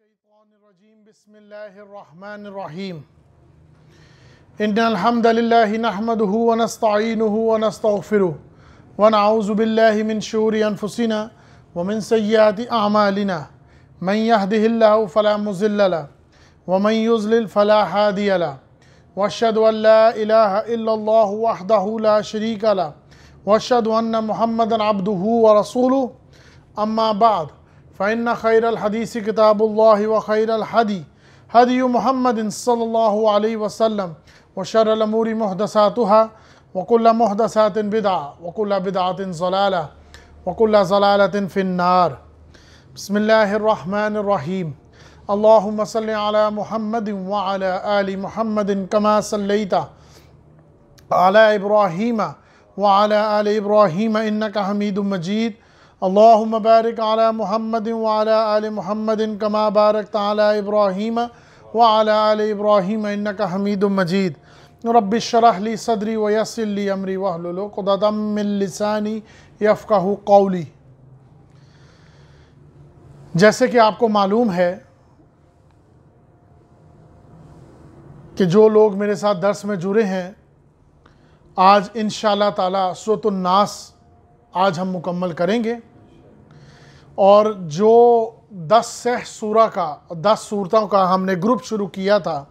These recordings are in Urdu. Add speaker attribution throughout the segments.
Speaker 1: الشيطان الرجيم بسم الله الرحمن الرحيم إن الحمد لله نحمده ونستعينه ونستغفره ونعوذ بالله من شرور أنفسنا ومن سيئات أعمالنا من يهده الله فلا مضل له ومن يضلل فلا هادي له وأشهد أن لا إله إلا الله وحده لا شريك له وأشهد أن محمدا عبده ورسوله أما بعد فإن خير الحديث كتاب الله وخير الهدي هدي محمد صلى الله عليه وسلم وشر الأمور محدثاتها وكل محدثات بدعة وكل بدعة ضلالة وكل ضلالة في النار. بسم الله الرحمن الرحيم. اللهم صل على محمد وعلى آل محمد كما صليت على إبراهيم وعلى آل إبراهيم إنك حميد مجيد. اللهم بارك على محمد وعلى آل محمد كما باركت على إبراهيم وعلى آل إبراهيم إنك حميد مجيد. رب اشرح لي صدري ويسر لي أمري واحلل عقدة من لساني يفقهوا قولي. جیسے کہ آپ کو معلوم ہے کہ جو لوگ میرے ساتھ درس میں جڑے ہیں، آج انشاءاللہ تعالی سورۃ الناس آج ہم مکمل کریں گے، اور جو 10 سورہ کا 10 صورتوں کا ہم نے گروپ شروع کیا تھا،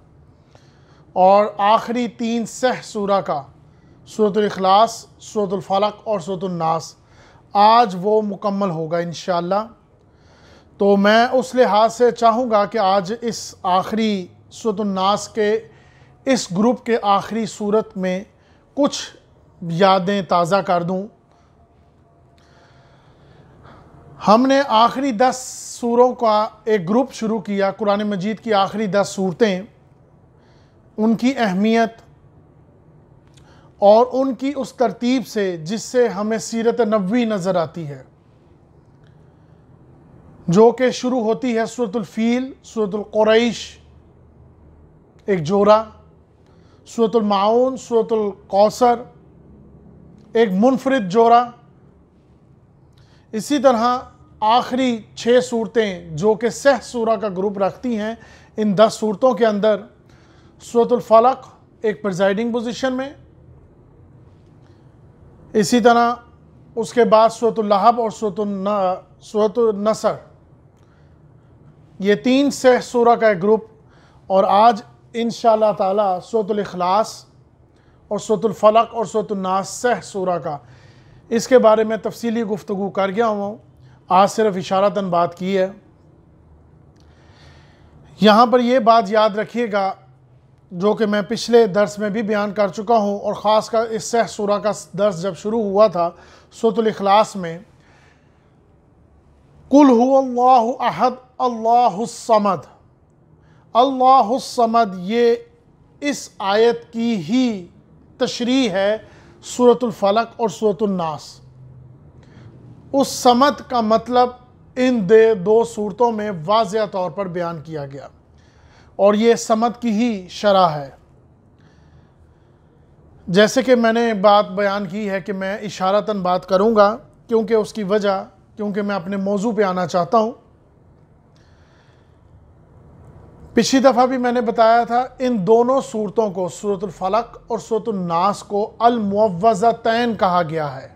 Speaker 1: اور آخری 3 سورہ کا سورۃ الاخلاص، سورۃ الفلق اور سورۃ الناس آج وہ مکمل ہوگا انشاءاللہ. تو میں اس لحاظ سے چاہوں گا کہ آج اس آخری سورۃ الناس کے اس گروپ کے آخری صورت میں کچھ یادیں تازہ کر دوں. ہم نے آخری 10 سوروں کا ایک گروپ شروع کیا، قرآن مجید کی آخری 10 صورتیں، ان کی اہمیت اور ان کی اس ترتیب سے جس سے ہمیں سیرت نبوی نظر آتی ہے، جو کہ شروع ہوتی ہے سورۃ الفیل، سورۃ القریش ایک جوڑا، سورۃ المعون، سورۃ الکوثر ایک منفرد جوڑا. اسی طرح آخری 6 صورتیں جو کہ 10 سورہ کا گروپ رکھتی ہیں، ان 10 صورتوں کے اندر سورۃ الفلق ایک پریزائڈنگ پوزیشن میں، اسی طرح اس کے بعد سورۃ اللہب اور سورۃ النصر، یہ 3 سورہ کا ایک گروپ. اور آج انشاءاللہ تعالی سورۃ الاخلاص اور سورۃ الفلق اور سورۃ الناس 10 سورہ کا، اس کے بارے میں تفصیلی گفتگو کر گیا ہوں، آج صرف اشارتاً بات کی ہے. یہاں پر یہ بات یاد رکھیے گا جو کہ میں پچھلے درس میں بھی بیان کر چکا ہوں، اور خاص کر اس 10 سورہ کا درس جب شروع ہوا تھا سورۃ الاخلاص میں، قُلْ هُوَ اللَّهُ أَحَدٌ اللَّهُ الصَّمَدُ. اللہ الصمد یہ اس آیت کی ہی تشریح ہے سورۃ الفلق اور سورۃ الناس. اس صمد کا مطلب ان 2 صورتوں میں واضح طور پر بیان کیا گیا، اور یہ صمد کی ہی شرح ہے. جیسے کہ میں نے بات بیان کی ہے کہ میں اشارتاً بات کروں گا، کیونکہ اس کی وجہ کیونکہ میں اپنے موضوع پہ آنا چاہتا ہوں. پچھلی دفعہ بھی میں نے بتایا تھا ان دونوں صورتوں کو، سورۃ الفلق اور سورۃ الناس کو المعوذتین کہا گیا ہے.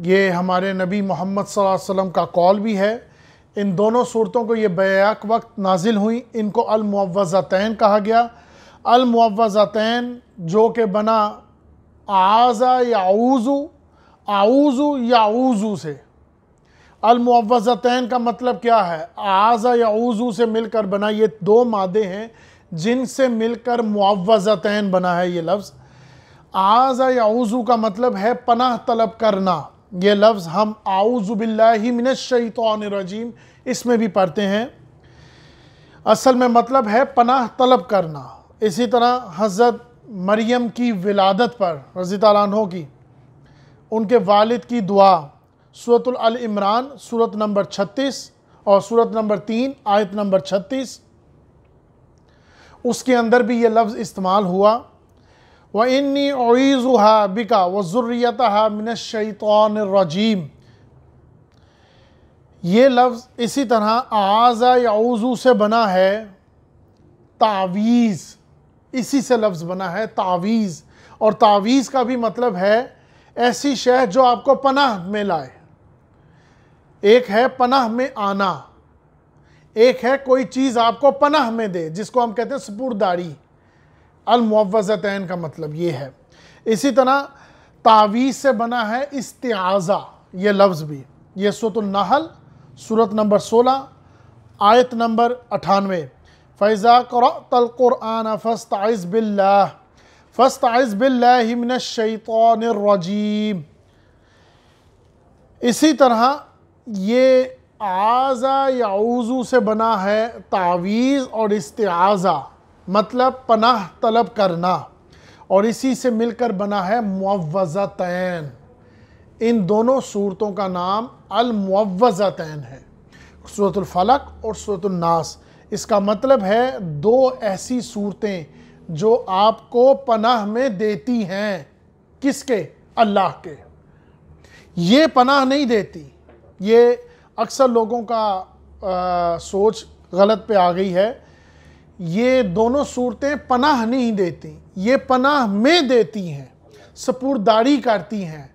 Speaker 1: یہ ہمارے نبی محمد صلی اللہ علیہ وسلم کا قول بھی ہے. ان دونوں صورتوں کو یہ بیک وقت نازل ہوئیں، ان کو المعوذتین کہا گیا. المعوذتین جو کہ بنا اعاذ یعوذ، اعوذ یعوذ سے. المعوذتین کا مطلب کیا ہے؟ اعاذ یعوذ سے مل کر بنا، یہ 2 مادے ہیں جن سے مل کر معوذتین بنا ہے یہ لفظ. اعاذ یعوذ کا مطلب ہے پناہ طلب کرنا. یہ لفظ ہم اعوذ باللہ من الشیطان الرجیم اس میں بھی پڑھتے ہیں، اصل میں مطلب ہے پناہ طلب کرنا. اسی طرح حضرت مریم کی ولادت پر رضی اللہ عنہ کی، ان کے والد کی دعا، سورۃ آل عمران سورت نمبر 36 اور سورت نمبر 3 آیت نمبر 36، اس کے اندر بھی یہ لفظ استعمال ہوا. وَإِنِّي أُعِيذُهَا بِكَ وَذُرِّيَّتَهَا مِنَ الشَّيْطَانِ الرَّجِيمِ. یہ لفظ اسی طرح اعاذ یعوذ سے بنا ہے تعویذ، اسی سے لفظ بنا ہے تعویذ، اور تعویذ کا بھی مطلب ہے ایسی شے جو آپ کو پناہ میں لائے۔ ایک ہے پناہ میں آنا، ایک ہے کوئی چیز آپ کو پناہ میں دے، جس کو ہم کہتے ہیں سپرداری۔ المعوذتین کا مطلب یہ ہے۔ اسی طرح تعویذ سے بنا ہے استعاذہ، یہ لفظ بھی، یہ سورۃ النحل سورت نمبر 16 آیت نمبر 98، فَإِذَا قَرَأْتَ الْقُرْآنَ فَاسْتَعِذْ بِاللَّهِ مِنَ الشَّيْطَانِ الرَّجِيمِ۔ اسی طرح یہ اعاذ یعوذ سے بنا ہے تعویذ اور استعاذہ، مطلب پناہ طلب کرنا، اور اسی سے مل کر بنا ہے معوذتین۔ ان دونوں صورتوں کا نام المعوذتین ہے، سورۃ الفلق اور سورۃ الناس۔ اس کا مطلب ہے دو ایسی صورتیں جو آپ کو پناہ میں دیتی ہیں۔ کس کے؟ اللہ کے۔ یہ پناہ نہیں دیتی، یہ اکثر لوگوں کا سوچ غلط پہ آ گئی ہے۔ یہ دونوں صورتیں پناہ نہیں دیتی، یہ پناہ میں دیتی ہیں، سپرداری کرتی ہیں،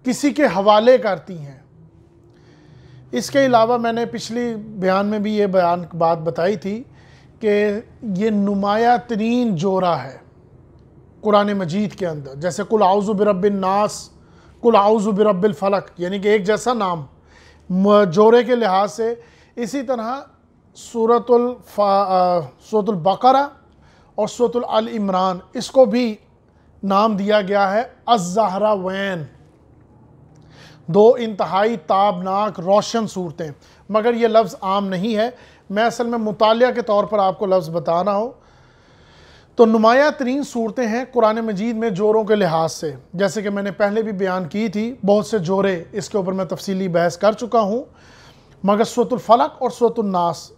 Speaker 1: کسی کے حوالے کرتی ہیں۔ اس کے علاوہ میں نے پچھلی بیان میں بھی یہ بات بتائی تھی کہ یہ نمایاں ترین جورا ہے قرآن مجید کے اندر، جیسے قل اعوذ برب الناس، قل اعوذ برب الفلق، یعنی کہ ایک جیسا نام جورے کے لحاظ سے۔ اسی طرح سورۃ البقرہ اور سورۃ آل عمران، اس کو بھی نام دیا گیا ہے الزہراوین، دو انتہائی تابناک روشن صورتیں، مگر یہ لفظ عام نہیں ہے۔ میں اصل میں مطالعہ کے طور پر آپ کو لفظ بتا رہا ہوں۔ تو نمایاں ترین صورتیں ہیں قرآن مجید میں جوروں کے لحاظ سے، جیسے کہ میں نے پہلے بھی بیان کی تھی، بہت سے جورے، اس کے اوپر میں تفصیلی بحث کر چکا ہوں، مگر سورۃ الفلق اور سورۃ الناس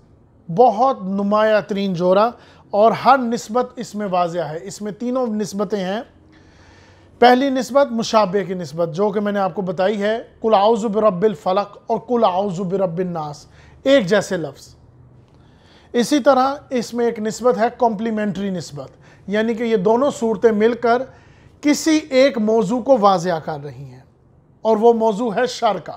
Speaker 1: بہت نمایاں ترین جورا، اور ہر نسبت اس میں واضح ہے۔ اس میں تینوں نسبتیں ہیں۔ پہلی نسبت مشابہ کی نسبت، جو کہ میں نے آپ کو بتائی ہے، قل اعوذ برب الفلق اور قل اعوذ برب الناس، ایک جیسے لفظ۔ اسی طرح اس میں ایک نسبت ہے کمپلیمنٹری نسبت، یعنی کہ یہ دونوں صورتیں مل کر کسی ایک موضوع کو واضح کر رہی ہیں، اور وہ موضوع ہے شر کا۔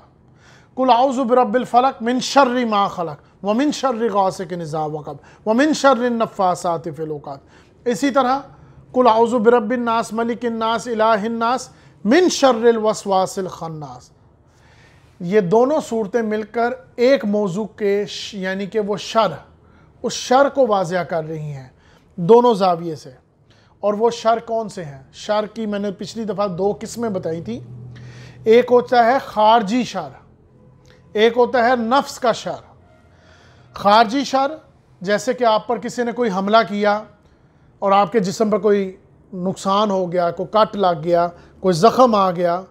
Speaker 1: قل اعوذ برب الفلق من شر ما خلق ومن شر غاسق اذا وقب ومن شر النفاثات فی العقد۔ اسی طرح قل اعوذ برب الناس ملک الناس الہ الناس من شر الوسواس الخناس۔ یہ دونوں صورتیں مل کر ایک موضوع کے یعنی کہ وہ شر، اس شر کو واضح کر رہی ہیں دونوں زاویے سے۔ اور وہ شر کون سے ہیں؟ شر کی میں نے پچھلی دفعہ دو قسمیں بتائی تھی۔ ایک ہوتا ہے خارجی شر، ایک ہوتا ہے نفس کا شر۔ خارجی شر جیسے کہ آپ پر کسی نے کوئی حملہ کیا اور آپ کے جسم پر کوئی نقصان ہو گیا، کوئی کٹ لگ گیا، کوئی زخم آ گیا،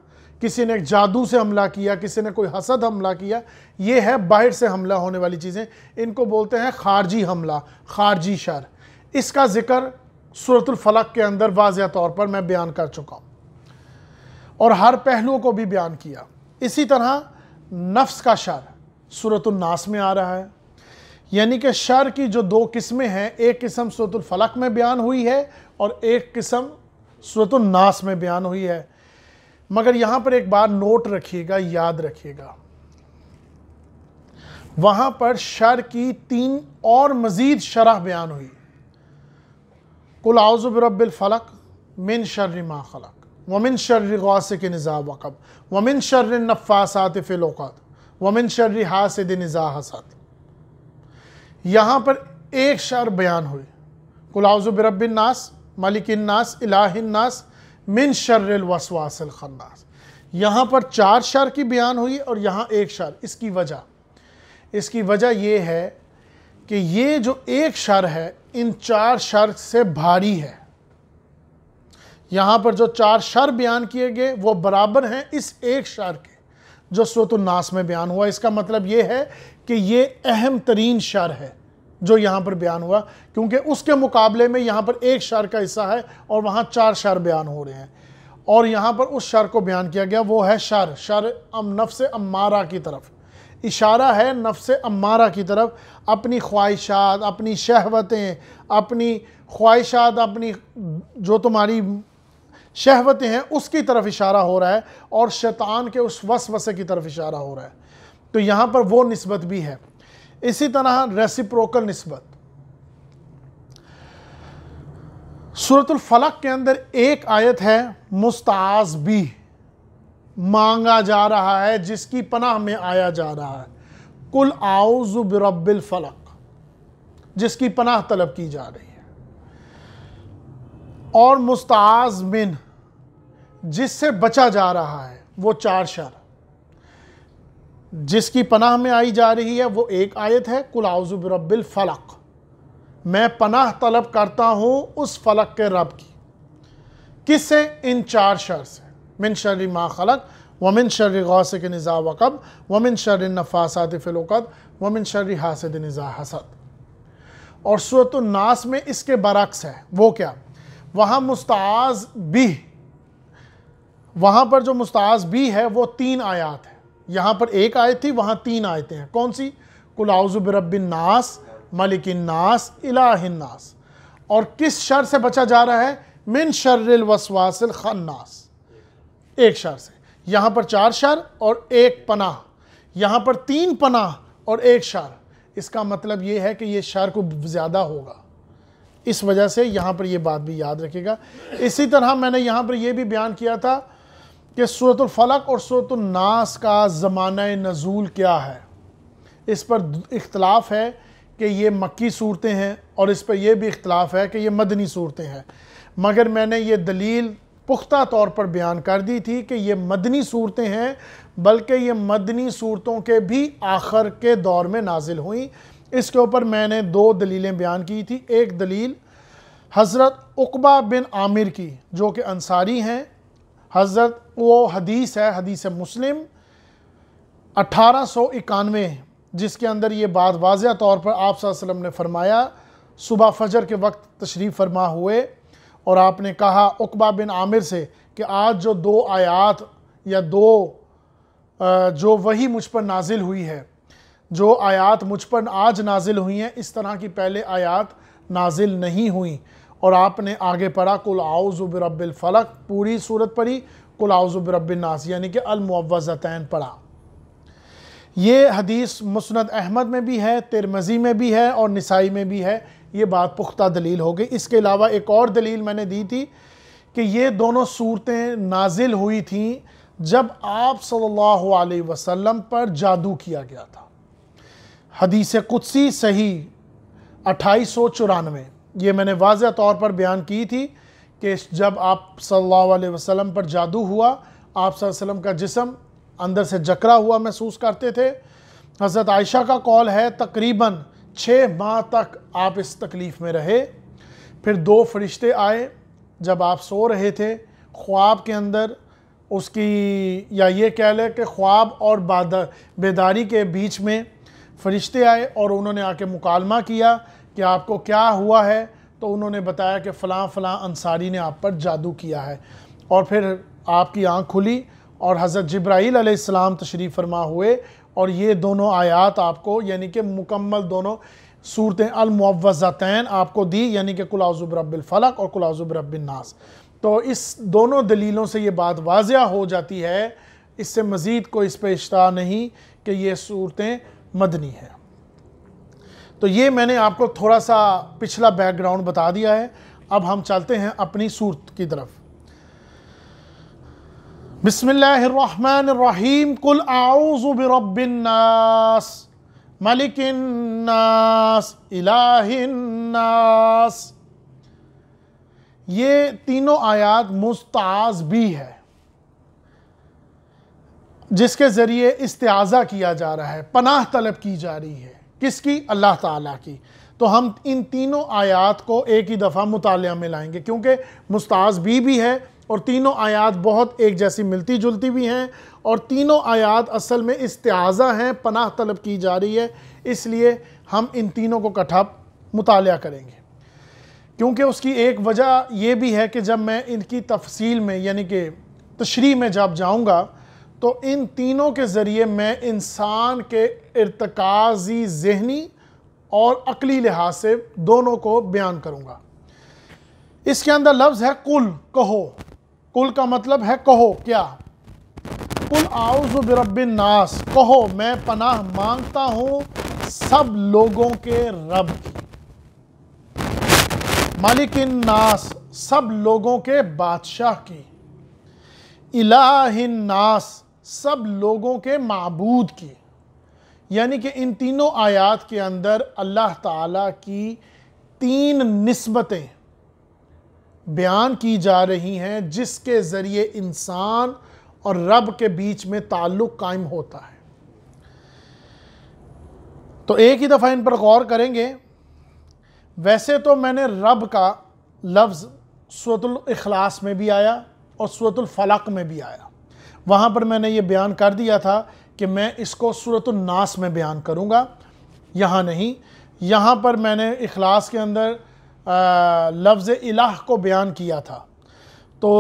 Speaker 1: کسی نے جادو سے حملہ کیا، کسی نے کوئی حسد حملہ کیا، یہ ہے باہر سے حملہ ہونے والی چیزیں، ان کو بولتے ہیں خارجی حملہ، خارجی شر۔ اس کا ذکر سورۃ الفلق کے اندر واضح طور پر میں بیان کر چکا ہوں، اور ہر پہلو کو بھی بیان کیا۔ اسی طرح نفس کا شر سورۃ الناس میں آ رہا ہے، یعنی کہ شر کی جو دو قسمیں ہیں، ایک قسم سورۃ الفلق میں بیان ہوئی ہے اور ایک قسم سورۃ الناس میں بیان ہوئی ہے۔ مگر یہاں پر ایک بات نوٹ رکھیے گا، یاد رکھیے گا، وہاں پر شر کی تین اور مزید شرح بیان ہوئی۔ قل اعوذ برب الفلق من شر ما خلق ومن شر غاسق اذا وقب ومن شر النفاثات فی العقد ومن شر حاسد اذا حسد۔ یہاں پر ایک شر بیان ہوئی، قل اعوذ برب الناس ملک الناس الہ الناس من شر الوسواس الخناس۔ یہاں پر چار شر کی بیان ہوئی اور یہاں ایک شر۔ اس کی وجہ یہ ہے کہ یہ جو ایک شر ہے ان چار شر سے بھاری ہے۔ یہاں پر جو چار شر بیان کیے گئے وہ برابر ہیں اس ایک شر کے جو سورۃ الناس میں بیان ہوا۔ اس کا مطلب یہ ہے کہ یہ اہم ترین شر ہے جو یہاں پر بیان ہوا، کیونکہ اس کے مقابلے میں یہاں پر ایک شر کا حصہ ہے اور وہاں چار شر بیان ہو رہے ہیں، اور یہاں پر اس شر کو بیان کیا گیا وہ ہے شر نفس امارہ کی طرف۔ اشارہ ہے نفس امارہ کی طرف، اپنی خواہشات، اپنی شہوتیں، اپنی خواہشات، اپنی جو تمہاری شہوتیں ہیں اس کی طرف اشارہ ہو رہا ہے، اور شیطان کے اس وسوسے کی طرف اشارہ ہو رہا ہے۔ تو یہاں پر وہ نسبت بھی ہے۔ اسی طرح ریسیپروکل نسبت، سورۃ الفلق کے اندر ایک آیت ہے مستعاذ بھی، مانگا جا رہا ہے، جس کی پناہ میں آیا جا رہا ہے، قل اعوذ برب الفلق، جس کی پناہ طلب کی جا رہی ہے، اور مستعاذ من، جس سے بچا جا رہا ہے، وہ 4 شر، جس کی پناہ میں آئی جا رہی ہے وہ ایک آیت ہے قل اعوذ برب الفلق، میں پناہ طلب کرتا ہوں اس فلق کے رب کی، کس سے؟ ان 4 شر سے، من شر ما خلق، ومن شر غاسق اذا وقب، ومن شر النفاثات فی العقد، ومن شر حاسد اذا حسد۔ اور سورۃ الناس میں اس کے برعکس ہے، وہ کیا؟ وہاں مستعاذ بھی، وہاں پر جو مستعاذ بھی ہے وہ 3 آیات ہے، یہاں پر ایک آیت تھی، وہاں 3 آیتیں ہیں۔ کون سی؟ قل اعوذ برب الناس، ملک الناس، الہ الناس۔ اور کس شر سے بچا جا رہا ہے؟ من شر الوسواس الخناس، ایک شر سے۔ یہاں پر 4 شر اور ایک پناہ، یہاں پر 3 پناہ اور ایک شر۔ اس کا مطلب یہ ہے کہ یہ شر کو زیادہ ہوگا، اس وجہ سے یہاں پر یہ بات بھی یاد رکھے گا۔ اسی طرح میں نے یہاں پر یہ بھی بیان کیا تھا کہ سورۃ الفلق اور سورۃ الناس کا زمانہ نزول کیا ہے، اس پر اختلاف ہے کہ یہ مکی صورتیں ہیں، اور اس پر یہ بھی اختلاف ہے کہ یہ مدنی صورتیں ہیں، مگر میں نے یہ دلیل پختہ طور پر بیان کر دی تھی کہ یہ مدنی صورتیں ہیں، بلکہ یہ مدنی صورتوں کے بھی آخر کے دور میں نازل ہوئیں۔ اس کے اوپر میں نے 2 دلیلیں بیان کی تھی۔ ایک دلیل حضرت عقبہ بن عامر کی، جو کہ انصاری ہیں، حضرت وہ حدیث ہے، حدیث مسلم 1891، جس کے اندر یہ بات واضح طور پر آپ صلی اللہ علیہ وسلم نے فرمایا، صبح فجر کے وقت تشریف فرما ہوئے، اور آپ نے کہا عقبہ بن عامر سے کہ آج جو 2 آیات یا 2 جو وحی مجھ پر نازل ہوئی ہے، جو آیات مجھ پر آج نازل ہوئی ہیں، اس طرح کی پہلے آیات نازل نہیں ہوئیں۔ اور آپ نے آگے پڑھا قل اعوذ برب الفلق، پوری صورت پڑھی، قل اعوذ برب الناس، یعنی کہ المعوذتین پڑھا۔ یہ حدیث مسند احمد میں بھی ہے، ترمذی میں بھی ہے، اور نسائی میں بھی ہے۔ یہ بات پختہ دلیل ہو گئی۔ اس کے علاوہ ایک اور دلیل میں نے دی تھی کہ یہ دونوں صورتیں نازل ہوئی تھیں جب آپ صلی اللہ علیہ وسلم پر جادو کیا گیا تھا۔ حدیث قدسی صحیح 2894، یہ میں نے واضح طور پر بیان کی تھی کہ جب آپ صلی اللہ علیہ وسلم پر جادو ہوا، آپ صلی اللہ علیہ وسلم کا جسم اندر سے جکڑا ہوا محسوس کرتے تھے۔ حضرت عائشہ کا قول ہے تقریباً 6 ماہ تک آپ اس تکلیف میں رہے۔ پھر 2 فرشتے آئے جب آپ سو رہے تھے، خواب کے اندر اس کی، یا یہ کہہ لیں کہ خواب اور بیداری کے بیچ میں فرشتے آئے، اور انہوں نے آ کے مکالمہ کیا کہ آپ کو کیا ہوا ہے، تو انہوں نے بتایا کہ فلاں فلاں انصاری نے آپ پر جادو کیا ہے۔ اور پھر آپ کی آنکھ کھلی اور حضرت جبرائیل علیہ السلام تشریف فرما ہوئے، اور یہ دونوں آیات آپ کو، یعنی کہ مکمل دونوں صورتیں المعوذتین آپ کو دی، یعنی کہ قل اعوذ برب الفلق اور قل اعوذ برب الناس۔ تو اس دونوں دلیلوں سے یہ بات واضح ہو جاتی ہے، اس سے مزید کوئی اس پہ اشتہا نہیں کہ یہ صورتیں مدنی ہیں۔ تو یہ میں نے آپ کو تھوڑا سا پچھلا بیک گراؤنڈ بتا دیا ہے۔ اب ہم چلتے ہیں اپنی صورت کی طرف۔ بسم اللہ الرحمن الرحیم، قل اعوذ برب الناس، ملک الناس، الہ الناس۔ یہ تینوں آیات مستعاذ بھی ہے، جس کے ذریعے استعاذہ کیا جا رہا ہے، پناہ طلب کی جا رہی ہے۔ کس کی؟ اللہ تعالیٰ کی۔ تو ہم ان تینوں آیات کو ایک ہی دفعہ مطالعہ میں لائیں گے، کیونکہ مستعاذ بھی ہے، اور تینوں آیات بہت ایک جیسی ملتی جلتی بھی ہیں، اور تینوں آیات اصل میں استعاذہ ہیں، پناہ طلب کی جا رہی ہے۔ اس لیے ہم ان تینوں کو اکٹھا مطالعہ کریں گے، کیونکہ اس کی ایک وجہ یہ بھی ہے کہ جب میں ان کی تفصیل میں، یعنی کہ تشریح میں جب جاؤں گا، تو ان تینوں کے ذریعے میں انسان کے ارتکازی ذہنی اور عقلی لحاظ سے دونوں کو بیان کروں گا۔ اس کے اندر لفظ ہے قل، کہو۔ قل کا مطلب ہے کہو کیا؟ قل اعوذ برب الناس، کہو میں پناہ مانگتا ہوں سب لوگوں کے رب کی، مالک الناس سب لوگوں کے بادشاہ کی، الہ الناس سب لوگوں کے معبود کی۔ یعنی کہ ان تینوں آیات کے اندر اللہ تعالیٰ کی تین نسبتیں بیان کی جا رہی ہیں جس کے ذریعے انسان اور رب کے بیچ میں تعلق قائم ہوتا ہے۔ تو ایک ہی دفعہ ان پر غور کریں گے۔ ویسے تو میں نے رب کا لفظ سورۃ الاخلاص میں بھی آیا اور سورۃ الفلق میں بھی آیا، وہاں پر میں نے یہ بیان کر دیا تھا کہ میں اس کو سورۃ الناس میں بیان کروں گا، یہاں نہیں۔ یہاں پر میں نے اخلاص کے اندر لفظ الہ کو بیان کیا تھا، تو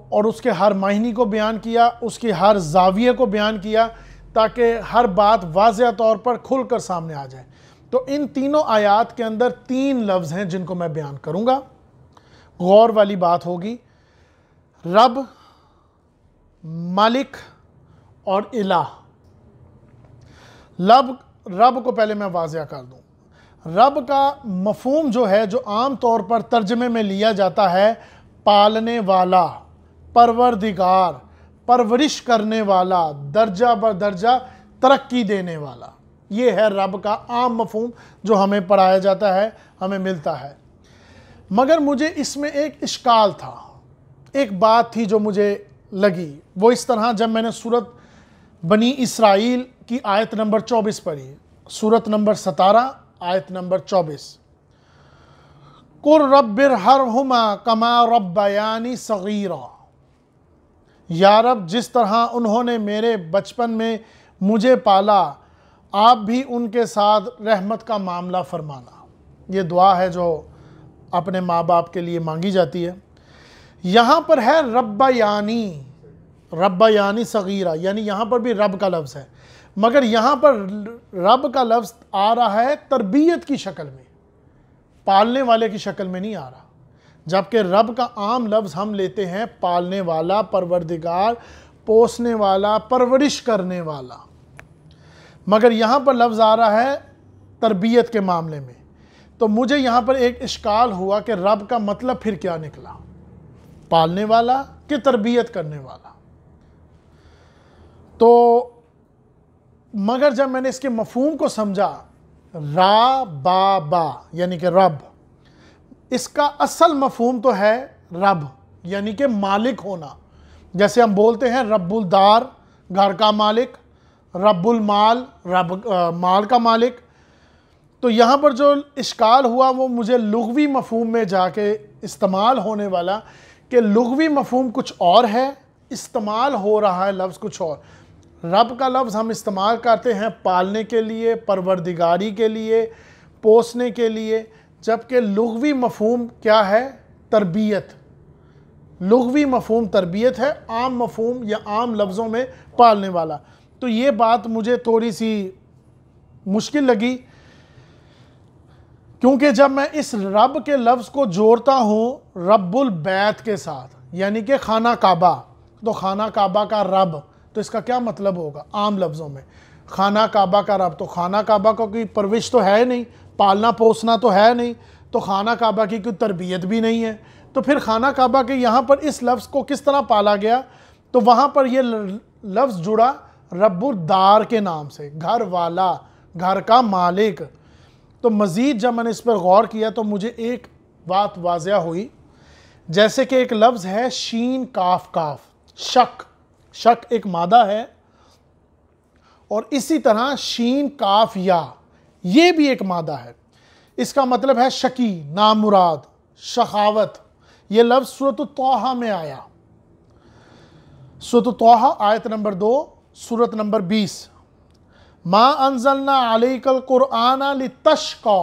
Speaker 1: اور اس کے ہر معنی کو بیان کیا، اس کی ہر زاویے کو بیان کیا، تاکہ ہر بات واضح طور پر کھل کر سامنے آ جائے۔ تو ان تینوں آیات کے اندر تین لفظ ہیں جن کو میں بیان کروں گا۔ غور والی بات ہوگی، رب، مالک اور الہ۔ رب کو پہلے میں واضح کر دوں۔ رب کا مفہوم جو ہے، جو عام طور پر ترجمے میں لیا جاتا ہے، پالنے والا، پروردگار، پرورش کرنے والا، درجہ بر درجہ ترقی دینے والا، یہ ہے رب کا عام مفہوم جو ہمیں پڑھایا جاتا ہے، ہمیں ملتا ہے۔ مگر مجھے اس میں ایک اشکال تھا، ایک بات تھی جو مجھے لگی، وہ اس طرح جب میں نے سورت بنی اسرائیل کی آیت نمبر 24 پڑھی، سورت نمبر 17 آیت نمبر 24، قُلْ رَبِّ ارْحَمْهُمَا كَمَا رَبَّيَانِي صَغِيرًا، یا رب جس طرح انہوں نے میرے بچپن میں مجھے پالا، آپ بھی ان کے ساتھ رحمت کا معاملہ فرمانا۔ یہ دعا ہے جو اپنے ماں باپ کے لیے مانگی جاتی ہے۔ یہاں پر ہے ربیانی صغیرہ، یعنی یہاں پر بھی رب کا لفظ ہے، مگر یہاں پر رب کا لفظ آ رہا ہے تربیت کی شکل میں، پالنے والے کی شکل میں نہیں آ رہا، جبکہ رب کا عام لفظ ہم لیتے ہیں پالنے والا، پروردگار، پوسنے والا، پرورش کرنے والا، مگر یہاں پر لفظ آ رہا ہے تربیت کے معاملے میں۔ تو مجھے یہاں پر ایک اشکال ہوا کہ رب کا مطلب پھر کیا نکلا، پالنے والا کہ تربیت کرنے والا؟ تو مگر جب میں نے اس کے مفہوم کو سمجھا، را با با یعنی کہ رب، اس کا اصل مفہوم تو ہے رب یعنی کہ مالک ہونا۔ جیسے ہم بولتے ہیں رب الدار، گھر کا مالک، رب المال، مال کا مالک۔ تو یہاں پر جو اشکال ہوا وہ مجھے لغوی مفہوم میں جا کے استعمال ہونے والا، کہ لغوی مفہوم کچھ اور ہے، استعمال ہو رہا ہے لفظ کچھ اور۔ رب کا لفظ ہم استعمال کرتے ہیں پالنے کے لیے، پروردگاری کے لیے، پوسنے کے لیے، جبکہ لغوی مفہوم کیا ہے؟ تربیت۔ لغوی مفہوم تربیت ہے، عام مفہوم یا عام لفظوں میں پالنے والا۔ تو یہ بات مجھے تھوڑی سی مشکل لگی، کیونکہ جب میں اس رب کے لفظ کو جوڑتا ہوں رب البیت کے ساتھ، یعنی کہ خانہ کعبہ، تو خانہ کعبہ کا رب، تو اس کا کیا مطلب ہوگا عام لفظوں میں؟ خانہ کعبہ کا رب، تو خانہ کعبہ کا کوئی پرورش تو ہے نہیں، پالنا پوسنا تو ہے نہیں، تو خانہ کعبہ کی کوئی تربیت بھی نہیں ہے، تو پھر خانہ کعبہ کے یہاں پر اس لفظ کو کس طرح پالا گیا؟ تو وہاں پر یہ لفظ جڑا رب الدار کے نام سے، گھر والا، گھر کا مالک۔ تو مزید جب میں نے اس پر غور کیا تو مجھے ایک بات واضح ہوئی، جیسے کہ ایک لفظ ہے شین کاف کاف، شک ایک مادہ ہے، اور اسی طرح شین کاف یا، یہ بھی ایک مادہ ہے، اس کا مطلب ہے شکی، نامراد، شخاوت۔ یہ لفظ سورۃ الطٰہٰ میں آیا، سورۃ الطٰہٰ آیت نمبر 2، سورت نمبر 20، ما انزلنا علیک القرآن لتشقی،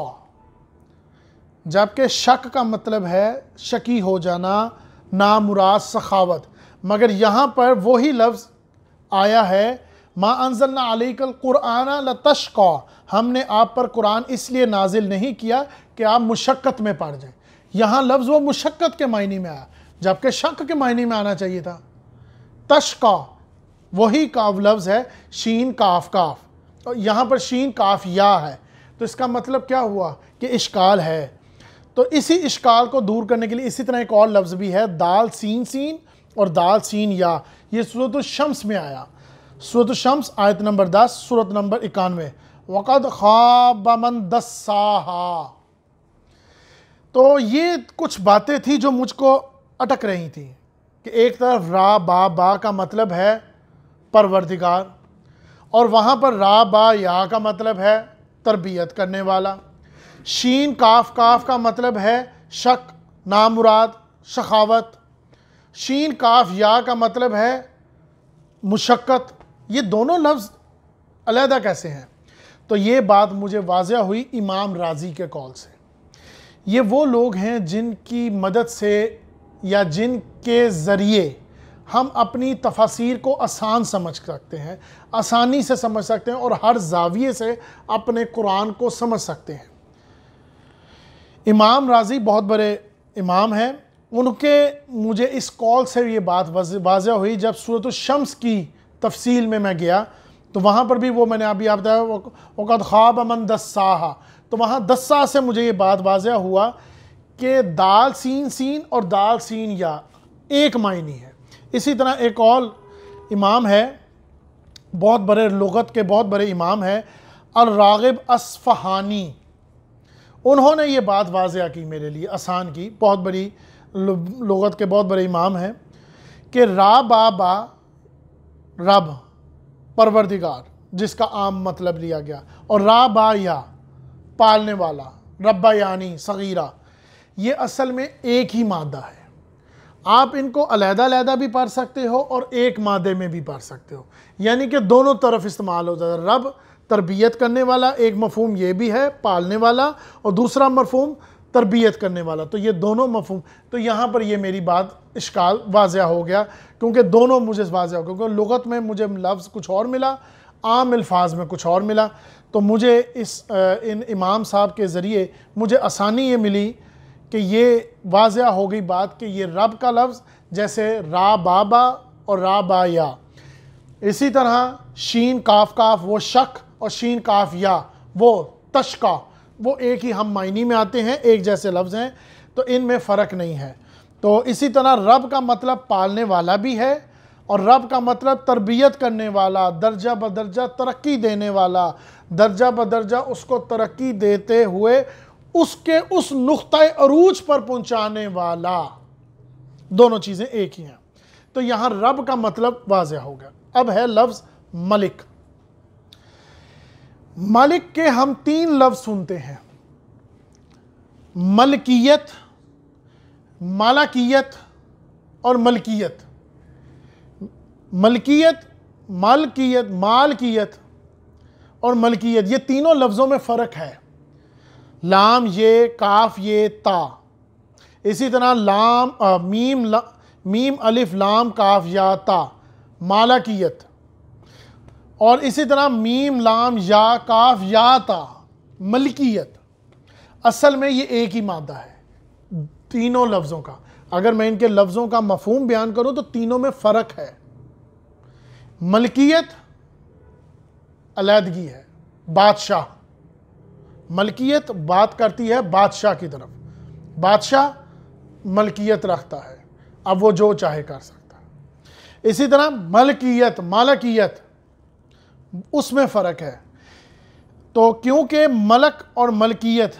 Speaker 1: جبکہ شک کا مطلب ہے شکی ہو جانا، نامراد، سخاوت، مگر یہاں پر وہی لفظ آیا ہے ما انزلنا علیک القرآن لتشقا، ہم نے آپ پر قرآن اس لیے نازل نہیں کیا کہ آپ مشقت میں پڑ جائیں۔ یہاں لفظ وہ مشقت کے معنی میں آیا جبکہ شق کے معنی میں آنا چاہیے تھا۔ تشقا وہی کاف لفظ ہے، شین کاف کاف، اور یہاں پر شین کاف یا ہے، تو اس کا مطلب کیا ہوا کہ اشکال ہے۔ تو اسی اشکال کو دور کرنے کے لیے اسی طرح ایک اور لفظ بھی ہے، دال سین سین اور دال سین یا، یہ سورۃ الشمس میں آیا۔ سورۃ الشمس آیت نمبر 10، سورۃ نمبر 91، وَقَدْ خَابَ مَنْ دَسَّاهَا۔ تو یہ کچھ باتیں تھیں جو مجھ کو اٹک رہی تھیں کہ ایک طرف را با با کا مطلب ہے پروردگار، اور وہاں پر را با یا کا مطلب ہے تربیت کرنے والا، شین کاف کاف کا مطلب ہے شک نامراد شخاوت، شین کاف یا کا مطلب ہے مشقت۔ یہ دونوں لفظ علیحدہ کیسے ہیں؟ تو یہ بات مجھے واضح ہوئی امام رازی کے قول سے۔ یہ وہ لوگ ہیں جن کی مدد سے یا جن کے ذریعے ہم اپنی تفاسیر کو آسان سمجھ سکتے ہیں، آسانی سے سمجھ سکتے ہیں، اور ہر زاویے سے اپنے قرآن کو سمجھ سکتے ہیں۔ امام رازی بہت بڑے امام ہیں، ان کے مجھے اس قول سے یہ بات واضح ہوئی جب سورۃ الشمس کی تفصیل میں گیا تو وہاں پر بھی وہ میں نے ابھی آپ بتایا وَقَدْ خَابَ مَنْ دَسَّاهَا، تو وہاں دسا سے مجھے یہ بات واضح ہوا کہ دال سین سین اور دال سین یا ایک معنی ہے۔ اسی طرح ایک اور امام ہے، بہت بڑے لغت کے بہت بڑے امام ہے، الراغب اصفہانی، انہوں نے یہ بات واضح کی میرے لیے، آسان کی، بہت بڑی لغت کے بہت بڑے امام ہیں، کہ را با با رب پروردگار جس کا عام مطلب لیا گیا، اور را با یا پالنے والا، ربا یعنی صغیرہ، یہ اصل میں ایک ہی مادہ ہے۔ آپ ان کو علیحدہ علیحدہ بھی پڑھ سکتے ہو اور ایک مادے میں بھی پڑھ سکتے ہو، یعنی کہ دونوں طرف استعمال ہوتا ہے۔ رب تربیت کرنے والا، ایک مفہوم یہ بھی ہے پالنے والا، اور دوسرا مفہوم تربیت کرنے والا، تو یہ دونوں مفہوم، تو یہاں پر یہ میری بات اشکال واضح ہو گیا، کیونکہ دونوں مجھے واضح ہو گیا، کیونکہ لغت میں مجھے لفظ کچھ اور ملا، عام الفاظ میں کچھ اور ملا، تو مجھے ان امام صاحب کے ذریعے مجھے آسانی یہ ملی کہ یہ واضح ہو گئی بات کہ یہ رب کا لفظ جیسے را بابا اور را با یا، اسی طرح شین کاف کاف وہ شک، اور شین کاف یا وہ تشقا، وہ ایک ہی ہم معنی میں آتے ہیں، ایک جیسے لفظ ہیں، تو ان میں فرق نہیں ہے۔ تو اسی طرح رب کا مطلب پالنے والا بھی ہے، اور رب کا مطلب تربیت کرنے والا، درجہ بدرجہ ترقی دینے والا، درجہ بدرجہ اس کو ترقی دیتے ہوئے اس کے اس نقطہ عروج پر پہنچانے والا، دونوں چیزیں ایک ہی ہیں۔ تو یہاں رب کا مطلب واضح ہو گیا۔ اب ہے لفظ ملک۔ ملک کے ہم 3 لفظ سنتے ہیں، ملکیت، مالکیت اور ملکیت۔ ملکیت، مالکیت اور ملکیت، یہ تینوں لفظوں میں فرق ہے۔ لام یہ، کاف یہ، تا، اسی طرح میم الف لام کاف یا تا، مالکیت، اور اسی طرح میم لام یا کاف یا تا، ملکیت۔ اصل میں یہ ایک ہی مادہ ہے تینوں لفظوں کا۔ اگر میں ان کے لفظوں کا مفہوم بیان کروں تو تینوں میں فرق ہے۔ ملکیت علیحدگی ہے، بادشاہ، ملکیت بات کرتی ہے بادشاہ کی طرف، بادشاہ ملکیت رکھتا ہے، اب وہ جو چاہے کر سکتا ہے۔ اسی طرح مالکیت اس میں فرق ہے۔ تو کیونکہ ملک اور ملکیت،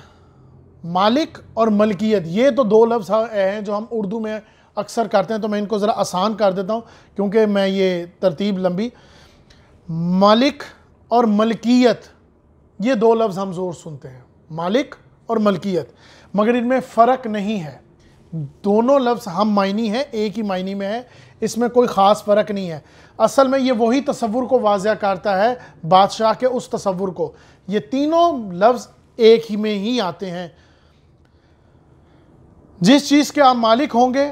Speaker 1: مالک اور ملکیت، یہ تو 2 لفظ ہیں جو ہم اردو میں اکثر کرتے ہیں، تو میں ان کو ذرا آسان کر دیتا ہوں کیونکہ میں یہ ترتیب لمبی۔ مالک اور ملکیت، یہ 2 لفظ ہم زور سنتے ہیں، مالک اور ملکیت، مگر ان میں فرق نہیں ہے۔ دونوں لفظ ہم معنی ہیں، ایک ہی معنی میں ہے، اس میں کوئی خاص فرق نہیں ہے۔ اصل میں یہ وہی تصور کو واضح کرتا ہے، بادشاہ کے اس تصور کو۔ یہ تینوں لفظ ایک ہی میں ہی آتے ہیں۔ جس چیز کے آپ مالک ہوں گے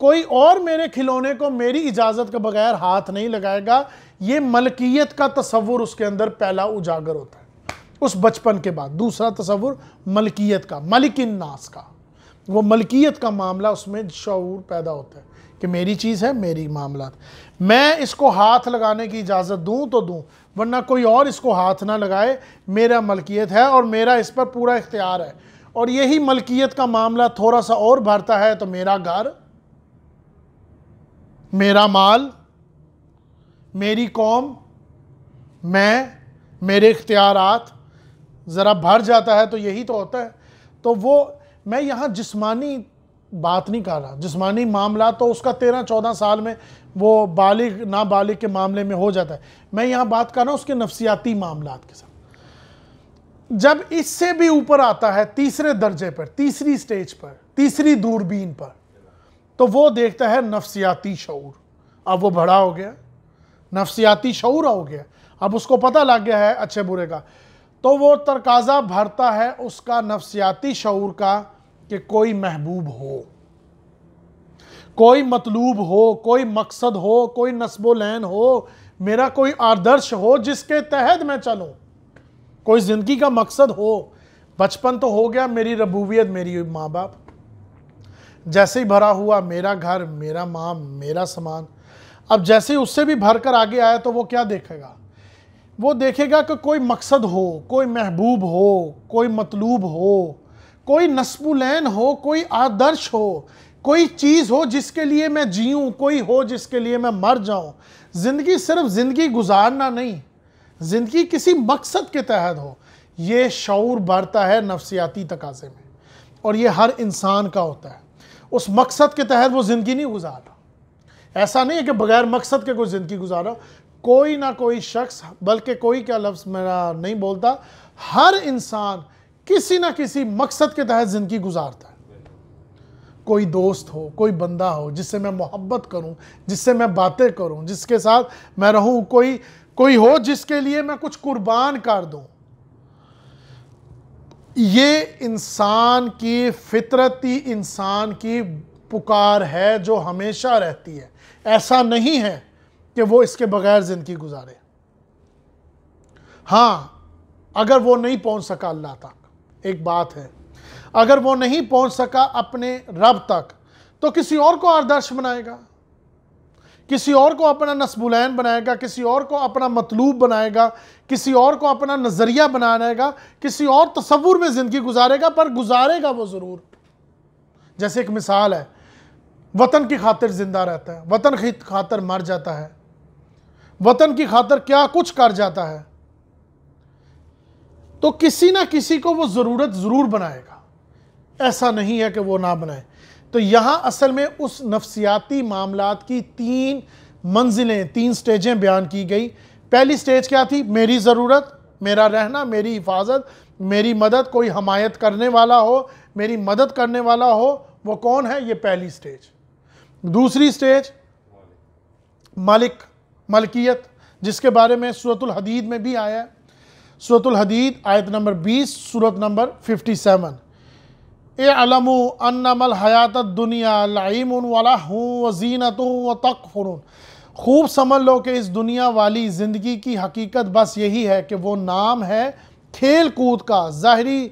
Speaker 1: کوئی اور میرے کھلونے کو میری اجازت کے بغیر ہاتھ نہیں لگائے گا۔ یہ ملکیت کا تصور اس کے اندر پہلا اجاگر ہوتا ہے اس بچپن کے بعد۔ دوسرا تصور ملکیت کا، ملک الناس کا، وہ ملکیت کا معاملہ اس میں شعور پیدا ہوتا ہے کہ میری چیز ہے، میری معاملات، میں اس کو ہاتھ لگانے کی اجازت دوں تو دوں، ورنہ کوئی اور اس کو ہاتھ نہ لگائے، میرا ملکیت ہے اور میرا اس پر پورا اختیار ہے۔ اور یہی ملکیت کا معاملہ تھوڑا سا اور بڑھتا ہے تو میرا گھر، میرا مال، میری قوم، میرے اختیارات ذرا بڑھ جاتا ہے تو یہی تو ہوتا ہے۔ تو وہ میں یہاں جسمانی بات نہیں کر رہا، جسمانی معاملات تو اس کا 13-14 سال میں وہ بالغ نابالغ کے معاملے میں ہو جاتا ہے، میں یہاں بات کر رہا ہوں اس کے نفسیاتی معاملات کے ساتھ۔ جب اس سے بھی اوپر آتا ہے تیسرے درجے پر، تیسری سٹیج پر، تیسری دوربین پر، تو وہ دیکھتا ہے نفسیاتی شعور۔ اب وہ بڑا ہو گیا، نفسیاتی شعور ہو گیا، اب اس کو پتہ لگ گیا ہے اچھے برے کا، تو وہ تقاضا بھرتا ہے اس کا نفسیاتی شعور کا کہ کوئی محبوب ہو، کوئی مطلوب ہو، کوئی مقصد ہو، کوئی نسب و لین ہو، میرا کوئی آدرش ہو جس کے تحت میں چلوں، کوئی زندگی کا مقصد ہو۔ بچپن تو ہو گیا میری ربوبیت، میری ماں باپ، جیسے ہی بھرا ہوا میرا گھر، میرا ماں، میرا سامان۔ اب جیسے ہی اس سے بھی بھر کر آگے آیا تو وہ کیا دیکھے گا؟ وہ دیکھے گا کہ کوئی مقصد ہو، کوئی محبوب ہو، کوئی مطلوب ہو، کوئی نسب العین ہو، کوئی آدرش ہو، کوئی چیز ہو جس کے لیے میں جیوں، کوئی ہو جس کے لیے میں مر جاؤں۔ زندگی صرف زندگی گزارنا نہیں، زندگی کسی مقصد کے تحت ہو۔ یہ شعور بڑھتا ہے نفسیاتی تقاضے میں، اور یہ ہر انسان کا ہوتا ہے۔ اس مقصد کے تحت وہ زندگی نہیں گزار رہا، ایسا نہیں ہے کہ بغیر مقصد کے کوئی زندگی گزار رہا۔ کوئی نہ کوئی شخص، بلکہ کوئی کیا لفظ میرا نہیں بولتا، ہر انسان کسی نہ کسی مقصد کے تحت زندگی گزارتا ہے۔ کوئی دوست ہو، کوئی بندہ ہو جس سے میں محبت کروں، جس سے میں باتیں کروں، جس کے ساتھ میں رہوں، کوئی ہو جس کے لیے میں کچھ قربان کر دوں۔ یہ انسان کی فطرتی انسان کی پکار ہے جو ہمیشہ رہتی ہے۔ ایسا نہیں ہے کہ وہ اس کے بغیر زندگی گزارے۔ ہاں، اگر وہ نہیں پہنچ سکا اللہ تک، ایک بات ہے، اگر وہ نہیں پہنچ سکا اپنے رب تک تو کسی اور کو آدرش بنائے گا، کسی اور کو اپنا نسب العین بنائے گا، کسی اور کو اپنا مطلوب بنائے گا، کسی اور کو اپنا نظریہ بنائے گا، کسی اور تصور میں زندگی گزارے گا، پر گزارے گا وہ ضرور۔ جیسے ایک مثال ہے، وطن کی خاطر زندہ رہتا ہے، وطن کی خاطر مر جاتا ہے، وطن کی خاطر کیا کچھ کر جاتا ہے، تو کسی نہ کسی کو وہ ضرورت ضرور بنائے گا، ایسا نہیں ہے کہ وہ نہ بنائے۔ تو یہاں اصل میں اس نفسیاتی معاملات کی 3 منزلیں، 3 سٹیجیں بیان کی گئی۔ پہلی سٹیج کیا تھی؟ میری ضرورت، میرا رہنا، میری حفاظت، میری مدد، کوئی حمایت کرنے والا ہو، میری مدد کرنے والا ہو، وہ کون ہے؟ یہ پہلی سٹیج۔ دوسری سٹیج ملکیت، جس کے بارے میں سورۃ الحدید میں بھی آیا ہے، سورۃ الحدید آیت نمبر 20، سورۃ نمبر 57۔ اعلموا انما الحیات الدنیا لعب ولہو وزینۃ وتکفر۔ خوب سمجھ لو کہ اس دنیا والی زندگی کی حقیقت بس یہی ہے کہ وہ نام ہے کھیل کود کا، ظاہری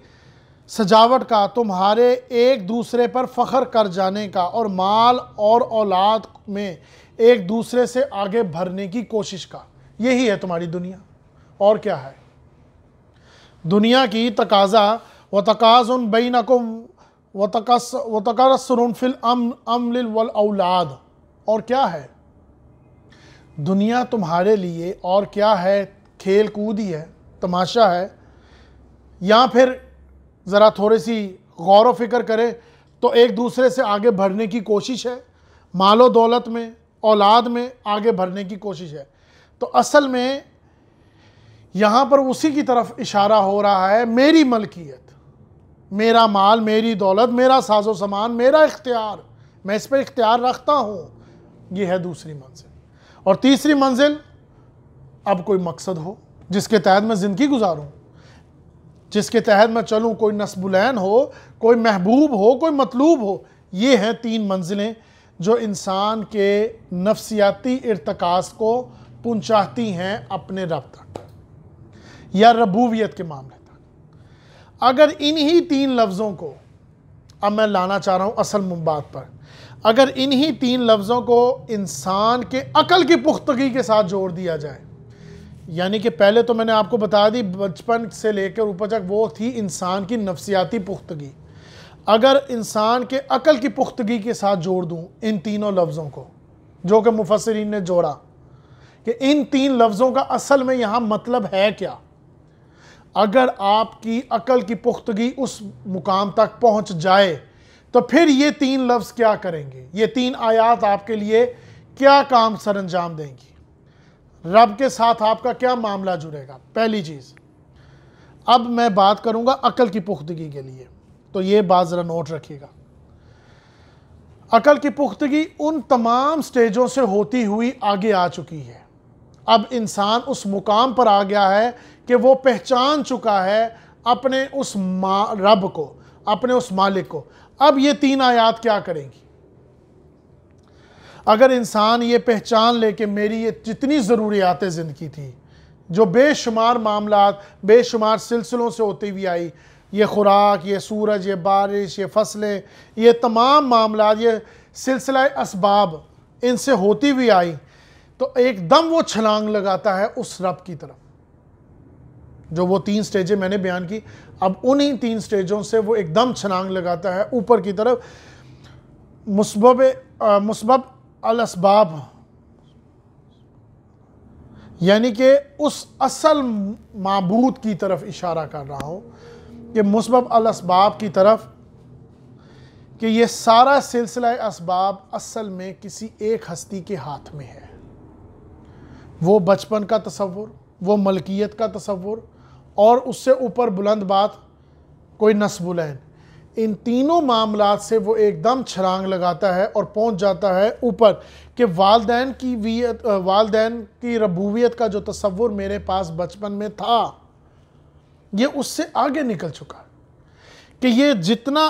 Speaker 1: سجاوٹ کا، تمہارے ایک دوسرے پر فخر کر جانے کا، اور مال اور اولاد میں ایک دوسرے سے آگے بڑھنے کی کوشش کا۔ یہی ہے تمہاری دنیا، اور کیا ہے؟ دنیا کی تقاضا وَتَقَاضٌ بَيْنَكُمْ وَتَقَاصُرٌ فِي الْأَمْوَالِ وَالْأَوْلَادِ، اور کیا ہے دنیا تمہارے لیے؟ اور کیا ہے؟ کھیل کود ہی ہے، تماشا ہے۔ یا پھر ذرا تھوڑی سی غور و فکر کرے تو ایک دوسرے سے آگے بڑھنے کی کوشش ہے، مال و دولت میں، اولاد میں آگے بڑھنے کی کوشش ہے۔ تو اصل میں یہاں پر اسی کی طرف اشارہ ہو رہا ہے، میری ملکیت، میرا مال، میری دولت، میرا ساز و سامان، میرا اختیار، میں اس پہ اختیار رکھتا ہوں۔ یہ ہے دوسری منزل۔ اور تیسری منزل، اب کوئی مقصد ہو جس کے تحت میں زندگی گزاروں، جس کے تحت میں چلوں، کوئی نسب العین ہو، کوئی محبوب ہو، کوئی مطلوب ہو۔ یہ ہیں 3 منزلیں جو انسان کے نفسیاتی ارتکاز کو پہنچاتی ہیں اپنے رب تک یا ربوبیت کے معاملے تک۔ اگر انہی 3 لفظوں کو، اب میں لانا چاہ رہا ہوں اصل بات پر، اگر انہی 3 لفظوں کو انسان کے عقل کی پختگی کے ساتھ جوڑ دیا جائے، یعنی کہ پہلے تو میں نے آپ کو بتا دی بچپن سے لے کر اوپر تک وہ تھی انسان کی نفسیاتی پختگی، اگر انسان کے عقل کی پختگی کے ساتھ جوڑ دوں ان تینوں لفظوں کو، جو کہ مفسرین نے جوڑا کہ ان 3 لفظوں کا اصل میں یہاں مطلب ہے کیا، اگر آپ کی عقل کی پختگی اس مقام تک پہنچ جائے تو پھر یہ 3 لفظ کیا کریں گے، یہ 3 آیات آپ کے لیے کیا کام سر انجام دیں گی، رب کے ساتھ آپ کا کیا معاملہ جڑے گا۔ پہلی چیز، اب میں بات کروں گا عقل کی پختگی کے لیے، تو یہ بات ذرا نوٹ رکھیے گا۔ عقل کی پختگی ان تمام سٹیجوں سے ہوتی ہوئی آگے آ چکی ہے، اب انسان اس مقام پر آ گیا ہے کہ وہ پہچان چکا ہے اپنے اس رب کو، اپنے اس مالک کو۔ اب یہ 3 آیات کیا کریں گی؟ اگر انسان یہ پہچان لے کہ میری یہ جتنی ضروریات زندگی تھی، جو بے شمار معاملات بے شمار سلسلوں سے ہوتی ہوئی آئی، یہ خوراک، یہ سورج، یہ بارش، یہ فصلیں، یہ تمام معاملات، یہ سلسلہ اسباب ان سے ہوتی ہوئی آئی، تو ایک دم وہ چھلانگ لگاتا ہے اس رب کی طرف، جو وہ 3 سٹیجیں میں نے بیان کی، اب انہی 3 سٹیجوں سے وہ ایک دم چھلانگ لگاتا ہے اوپر کی طرف، مسبب الاسباب، یعنی کہ اس اصل معبود کی طرف اشارہ کر رہا ہوں کہ مسبب الاسباب کی طرف، کہ یہ سارا سلسلہ اسباب اصل میں کسی ایک ہستی کے ہاتھ میں ہے، وہ بچپن کا تصور، وہ ملکیت کا تصور، اور اس سے اوپر بلند بات کوئی نصب العین، ان تینوں معاملات سے وہ ایک دم چھلانگ لگاتا ہے اور پہنچ جاتا ہے اوپر کہ والدین کی ربوبیت کا جو تصور میرے پاس بچپن میں تھا، یہ اس سے آگے نکل چکا ہے، کہ یہ جتنا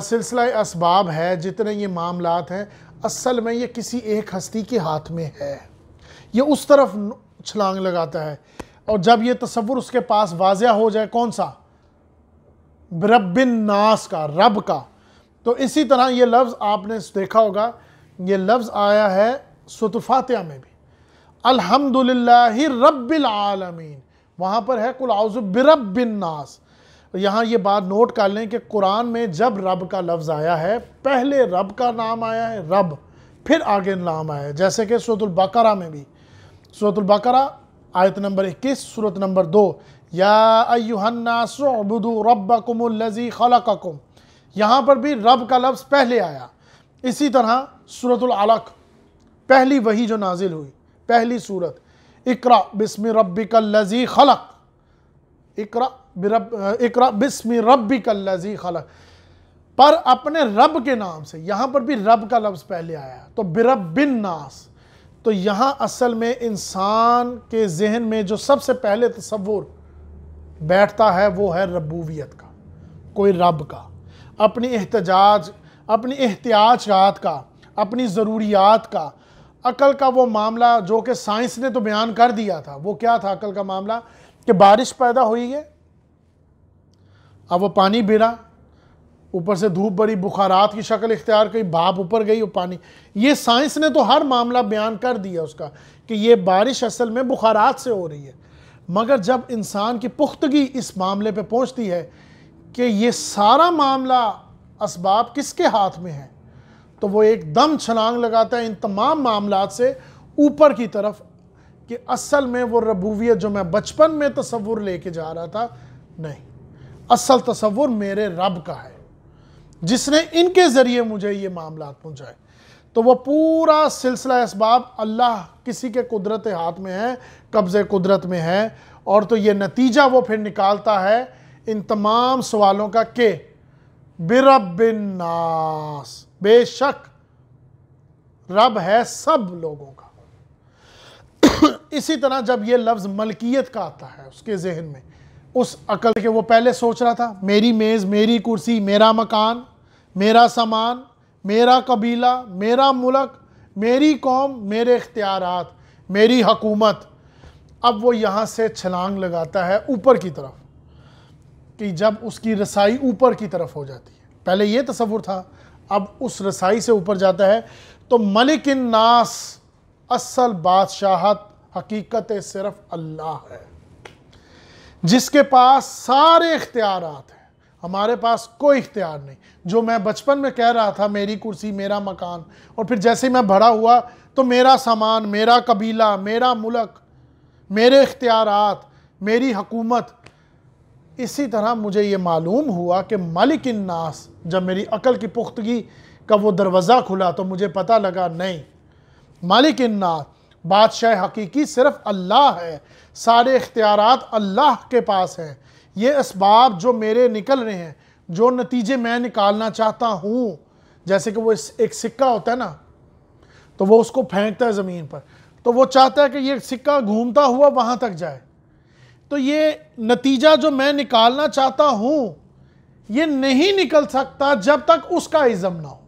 Speaker 1: سلسلہ اسباب ہے، جتنے یہ معاملات ہیں، اصل میں یہ کسی ایک ہستی کے ہاتھ میں ہے، یہ اس طرف چھلانگ لگاتا ہے۔ اور جب یہ تصور اس کے پاس واضح ہو جائے، کون سا؟ برب الناس کا، رب کا، تو اسی طرح یہ لفظ آپ نے دیکھا ہوگا، یہ لفظ آیا ہے سورۃ الفاتحہ میں بھی، الحمدللہ رب العالمین، وہاں پر ہے قل اعوذ برب الناس۔ یہاں یہ بات نوٹ کر لیں کہ قرآن میں جب رب کا لفظ آیا ہے، پہلے رب کا نام آیا ہے رب، پھر آگے نام آیا ہے، جیسے کہ سورۃ البقرہ میں بھی، سورۃ البقرہ آیت نمبر 21، سورۃ نمبر 2، یا ایھا الناس اعبدوا ربکم الذی خلقکم، یہاں پر بھی رب کا لفظ پہلے آیا۔ اسی طرح سورۃ العلق، پہلی وحی جو نازل ہوئی، پہلی سورت، اقرأ بسم ربک الذی خلق، اقرأ بسم ربک الذی خلق، پر اپنے رب کے نام سے، یہاں پر بھی رب کا لفظ پہلے آیا، تو برب الناس، تو یہاں اصل میں انسان کے ذہن میں جو سب سے پہلے تصور بیٹھتا ہے وہ ہے ربوبیت کا، کوئی رب کا، اپنی احتیاجات کا، اپنی ضروریات کا، عقل کا وہ معاملہ جو کہ سائنس نے تو بیان کر دیا تھا، وہ کیا تھا عقل کا معاملہ؟ کہ بارش پیدا ہوئی ہے، اب وہ پانی بھرا، اوپر سے دھوپ بڑی، بخارات کی شکل اختیار کی، بھاپ اوپر گئی، وہ پانی، یہ سائنس نے تو ہر معاملہ بیان کر دیا اس کا کہ یہ بارش اصل میں بخارات سے ہو رہی ہے، مگر جب انسان کی پختگی اس معاملے پہ پہنچتی ہے کہ یہ سارا معاملہ اسباب کس کے ہاتھ میں ہے، تو وہ ایک دم چھلانگ لگاتا ہے ان تمام معاملات سے اوپر کی طرف، کہ اصل میں وہ ربوبیت جو میں بچپن میں تصور لے کے جا رہا تھا، نہیں، اصل تصور میرے رب کا ہے جس نے ان کے ذریعے مجھے یہ معاملات پہنچائے۔ تو وہ پورا سلسلہ اسباب اللہ کسی کے قدرت ہاتھ میں ہے، قبضے قدرت میں ہے، اور تو یہ نتیجہ وہ پھر نکالتا ہے ان تمام سوالوں کا کہ برب الناس، بے شک رب ہے سب لوگوں کا۔ اسی طرح جب یہ لفظ ملکیت کا آتا ہے اس کے ذہن میں، اس عقل کے وہ پہلے سوچ رہا تھا میری میز، میری کرسی، میرا مکان، میرا سامان، میرا قبیلہ، میرا ملک، میری قوم، میرے اختیارات، میری حکومت۔ اب وہ یہاں سے چھلانگ لگاتا ہے اوپر کی طرف، کہ جب اس کی رسائی اوپر کی طرف ہو جاتی ہے، پہلے یہ تصور تھا، اب اس رسائی سے اوپر جاتا ہے، تو ملک الناس، اصل بادشاہت حقیقت صرف اللہ ہے، جس کے پاس سارے اختیارات ہیں، ہمارے پاس کوئی اختیار نہیں۔ جو میں بچپن میں کہہ رہا تھا میری کرسی، میرا مکان، اور پھر جیسے ہی میں بڑا ہوا تو میرا سامان، میرا قبیلہ، میرا ملک، میرے اختیارات، میری حکومت، اسی طرح مجھے یہ معلوم ہوا کہ ملک الناس، جب میری عقل کی پختگی کا وہ دروازہ کھلا تو مجھے پتہ لگا نہیں، ملک الناس، بادشاہ حقیقی صرف اللہ ہے، سارے اختیارات اللہ کے پاس ہیں۔ یہ اسباب جو میرے نکل رہے ہیں، جو نتیجے میں نکالنا چاہتا ہوں، جیسے کہ وہ ایک سکہ ہوتا ہے نا، تو وہ اس کو پھینکتا ہے زمین پر، تو وہ چاہتا ہے کہ یہ سکہ گھومتا ہوا وہاں تک جائے، تو یہ نتیجہ جو میں نکالنا چاہتا ہوں یہ نہیں نکل سکتا جب تک اس کا عزم نہ ہو۔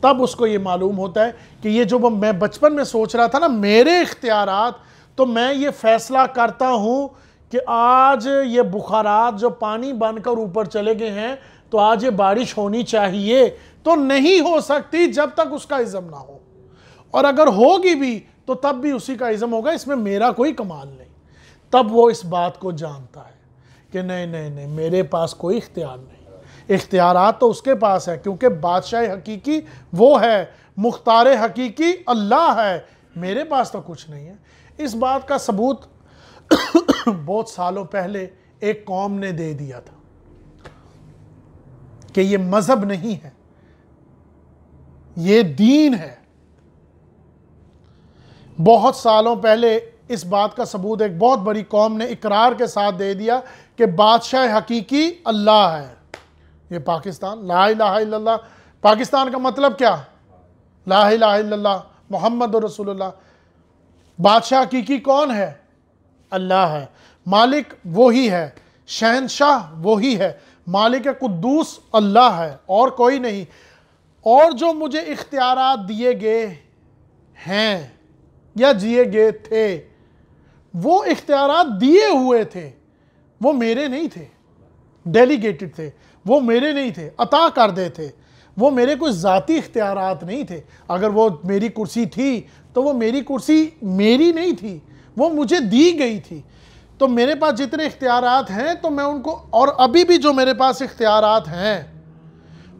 Speaker 1: تب اس کو یہ معلوم ہوتا ہے کہ یہ جو میں بچپن میں سوچ رہا تھا نا میرے اختیارات، تو میں یہ فیصلہ کرتا ہوں کہ آج یہ بخارات جو پانی بن کر اوپر چلے گئے ہیں تو آج یہ بارش ہونی چاہیے، تو نہیں ہو سکتی جب تک اس کا عزم نہ ہو، اور اگر ہوگی بھی تو تب بھی اسی کا عزم ہوگا، اس میں میرا کوئی کمال نہیں۔ تب وہ اس بات کو جانتا ہے کہ نہیں، میرے پاس کوئی اختیار نہیں، اختیارات تو اس کے پاس ہے، کیونکہ بادشاہ حقیقی وہ ہے، مختار حقیقی اللہ ہے، میرے پاس تو کچھ نہیں ہے۔ اس بات کا ثبوت بہت سالوں پہلے ایک قوم نے دے دیا تھا کہ یہ مذہب نہیں ہے، یہ دین ہے۔ بہت سالوں پہلے اس بات کا ثبوت ایک بہت بڑی قوم نے اقرار کے ساتھ دے دیا کہ بادشاہ حقیقی اللہ ہے۔ یہ پاکستان، لا الہ الا اللہ، پاکستان کا مطلب کیا؟ لا الہ الا اللہ محمد رسول اللہ۔ بادشاہ حقیقی کون ہے؟ اللہ ہے۔ مالک وہی ہے، شہنشاہ وہی ہے، مالک قدوس اللہ ہے، اور کوئی نہیں۔ اور جو مجھے اختیارات دیے گئے ہیں یا دیے گئے تھے، وہ اختیارات دیے ہوئے تھے، وہ میرے نہیں تھے، ڈیلیگیٹڈ تھے، وہ میرے نہیں تھے، عطا کر دے تھے، وہ میرے کوئی ذاتی اختیارات نہیں تھے۔ اگر وہ میری کرسی تھی تو وہ میری کرسی میری نہیں تھی، وہ مجھے دی گئی تھی۔ تو میرے پاس جتنے اختیارات ہیں تو میں ان کو، اور ابھی بھی جو میرے پاس اختیارات ہیں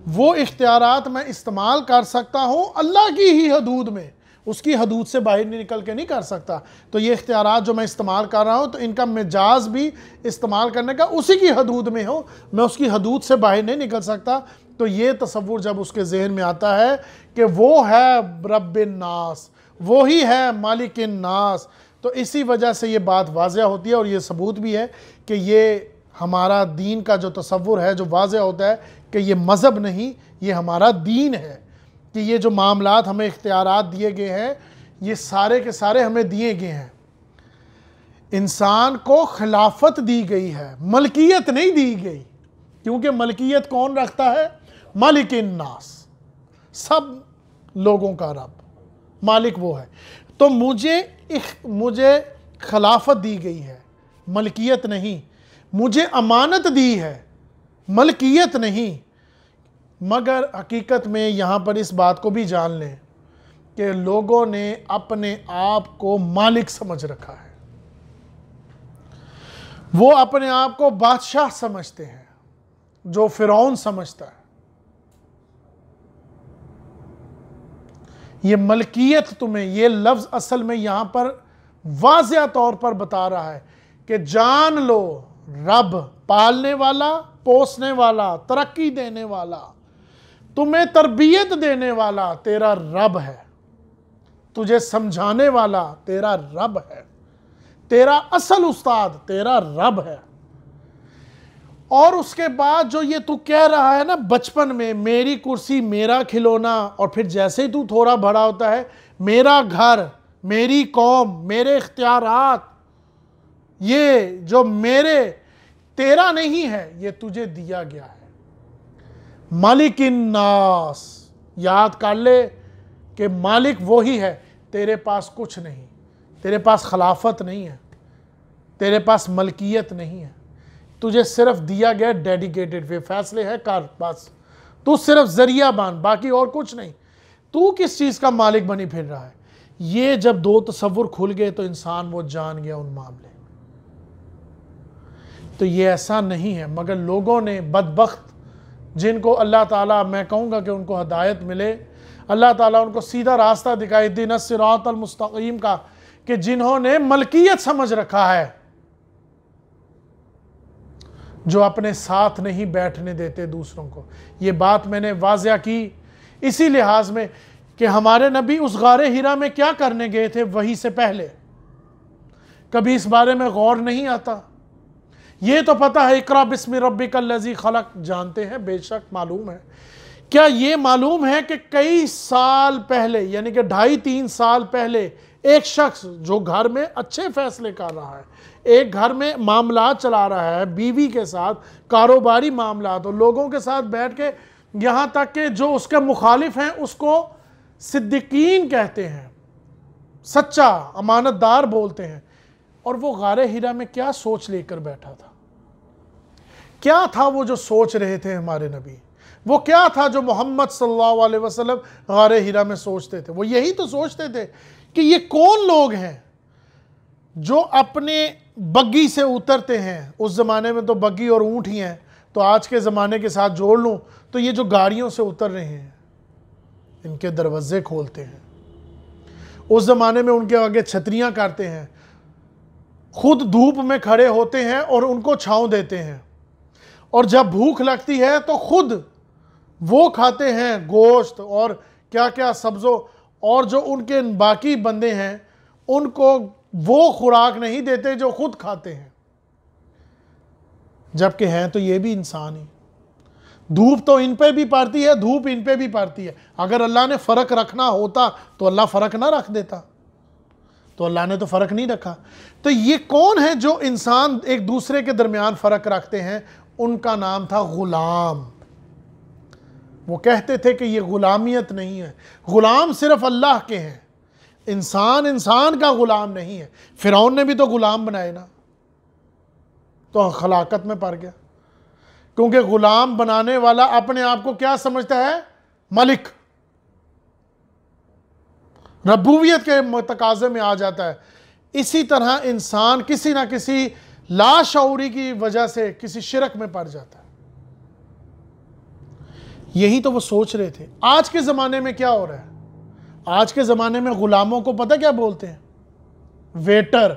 Speaker 1: وہ اختیارات میں استعمال کر سکتا ہوں اللہ کی ہی حدود میں، اس کی حدود سے باہر نکل کے نہیں کر سکتا۔ تو یہ اختیارات جو میں استعمال کر رہا ہوں تو ان کا مجاز بھی استعمال کرنے کا اسی کی حدود میں ہو، میں اس کی حدود سے باہر نہیں نکل سکتا۔ تو یہ تصور جب اس کے ذہن میں آتا ہے کہ وہ ہے رب الناس، وہی ہے مالک الناس، تو اسی وجہ سے یہ بات واضح ہوتی ہے، اور یہ ثبوت بھی ہے کہ یہ ہمارا دین کا جو تصور ہے جو واضح ہوتا ہے کہ یہ مذہب نہیں، یہ ہمارا دین ہے، کہ یہ جو معاملات ہمیں اختیارات دیے گئے ہیں یہ سارے کے سارے ہمیں دیے گئے ہیں۔ انسان کو خلافت دی گئی ہے، ملکیت نہیں دی گئی، کیونکہ ملکیت کون رکھتا ہے؟ مالک الناس، سب لوگوں کا رب، مالک وہ ہے۔ تو مجھے خلافت دی گئی ہے، ملکیت نہیں، مجھے امانت دی ہے، ملکیت نہیں۔ مگر حقیقت میں یہاں پر اس بات کو بھی جان لیں کہ لوگوں نے اپنے آپ کو مالک سمجھ رکھا ہے، وہ اپنے آپ کو بادشاہ سمجھتے ہیں، جو فرعون سمجھتا ہے۔ یہ ملکیت تمہیں، یہ لفظ اصل میں یہاں پر واضح طور پر بتا رہا ہے کہ جان لو رب پالنے والا، پوسنے والا، ترقی دینے والا، تمہیں تربیت دینے والا تیرا رب ہے، تجھے سمجھانے والا تیرا رب ہے، تیرا اصل استاد تیرا رب ہے۔ اور اس کے بعد جو یہ تو کہہ رہا ہے نا بچپن میں، میری کرسی، میرا کھلونا، اور پھر جیسے ہی تو تھوڑا بڑا ہوتا ہے، میرا گھر، میری قوم، میرے اختیارات، یہ جو میرے، تیرا نہیں ہے، یہ تجھے دیا گیا ہے۔ مالک الناس، یاد کر لے کہ مالک وہی ہے، تیرے پاس کچھ نہیں، تیرے پاس خلافت نہیں ہے، تیرے پاس ملکیت نہیں ہے، تجھے صرف دیا گیا ڈیڈیکیٹڈ، فیصلے ہے کر، بس تو صرف ذریعہ بان، باقی اور کچھ نہیں۔ تو کس چیز کا مالک بنی پھر رہا ہے؟ یہ جب دو تصور کھل گئے تو انسان وہ جان گیا ان معاملے۔ تو یہ ایسا نہیں ہے، مگر لوگوں نے بدبخت جن کو اللہ تعالیٰ، میں کہوں گا کہ ان کو ہدایت ملے، اللہ تعالیٰ ان کو سیدھا راستہ دکھائے، اہدنا الصراط المستقیم کا، کہ جنہوں نے ملکیت سمجھ رکھا ہے، جو اپنے ساتھ نہیں بیٹھنے دیتے دوسروں کو۔ یہ بات میں نے واضح کی اسی لحاظ میں کہ ہمارے نبی اس غار حرا میں کیا کرنے گئے تھے وحی سے پہلے، کبھی اس بارے میں غور نہیں آتا۔ یہ تو پتہ ہے اقرا بسم ربک الذی خلق، جانتے ہیں، بے شک معلوم ہے۔ کیا یہ معلوم ہے کہ کئی سال پہلے، یعنی کہ 2.5-3 سال پہلے، ایک شخص جو گھر میں اچھے فیصلے کر رہا ہے، ایک گھر میں معاملات چلا رہا ہے، بیوی کے ساتھ کاروباری معاملات، اور لوگوں کے ساتھ بیٹھ کے، یہاں تک کہ جو اس کے مخالف ہیں اس کو صدیقین کہتے ہیں، سچا امانت دار بولتے ہیں، اور وہ غار حرا میں کیا سوچ لے کر بیٹھا تھا؟ کیا تھا وہ جو سوچ رہے تھے ہمارے نبی؟ وہ کیا تھا جو محمد صلی اللہ علیہ وسلم غار حرا میں سوچتے تھے؟ وہ یہی تو سوچتے تھے کہ یہ کون لوگ ہیں جو اپنے بگی سے اترتے ہیں۔ اس زمانے میں تو بگی اور اونٹ ہی ہیں، تو آج کے زمانے کے ساتھ جوڑ لوں تو یہ جو گاڑیوں سے اتر رہے ہیں، ان کے دروازے کھولتے ہیں، اس زمانے میں ان کے آگے چھتریاں کرتے ہیں، خود دھوپ میں کھڑے ہوتے ہیں اور ان کو چھاؤں دیتے ہیں، اور جب بھوک لگتی ہے تو خود وہ کھاتے ہیں گوشت اور کیا کیا سبزوں، اور جو ان کے باقی بندے ہیں ان کو وہ خوراک نہیں دیتے جو خود کھاتے ہیں، جبکہ ہیں تو یہ بھی انسان ہی۔ دھوپ تو ان پہ بھی پڑتی ہے، دھوپ ان پہ بھی پڑتی ہے۔ اگر اللہ نے فرق رکھنا ہوتا تو اللہ فرق نہ رکھ دیتا، تو اللہ نے تو فرق نہیں رکھا۔ تو یہ کون ہے جو انسان ایک دوسرے کے درمیان فرق رکھتے ہیں؟ ان کا نام تھا غلام۔ وہ کہتے تھے کہ یہ غلامیت نہیں ہے، غلام صرف اللہ کے ہیں، انسان انسان کا غلام نہیں ہے۔ فرعون نے بھی تو غلام بنائے نا، تو خلاقت میں پڑ گیا، کیونکہ غلام بنانے والا اپنے آپ کو کیا سمجھتا ہے؟ ملک، ربوبیت کے تقاضے میں آ جاتا ہے۔ اسی طرح انسان کسی نہ کسی لاشعوری کی وجہ سے کسی شرک میں پڑ جاتا ہے۔ یہی تو وہ سوچ رہے تھے۔ آج کے زمانے میں کیا ہو رہا ہے؟ آج کے زمانے میں غلاموں کو پتہ کیا بولتے ہیں؟ ویٹر۔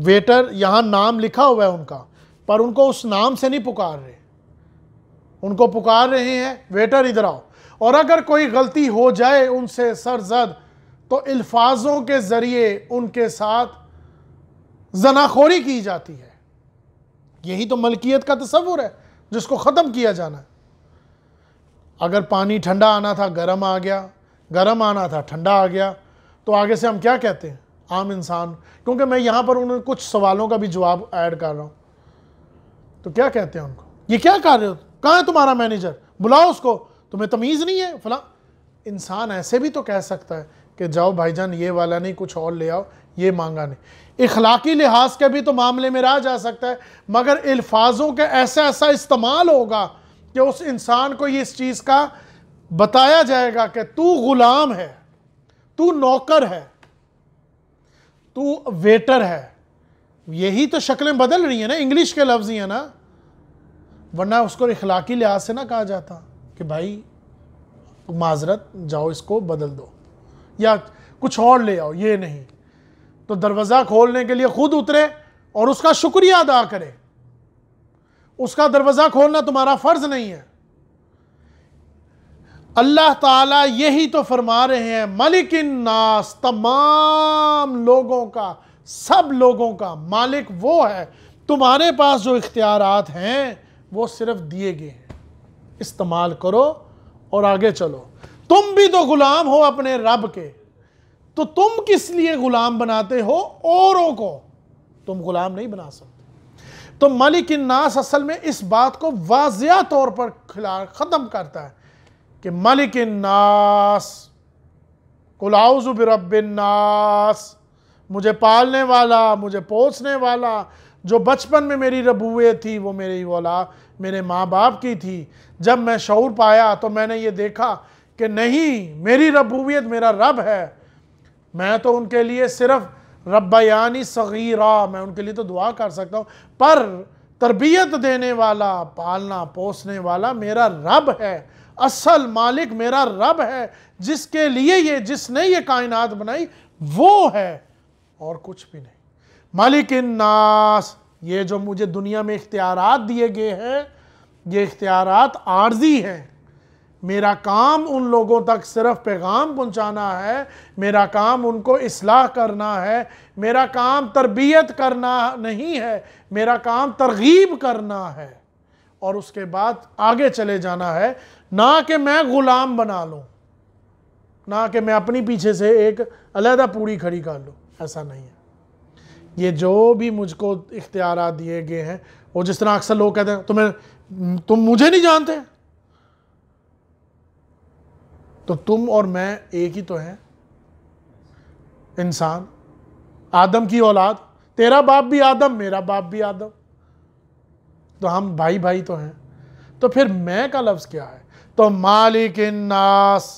Speaker 1: ویٹر یہاں نام لکھا ہوا ہے ان کا، پر ان کو اس نام سے نہیں پکار رہے، ان کو پکار رہے ہیں ویٹر ادھر آؤ۔ اور اگر کوئی غلطی ہو جائے ان سے سرزد تو الفاظوں کے ذریعے ان کے ساتھ زناخوری کی جاتی ہے۔ یہی تو ملکیت کا تصور ہے جس کو ختم کیا جانا ہے۔ اگر پانی ٹھنڈا آنا تھا گرم آ گیا، گرم آنا تھا ٹھنڈا آ گیا، تو آگے سے ہم کیا کہتے ہیں؟ عام انسان، کیونکہ میں یہاں پر انہیں کچھ سوالوں کا بھی جواب ایڈ کر رہا ہوں، تو کیا کہتے ہیں ان کو؟ یہ کیا کر رہے ہو؟ کہاں ہے تمہارا مینیجر؟ بلاؤ اس کو، تمہیں تمیز نہیں ہے فلاں۔ انسان ایسے بھی تو کہہ سکتا ہے کہ جاؤ بھائی جان یہ والا نہیں، کچھ اور لے آؤ، یہ مانگا نہیں۔ اخلاقی لحاظ کے بھی تو معاملے میں رہ جا سکتا ہے، مگر الفاظوں کے ایسا استعمال ہوگا کہ اس انسان کو اس چیز کا بتایا جائے گا کہ تو غلام ہے، تو نوکر ہے، تو ویٹر ہے۔ یہی تو شکلیں بدل رہی ہیں نا، انگلش کے لفظ ہی ہیں نا، ورنہ اس کو اخلاقی لحاظ سے نہ کہا جاتا کہ بھائی معذرت، جاؤ اس کو بدل دو یا کچھ اور لے آؤ، یہ نہیں۔ تو دروازہ کھولنے کے لیے خود اترے اور اس کا شکریہ ادا کرے۔ اس کا دروازہ کھولنا تمہارا فرض نہیں ہے۔ اللہ تعالیٰ یہی تو فرما رہے ہیں، ملک الناس، تمام لوگوں کا، سب لوگوں کا مالک وہ ہے۔ تمہارے پاس جو اختیارات ہیں وہ صرف دیے گئے ہیں، استعمال کرو اور آگے چلو۔ تم بھی تو غلام ہو اپنے رب کے، تو تم کس لیے غلام بناتے ہو اوروں کو؟ تم غلام نہیں بنا سکتے۔ تو مالک الناس اصل میں اس بات کو واضح طور پر ختم کرتا ہے کہ مالک الناس، قل اعوذ برب الناس، مجھے پالنے والا، مجھے پوسنے والا، جو بچپن میں میری ربویت تھی وہ میرے ماں باپ کی تھی۔ جب میں شعور پایا تو میں نے یہ دیکھا کہ نہیں، میری ربویت میرا رب ہے، میں تو ان کے لیے صرف ربیانی صغیرہ، میں ان کے لیے تو دعا کر سکتا ہوں، پر تربیت دینے والا، پالنا پوسنے والا میرا رب ہے، اصل مالک میرا رب ہے، جس کے لیے جس نے یہ کائنات بنائی وہ ہے، اور کچھ بھی نہیں۔ مالک الناس، یہ جو مجھے دنیا میں اختیارات دیے گئے ہیں، یہ اختیارات عارضی ہیں۔ میرا کام ان لوگوں تک صرف پیغام پہنچانا ہے، میرا کام ان کو اصلاح کرنا ہے، میرا کام تربیت کرنا نہیں ہے، میرا کام ترغیب کرنا ہے، اور اس کے بعد آگے چلے جانا ہے، نہ کہ میں غلام بنا لوں، نہ کہ میں اپنی پیچھے سے ایک علیحدہ پوری کھڑی کر لوں، ایسا نہیں ہے۔ یہ جو بھی مجھ کو اختیارات دیے گئے ہیں، وہ جس طرح اکثر لوگ کہتے ہیں تم مجھے نہیں جانتے، تو تم اور میں ایک ہی تو ہیں، انسان، آدم کی اولاد، تیرا باپ بھی آدم، میرا باپ بھی آدم، تو ہم بھائی بھائی تو ہیں۔ تو پھر میں کا لفظ کیا ہے؟ تو مالک الناس،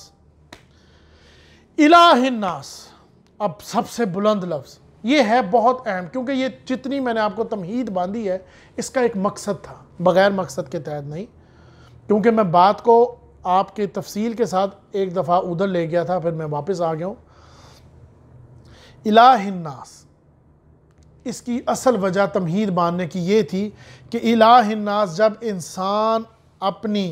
Speaker 1: الہ الناس، اب سب سے بلند لفظ یہ ہے، بہت اہم، کیونکہ یہ جتنی میں نے آپ کو تمہید باندھی ہے اس کا ایک مقصد تھا، بغیر مقصد کے تحت نہیں، کیونکہ میں بات کو آپ کے تفصیل کے ساتھ ایک دفعہ ادھر لے گیا تھا، پھر میں واپس آ گیا ہوں۔ الہ الناس، اس کی اصل وجہ تمہید باندھنے کی یہ تھی کہ الہ الناس جب انسان اپنی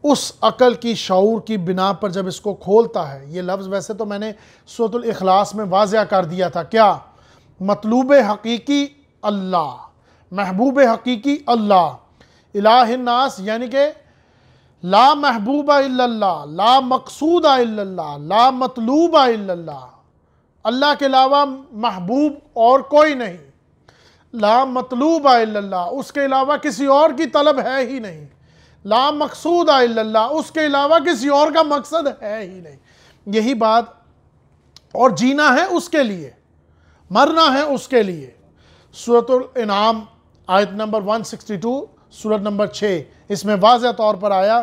Speaker 1: اس عقل کی شعور کی بنا پر جب اس کو کھولتا ہے، یہ لفظ ویسے تو میں نے سورۃ الاخلاص میں واضح کر دیا تھا، کیا؟ مطلوب حقیقی اللہ، محبوب حقیقی اللہ، الہ الناس یعنی کہ لا محبوب الا اللہ، لا مقصود الا اللہ، لا مطلوب الا اللہ، اللہ کے علاوہ محبوب اور کوئی نہیں، لا مطلوب الا اللہ، اس کے علاوہ کسی اور کی طلب ہے ہی نہیں، لا مقصود الا اللہ، اس کے علاوہ کسی اور کا مقصد ہے ہی نہیں، یہی بات، اور جینا ہے اس کے لیے، مرنا ہے اس کے لیے۔ سورۃ الانعام آیت نمبر 162، سورۃ نمبر 6، اس میں واضح طور پر آیا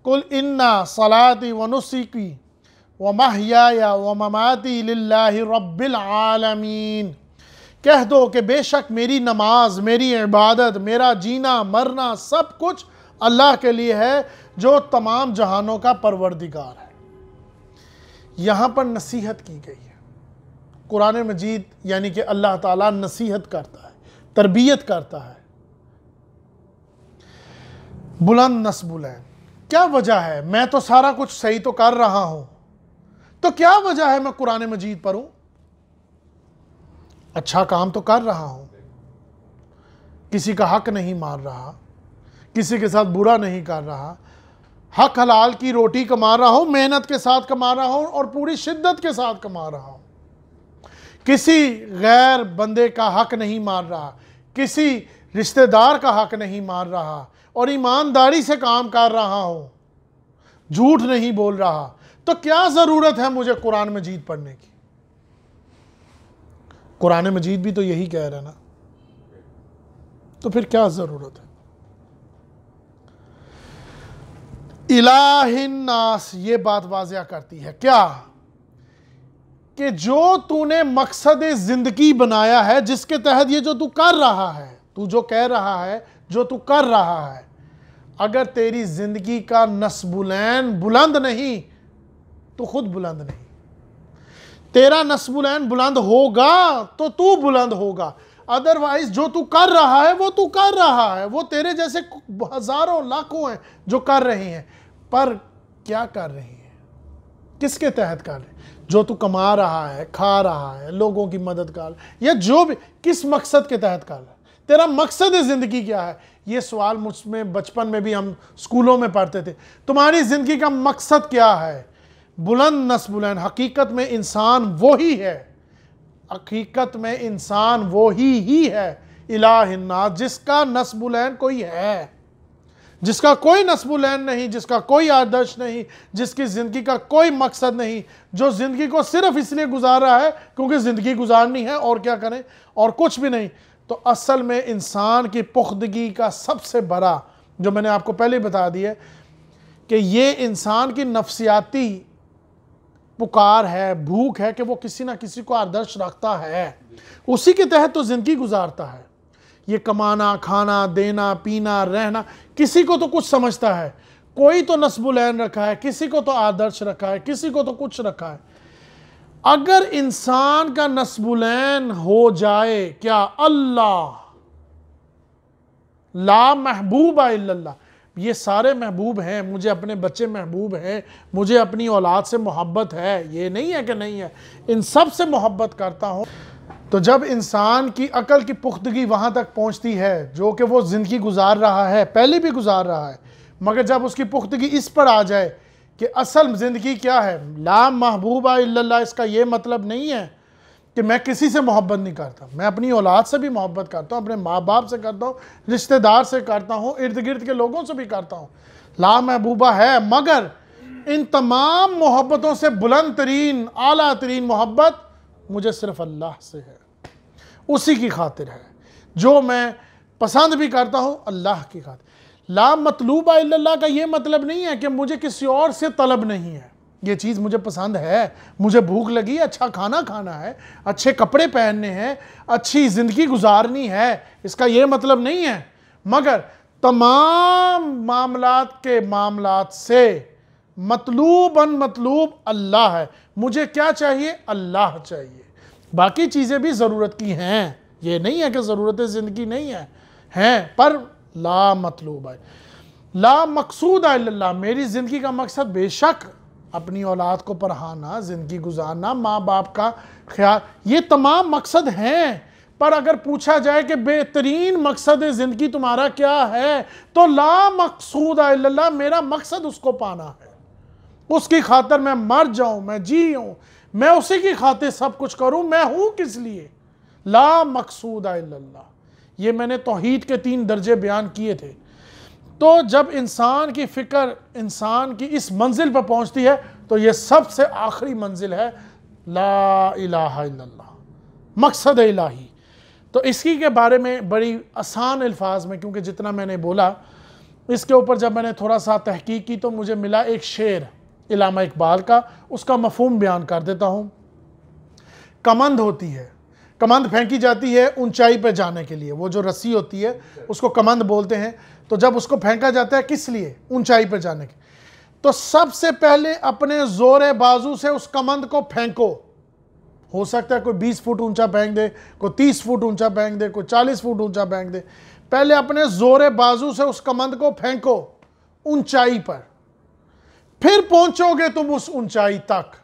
Speaker 1: قُلْ إِنَّ صَلَاتِي وَنُسُكِي وَمَحْيَايَ وَمَمَاتِي لِلَّهِ رَبِّ الْعَالَمِينَ، کہہ دو کہ بے شک میری نماز، میری عبادت، میرا جینا مرنا سب کچھ اللہ کے لیے ہے جو تمام جہانوں کا پروردگار ہے۔ یہاں پر نصیحت کی گئی ہے، قرآن مجید یعنی کہ اللہ تعالیٰ نصیحت کرتا ہے، تربیت کرتا ہے۔ بلند نسبلین، کیا وجہ ہے؟ میں تو سارا کچھ صحیح تو کر رہا ہوں، تو کیا وجہ ہے میں قرآن مجید پڑھوں؟ اچھا کام تو کر رہا ہوں، کسی کا حق نہیں مار رہا، کسی کے ساتھ برا نہیں کر رہا، حق حلال کی روٹی کما رہا ہوں، محنت کے ساتھ کما رہا ہوں اور پوری شدت کے ساتھ کما رہا ہوں، کسی غیر بندے کا حق نہیں مار رہا، کسی رشتہ دار کا حق نہیں مار رہا، اور ایمانداری سے کام کر رہا ہوں، جھوٹ نہیں بول رہا، تو کیا ضرورت ہے مجھے قرآن مجید پڑھنے کی؟ قرآن مجید بھی تو یہی کہہ رہا ہے نا، تو پھر کیا ضرورت ہے؟ الہ الناس یہ بات واضح کرتی ہے کیا؟ کہ جو تو نے مقصد زندگی بنایا ہے، جس کے تحت یہ جو تو کر رہا ہے، تو جو کہہ رہا ہے، جو تو کر رہا ہے، اگر تیری زندگی کا نسبلین بلند نہیں تو خود بلند نہیں، تیرا نسبلین بلند ہوگا تو بلند ہوگا، ادروائز جو تو کر رہا ہے وہ تو کر رہا ہے، وہ تیرے جیسے ہزاروں لاکھوں ہیں جو کر رہے ہیں، پر کیا کر رہے ہیں؟ کس کے تحت کر رہے ہیں؟ جو تو کما رہا ہے، کھا رہا ہے، لوگوں کی مدد کر رہا ہے، یا جو بھی، کس مقصد کے تحت کر رہا ہے؟ تیرا مقصد زندگی کیا ہے؟ یہ سوال مجھ میں بچپن میں بھی ہم سکولوں میں پڑھتے تھے، تمہاری زندگی کا مقصد کیا ہے؟ بلند نسبلین، حقیقت میں انسان وہی ہے، حقیقت میں انسان وہی ہی ہے الہ الناس، جس کا نصب العین کوئی ہے، جس کا کوئی نصب العین نہیں، جس کا کوئی آدرش نہیں، جس کی زندگی کا کوئی مقصد نہیں، جو زندگی کو صرف اس لیے گزار رہا ہے کیونکہ زندگی گزارنی ہے، اور کیا کریں، اور کچھ بھی نہیں. تو اصل میں انسان کی پختگی کا سب سے بڑا، جو میں نے آپ کو پہلے بتا دیا کہ یہ انسان کی نفسیاتی پکار ہے، بھوک ہے کہ وہ کسی نہ کسی کو آدرش رکھتا ہے، اسی کے تحت تو زندگی گزارتا ہے. یہ کمانا، کھانا، دینا، پینا، رہنا، کسی کو تو کچھ سمجھتا ہے، کوئی تو نصب العین رکھا ہے، کسی کو تو آدرش رکھا ہے، کسی کو تو کچھ رکھا ہے. اگر انسان کا نصب العین ہو جائے کیا اللہ، لا محبوب الا اللہ، یہ سارے محبوب ہیں، مجھے اپنے بچے محبوب ہیں، مجھے اپنی اولاد سے محبت ہے، یہ نہیں ہے کہ نہیں ہے، ان سب سے محبت کرتا ہوں. تو جب انسان کی عقل کی پختگی وہاں تک پہنچتی ہے جو کہ وہ زندگی گزار رہا ہے، پہلے بھی گزار رہا ہے، مگر جب اس کی پختگی اس پر آ جائے کہ اصل زندگی کیا ہے، لا محبوب الا اللہ، اس کا یہ مطلب نہیں ہے کہ میں کسی سے محبت نہیں کرتا، میں اپنی اولاد سے بھی محبت کرتا ہوں، اپنے ماں باپ سے کرتا ہوں، رشتہ دار سے کرتا ہوں، ارد گرد کے لوگوں سے بھی کرتا ہوں، لا محبوبہ ہے، مگر ان تمام محبتوں سے بلند ترین، اعلیٰ ترین محبت مجھے صرف اللہ سے ہے، اسی کی خاطر ہے، جو میں پسند بھی کرتا ہوں اللہ کی خاطر. لا مطلوب الا اللہ کا یہ مطلب نہیں ہے کہ مجھے کسی اور سے طلب نہیں ہے، یہ چیز مجھے پسند ہے، مجھے بھوک لگی ہے، اچھا کھانا کھانا ہے، اچھے کپڑے پہننے ہیں، اچھی زندگی گزارنی ہے، اس کا یہ مطلب نہیں ہے، مگر تمام معاملات کے معاملات سے مطلوب اللہ ہے. مجھے کیا چاہیے؟ اللہ چاہیے. باقی چیزیں بھی ضرورت کی ہیں، یہ نہیں ہے کہ ضرورت زندگی نہیں ہے، ہیں، پر لا مطلوب ہے، لا مقصود الا اللہ. میری زندگی کا مقصد بے شک اپنی اولاد کو پڑھانا، زندگی گزارنا، ماں باپ کا خیال، یہ تمام مقصد ہیں. پر اگر پوچھا جائے کہ بہترین مقصد زندگی تمہارا کیا ہے، تو لا مقصود الا اللہ، میرا مقصد اس کو پانا ہے، اس کی خاطر میں مر جاؤں، میں جی ہوں، میں اسی کی خاطر سب کچھ کروں، میں ہوں کس لیے؟ لا مقصود الا اللہ. یہ میں نے توحید کے 3 درجے بیان کیے تھے. تو جب انسان کی فکر انسان کی اس منزل پر پہنچتی ہے تو یہ سب سے آخری منزل ہے لا الہ الا اللہ، مقصد الہی. تو اس کی کے بارے میں بڑی آسان الفاظ میں، کیونکہ جتنا میں نے بولا اس کے اوپر جب میں نے تھوڑا سا تحقیق کی تو مجھے ملا ایک شعر علامہ اقبال کا، اس کا مفہوم بیان کر دیتا ہوں. کمند ہوتی ہے، کمند پھینکی جاتی ہے اونچائی پہ جانے کے لیے، وہ جو رسی ہوتی ہے اس کو کمند بولتے ہیں. تو جب اس کو پھینکا جاتا ہے کس لیے؟ اونچائی پہ جانے کے. تو سب سے پہلے اپنے زور بازو سے اس کمند کو پھینکو. ہو سکتا ہے کوئی 20 فٹ اونچا پھینک دے، کوئی 30 فٹ اونچا پھینک دے، کوئی 40 فٹ اونچا پھینک دے. پہلے اپنے زور بازو سے اس کمند کو پھینکو اونچائی پر، پھر پہنچو گے تم اس اونچائی تک.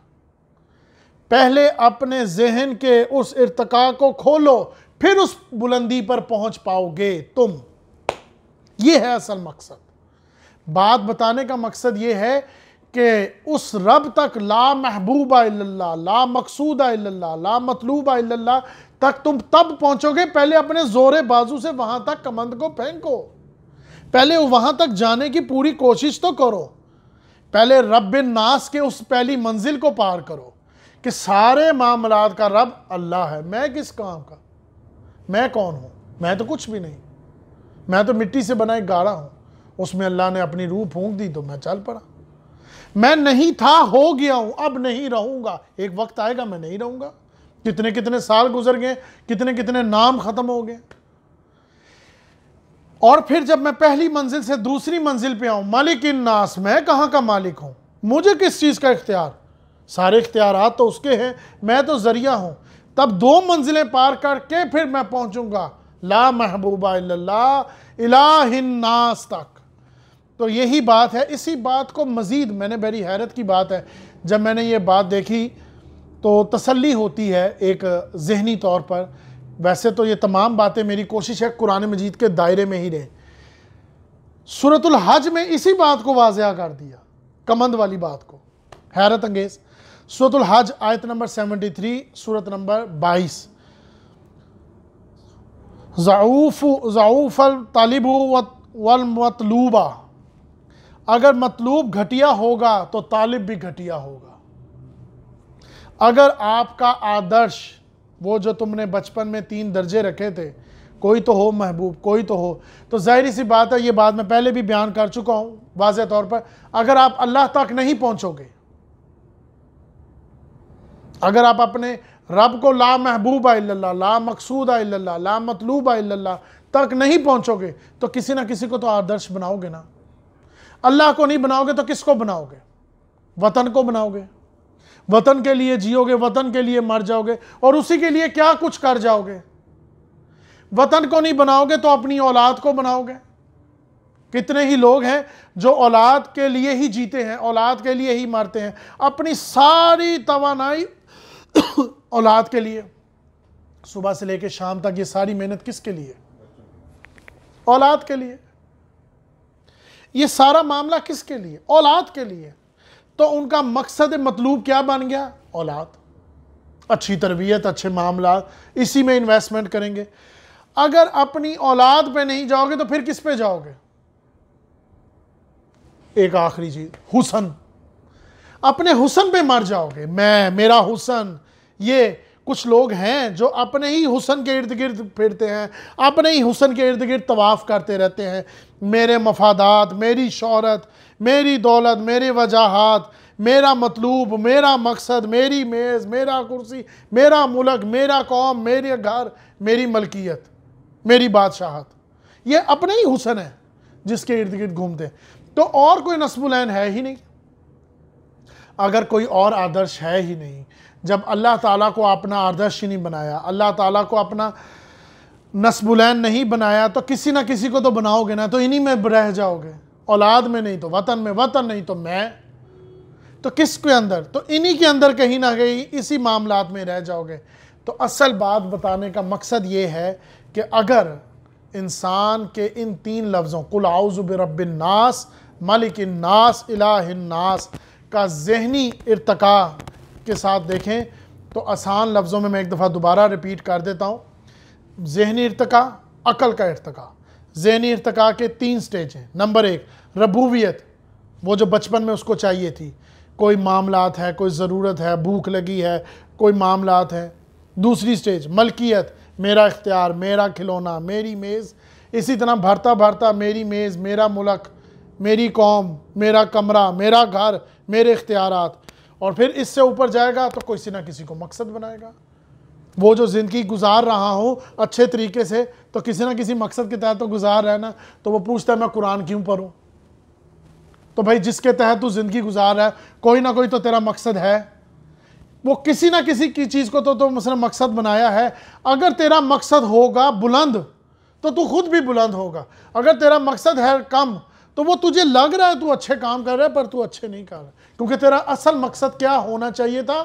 Speaker 1: پہلے اپنے ذہن کے اس ارتقاء کو کھولو، پھر اس بلندی پر پہنچ پاؤ گے تم. یہ ہے اصل مقصد. بات بتانے کا مقصد یہ ہے کہ اس رب تک، لا محبوب الا اللہ، لا مقصود الا اللہ، لا مطلوب الا اللہ تک تم تب پہنچو گے پہلے اپنے زور بازو سے وہاں تک کمند کو پھینکو، پہلے وہاں تک جانے کی پوری کوشش تو کرو، پہلے رب الناس کے اس پہلی منزل کو پار کرو کہ سارے معاملات کا رب اللہ ہے. میں کس کام کا؟ میں کون ہوں؟ میں تو کچھ بھی نہیں، میں تو مٹی سے بنا ایک گاڑا ہوں، اس میں اللہ نے اپنی روح پھونک دی تو میں چل پڑا. میں نہیں تھا، ہو گیا ہوں، اب نہیں رہوں گا، ایک وقت آئے گا میں نہیں رہوں گا. کتنے کتنے سال گزر گئے، کتنے کتنے نام ختم ہو گئے. اور پھر جب میں پہلی منزل سے دوسری منزل پہ آؤں، مالک الناس، میں کہاں کا مالک ہوں؟ مجھے کس چیز کا اختیار؟ سارے اختیارات تو اس کے ہیں، میں تو ذریعہ ہوں. تب 2 منزلیں پار کر کے پھر میں پہنچوں گا لا محبوب الا اللہ، الہ الناس تک. تو یہی بات ہے. اسی بات کو مزید میں نے، بڑی حیرت کی بات ہے، جب میں نے یہ بات دیکھی تو تسلی ہوتی ہے ایک ذہنی طور پر. ویسے تو یہ تمام باتیں میری کوشش ہے قرآن مجید کے دائرے میں ہی رہیں. سورۃ الحج میں اسی بات کو واضح کر دیا، کمند والی بات کو. حیرت انگیز. سورۃ الحج آیت نمبر 73، سورۃ نمبر 22. ضعوف الطالب والمطلوبہ، اگر مطلوب گھٹیا ہوگا تو طالب بھی گھٹیا ہوگا۔ اگر آپ کا آدرش وہ جو تم نے بچپن میں 3 درجے رکھے تھے، کوئی تو ہو محبوب، کوئی تو ہو، تو ظاہری سی بات ہے، یہ بات میں پہلے بھی بیان کر چکا ہوں واضح طور پر، اگر آپ اللہ تک نہیں پہنچو گے، اگر آپ اپنے رب کو لا محبوب الا اللہ، لا مقصود الا اللہ، لا مطلوب الا اللہ تک نہیں پہنچو گے، تو کسی نہ کسی کو تو آدرش بناؤ گے نا۔ اللہ کو نہیں بناؤ گے تو کس کو بناؤ گے؟ وطن کو بناؤ گے، وطن کے لیے جیو گے، وطن کے لیے مر جاؤ گے، اور اسی کے لیے کیا کچھ کر جاؤ گے۔ وطن کو نہیں بناؤ گے تو اپنی اولاد کو بناؤ گے۔ کتنے ہی لوگ ہیں جو اولاد کے لیے ہی جیتے ہیں، اولاد کے لیے ہی مرتے ہیں، اپنی ساری توانائی اولاد کے لیے، صبح سے لے کے شام تک یہ ساری محنت کس کے لیے؟ اولاد کے لیے۔ یہ سارا معاملہ کس کے لیے؟ اولاد کے لیے۔ تو ان کا مقصد مطلوب کیا بن گیا؟ اولاد، اچھی تربیت، اچھے معاملات، اسی میں انویسٹمنٹ کریں گے۔ اگر اپنی اولاد پہ نہیں جاؤ گے تو پھر کس پہ جاؤ گے؟ ایک آخری چیز، حسن، اپنے حسن پہ مر جاؤ گے۔ میرا حسن، یہ کچھ لوگ ہیں جو اپنے ہی حسن کے ارد گرد پھرتے ہیں، اپنے ہی حسن کے ارد گرد طواف کرتے رہتے ہیں۔ میرے مفادات، میری شہرت، میری دولت، میرے وجاہات، میرا مطلوب، میرا مقصد، میری میز، میرا کرسی، میرا ملک، میرا قوم، میرے گھر، میری ملکیت، میری بادشاہت، یہ اپنے ہی حسن ہے جس کے ارد گرد گھومتے ہیں۔ تو اور کوئی نصب العین ہے ہی نہیں۔ اگر کوئی اور آدرش ہے ہی نہیں، جب اللہ تعالیٰ کو اپنا آدرش ہی نہیں بنایا، اللہ تعالیٰ کو اپنا نصب العین نہیں بنایا، تو کسی نہ کسی کو تو بناؤ گے نا، تو انہی میں رہ جاؤ گے۔ اولاد میں نہیں تو وطن میں، وطن نہیں تو میں، تو کس کے اندر؟ تو انہی کے اندر کہیں نہ کہیں اسی معاملات میں رہ جاؤ گے۔ تو اصل بات بتانے کا مقصد یہ ہے کہ اگر انسان کے ان 3 لفظوں قل اعوذ برب الناس، ملک الناس، الہ الناس کا ذہنی ارتقاء کے ساتھ دیکھیں تو آسان لفظوں میں ایک دفعہ دوبارہ ریپیٹ کر دیتا ہوں۔ ذہنی ارتقاء، عقل کا ارتقاء۔ ذہنی ارتقاء کے 3 سٹیج ہیں۔ نمبر 1 ربوبیت، وہ جو بچپن میں اس کو چاہیے تھی، کوئی معاملات ہے، کوئی ضرورت ہے، بھوک لگی ہے، کوئی معاملات ہیں۔ دوسری سٹیج ملکیت، میرا اختیار، میرا کھلونا، میری میز، اسی طرح بھرتا بھرتا میری میز، میرا ملک، میری قوم، میرا کمرہ، میرا گھر، میرے اختیارات، اور پھر اس سے اوپر جائے گا تو کسی نہ کسی کو مقصد بنائے گا۔ وہ جو زندگی گزار رہا ہوں اچھے طریقے سے تو کسی نہ کسی مقصد کے تحت تو گزار رہا ہے نا، تو وہ پوچھتا ہے میں قرآن کیوں پڑھوں؟ تو بھائی جس کے تحت تو زندگی گزار رہا ہے کوئی نہ کوئی تو تیرا مقصد ہے، وہ کسی نہ کسی کی چیز کو تو مثلا مقصد بنایا ہے۔ اگر تیرا مقصد ہوگا بلند تو خود بھی بلند ہوگا، اگر تیرا مقصد ہے کم تو وہ تجھے لگ رہا ہے تو اچھے کام کر رہا ہے پر تو اچھے نہیں کر رہا، کیونکہ تیرا اصل مقصد کیا ہونا چاہیے تھا؟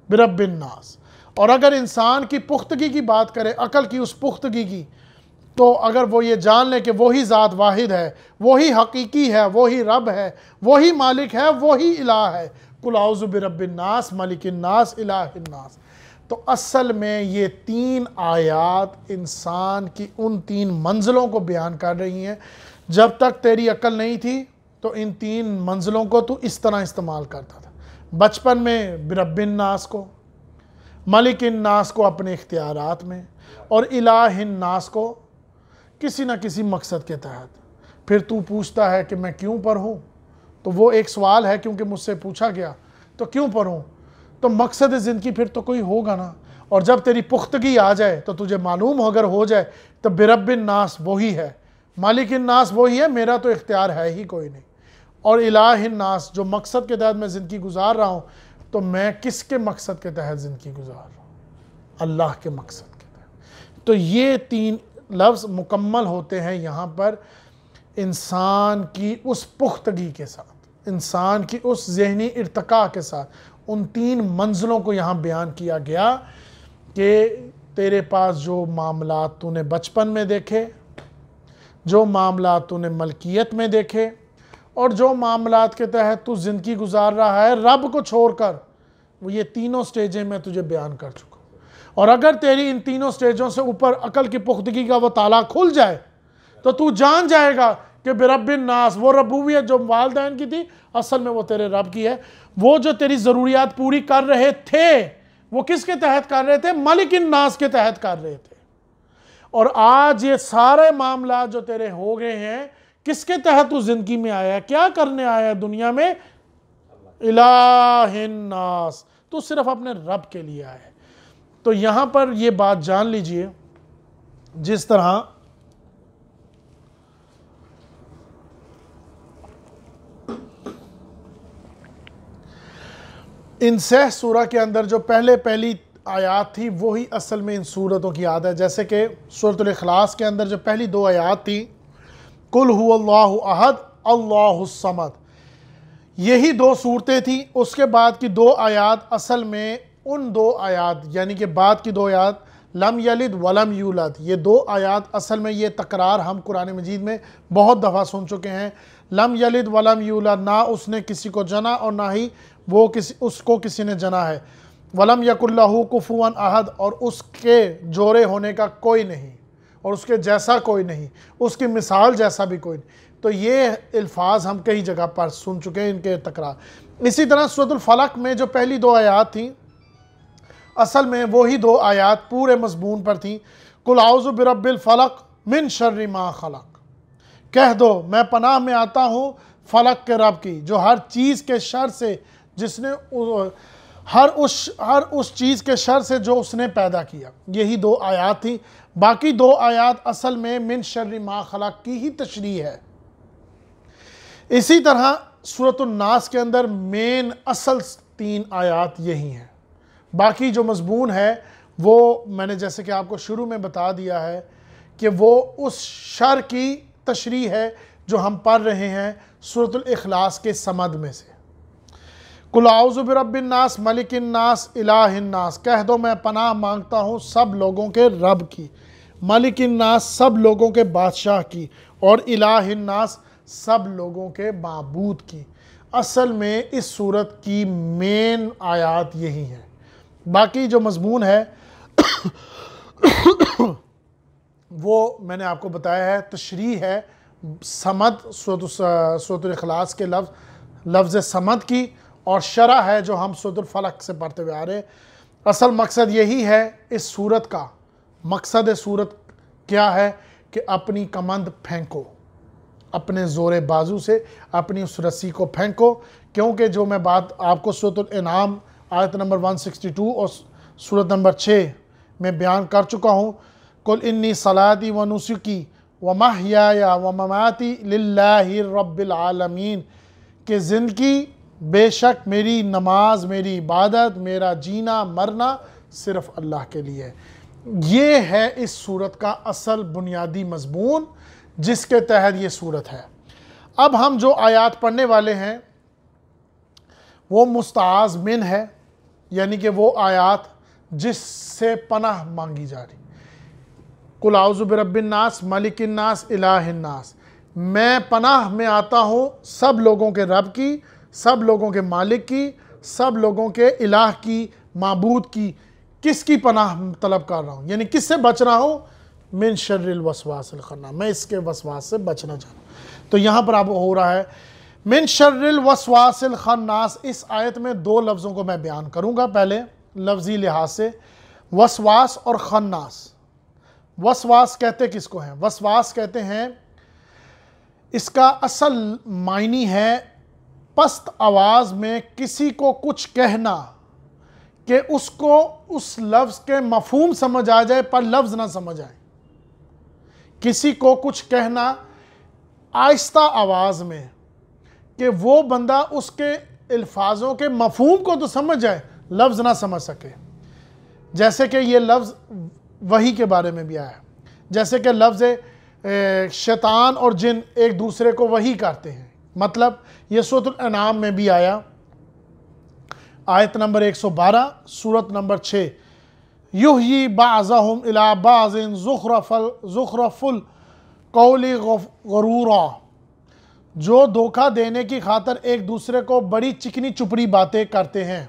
Speaker 1: برب الناس۔ اور اگر انسان کی پختگی کی بات کرے، عقل کی اس پختگی کی، تو اگر وہ یہ جان لے کہ وہی ذات واحد ہے، وہی حقیقی ہے، وہی رب ہے، وہی مالک ہے، وہی الہ ہے، قل اعوذ برب الناس، ملک الناس، الہ الناس، تو اصل میں یہ 3 آیات انسان کی ان 3 منزلوں کو بیان کر رہی ہیں۔ جب تک تیری عقل نہیں تھی تو ان 3 منزلوں کو تو اس طرح استعمال کرتا تھا۔ بچپن میں برب الناس کو، ملک الناس کو اپنے اختیارات میں، اور الہ الناس کو کسی نہ کسی مقصد کے تحت۔ پھر تو پوچھتا ہے کہ میں کیوں پڑھوں؟ تو وہ ایک سوال ہے، کیونکہ مجھ سے پوچھا گیا تو کیوں پڑھوں؟ تو مقصد زندگی پھر تو کوئی ہوگا نا، اور جب تیری پختگی آ جائے تو تجھے معلوم اگر ہو جائے تو برب الناس وہی ہے، مالک الناس وہی ہے، میرا تو اختیار ہے ہی کوئی نہیں، اور الہ الناس جو مقصد کے تحت میں زندگی گزار رہا ہوں، تو میں کس کے مقصد کے تحت زندگی گزار رہا ہوں؟ اللہ کے مقصد کے تحت۔ تو یہ 3 لفظ مکمل ہوتے ہیں یہاں پر انسان کی اس پختگی کے ساتھ، انسان کی اس ذہنی ارتقاء کے ساتھ، ان 3 منزلوں کو یہاں بیان کیا گیا کہ تیرے پاس جو معاملات تو نے بچپن میں دیکھے، جو معاملات تو نے ملکیت میں دیکھے، اور جو معاملات کے تحت تو زندگی گزار رہا ہے رب کو چھوڑ کر، وہ یہ 3 سٹیجیں میں تجھے بیان کر چکا ہوں۔ اور اگر تیری ان تینوں سٹیجوں سے اوپر عقل کی پختگی کا وہ تالا کھل جائے تو تو جان جائے گا کہ برب الناس، وہ ربوبیت جو والدین کی تھی اصل میں وہ تیرے رب کی ہے۔ وہ جو تیری ضروریات پوری کر رہے تھے وہ کس کے تحت کر رہے تھے؟ ملک الناس کے تحت کر رہے تھے۔ اور آج یہ سارے معاملات جو تیرے ہو گئے ہیں کس کے تحت تو زندگی میں آیا ہے؟ کیا کرنے آیا ہے دنیا میں؟ الہ الناس، تو صرف اپنے رب کے لیے آیا ہے۔ تو یہاں پر یہ بات جان لیجئے، جس طرح انسح سورہ کے اندر جو پہلی آیات تھی وہی اصل میں ان سورتوں کی یاد ہے۔ جیسے کہ سورۃ الاخلاص کے اندر جو پہلی 2 آیات تھی، قل هو اللہ احد اللہ الصمد، یہی 2 صورتیں تھیں۔ اس کے بعد کی 2 آیات اصل میں ان 2 آیات یعنی کہ بعد کی 2 آیات لم یلد ولم یولد، یہ 2 آیات اصل میں یہ تکرار ہم قرآن مجید میں بہت دفعہ سن چکے ہیں۔ لم یلد ولم یولد، نہ اس نے کسی کو جنا اور نہ ہی وہ اس کو کسی نے جنا ہے۔ ولم یکن لہ کفوا احد، اور اس کے جوڑے ہونے کا کوئی نہیں اور اس کے جیسا کوئی نہیں، اس کی مثال جیسا بھی کوئی نہیں۔ تو یہ الفاظ ہم کئی جگہ پر سن چکے ہیں ان کے تکرار۔ اسی طرح سورۃ الفلق میں جو پہلی 2 آیات تھیں اصل میں وہی 2 آیات پورے مضمون پر تھیں۔ قل اعوذ برب الفلق من شر ما خلق، کہہ دو میں پناہ میں آتا ہوں فلق کے رب کی جو ہر چیز کے شر سے، جس نے ہر اس چیز کے شر سے جو اس نے پیدا کیا۔ یہی 2 آیات تھیں۔ باقی 2 آیات اصل میں من شر ما خلق کی ہی تشریح ہے۔ اسی طرح سورۃ الناس کے اندر مین اصل 3 آیات یہی ہیں۔ باقی جو مضمون ہے وہ میں نے جیسے کہ آپ کو شروع میں بتا دیا ہے کہ وہ اس شر کی تشریح ہے جو ہم پڑھ رہے ہیں سورۃ الاخلاص کے صمد میں سے۔ قل اعوذ برب الناس ملک الناس الہ الناس، کہہ دو میں پناہ مانگتا ہوں سب لوگوں کے رب کی، ملک الناس سب لوگوں کے بادشاہ کی، اور الہ الناس سب لوگوں کے معبود کی۔ اصل میں اس صورت کی مین آیات یہی ہیں۔ باقی جو مضمون ہے وہ میں نے آپ کو بتایا ہے، تشریح ہے صمد، سورۃ الاخلاص کے لفظ صمد کی، اور شرح ہے جو ہم سورۃ الفلق سے پڑھتے ہوئے آ رہے ہیں۔ اصل مقصد یہی ہے اس صورت کا، مقصد صورت کیا ہے کہ اپنی کمند پھینکو، اپنے زور بازو سے اپنی اس رسی کو پھینکو، کیونکہ جو میں بات آپ کو سورۃ الانعام آیت نمبر 162 اور سورت نمبر 6 میں بیان کر چکا ہوں۔ قل انی صلاتی و نسکی و محیای و مماتی للہ رب العالمین، کہ زندگی بے شک میری نماز، میری عبادت، میرا جینا مرنا صرف اللہ کے لیے ہے۔ یہ ہے اس صورت کا اصل بنیادی مضمون جس کے تحت یہ صورت ہے۔ اب ہم جو آیات پڑھنے والے ہیں وہ مستعاذ من ہے، یعنی کہ وہ آیات جس سے پناہ مانگی جا رہی۔ قل اعوذ برب الناس ملک الناس الہ الناس، میں پناہ میں آتا ہوں سب لوگوں کے رب کی، سب لوگوں کے مالک کی، سب لوگوں کے الہ کی، معبود کی۔ کس کی پناہ طلب کر رہا ہوں؟ یعنی کس سے بچ رہا ہوں؟ من شر الوسواس الخناس، میں اس کے وسواس سے بچنا چاہتا ہوں۔ تو یہاں پر اب ہو رہا ہے من شر الوسواس الخناس۔ اس آیت میں 2 لفظوں کو میں بیان کروں گا پہلے لفظی لحاظ سے، وسواس اور خناس۔ وسواس کہتے کس کو ہیں؟ وسواس کہتے ہیں، اس کا اصل معنی ہے پست آواز میں کسی کو کچھ کہنا کہ اس کو اس لفظ کے مفہوم سمجھ آ جائے پر لفظ نہ سمجھ آئے۔ کسی کو کچھ کہنا آہستہ آواز میں کہ وہ بندہ اس کے الفاظوں کے مفہوم کو تو سمجھ جائے، لفظ نہ سمجھ سکے۔ جیسے کہ یہ لفظ وحی کے بارے میں بھی آیا ہے، جیسے کہ لفظ شیطان اور جن ایک دوسرے کو وحی کرتے ہیں، مطلب یہ سورۃ الانعام میں بھی آیا، آیت نمبر 112 سورت نمبر 6، یحیی بعضہم الی بعض زخرف القول غرورا، جو دھوکہ دینے کی خاطر ایک دوسرے کو بڑی چکنی چپڑی باتیں کرتے ہیں۔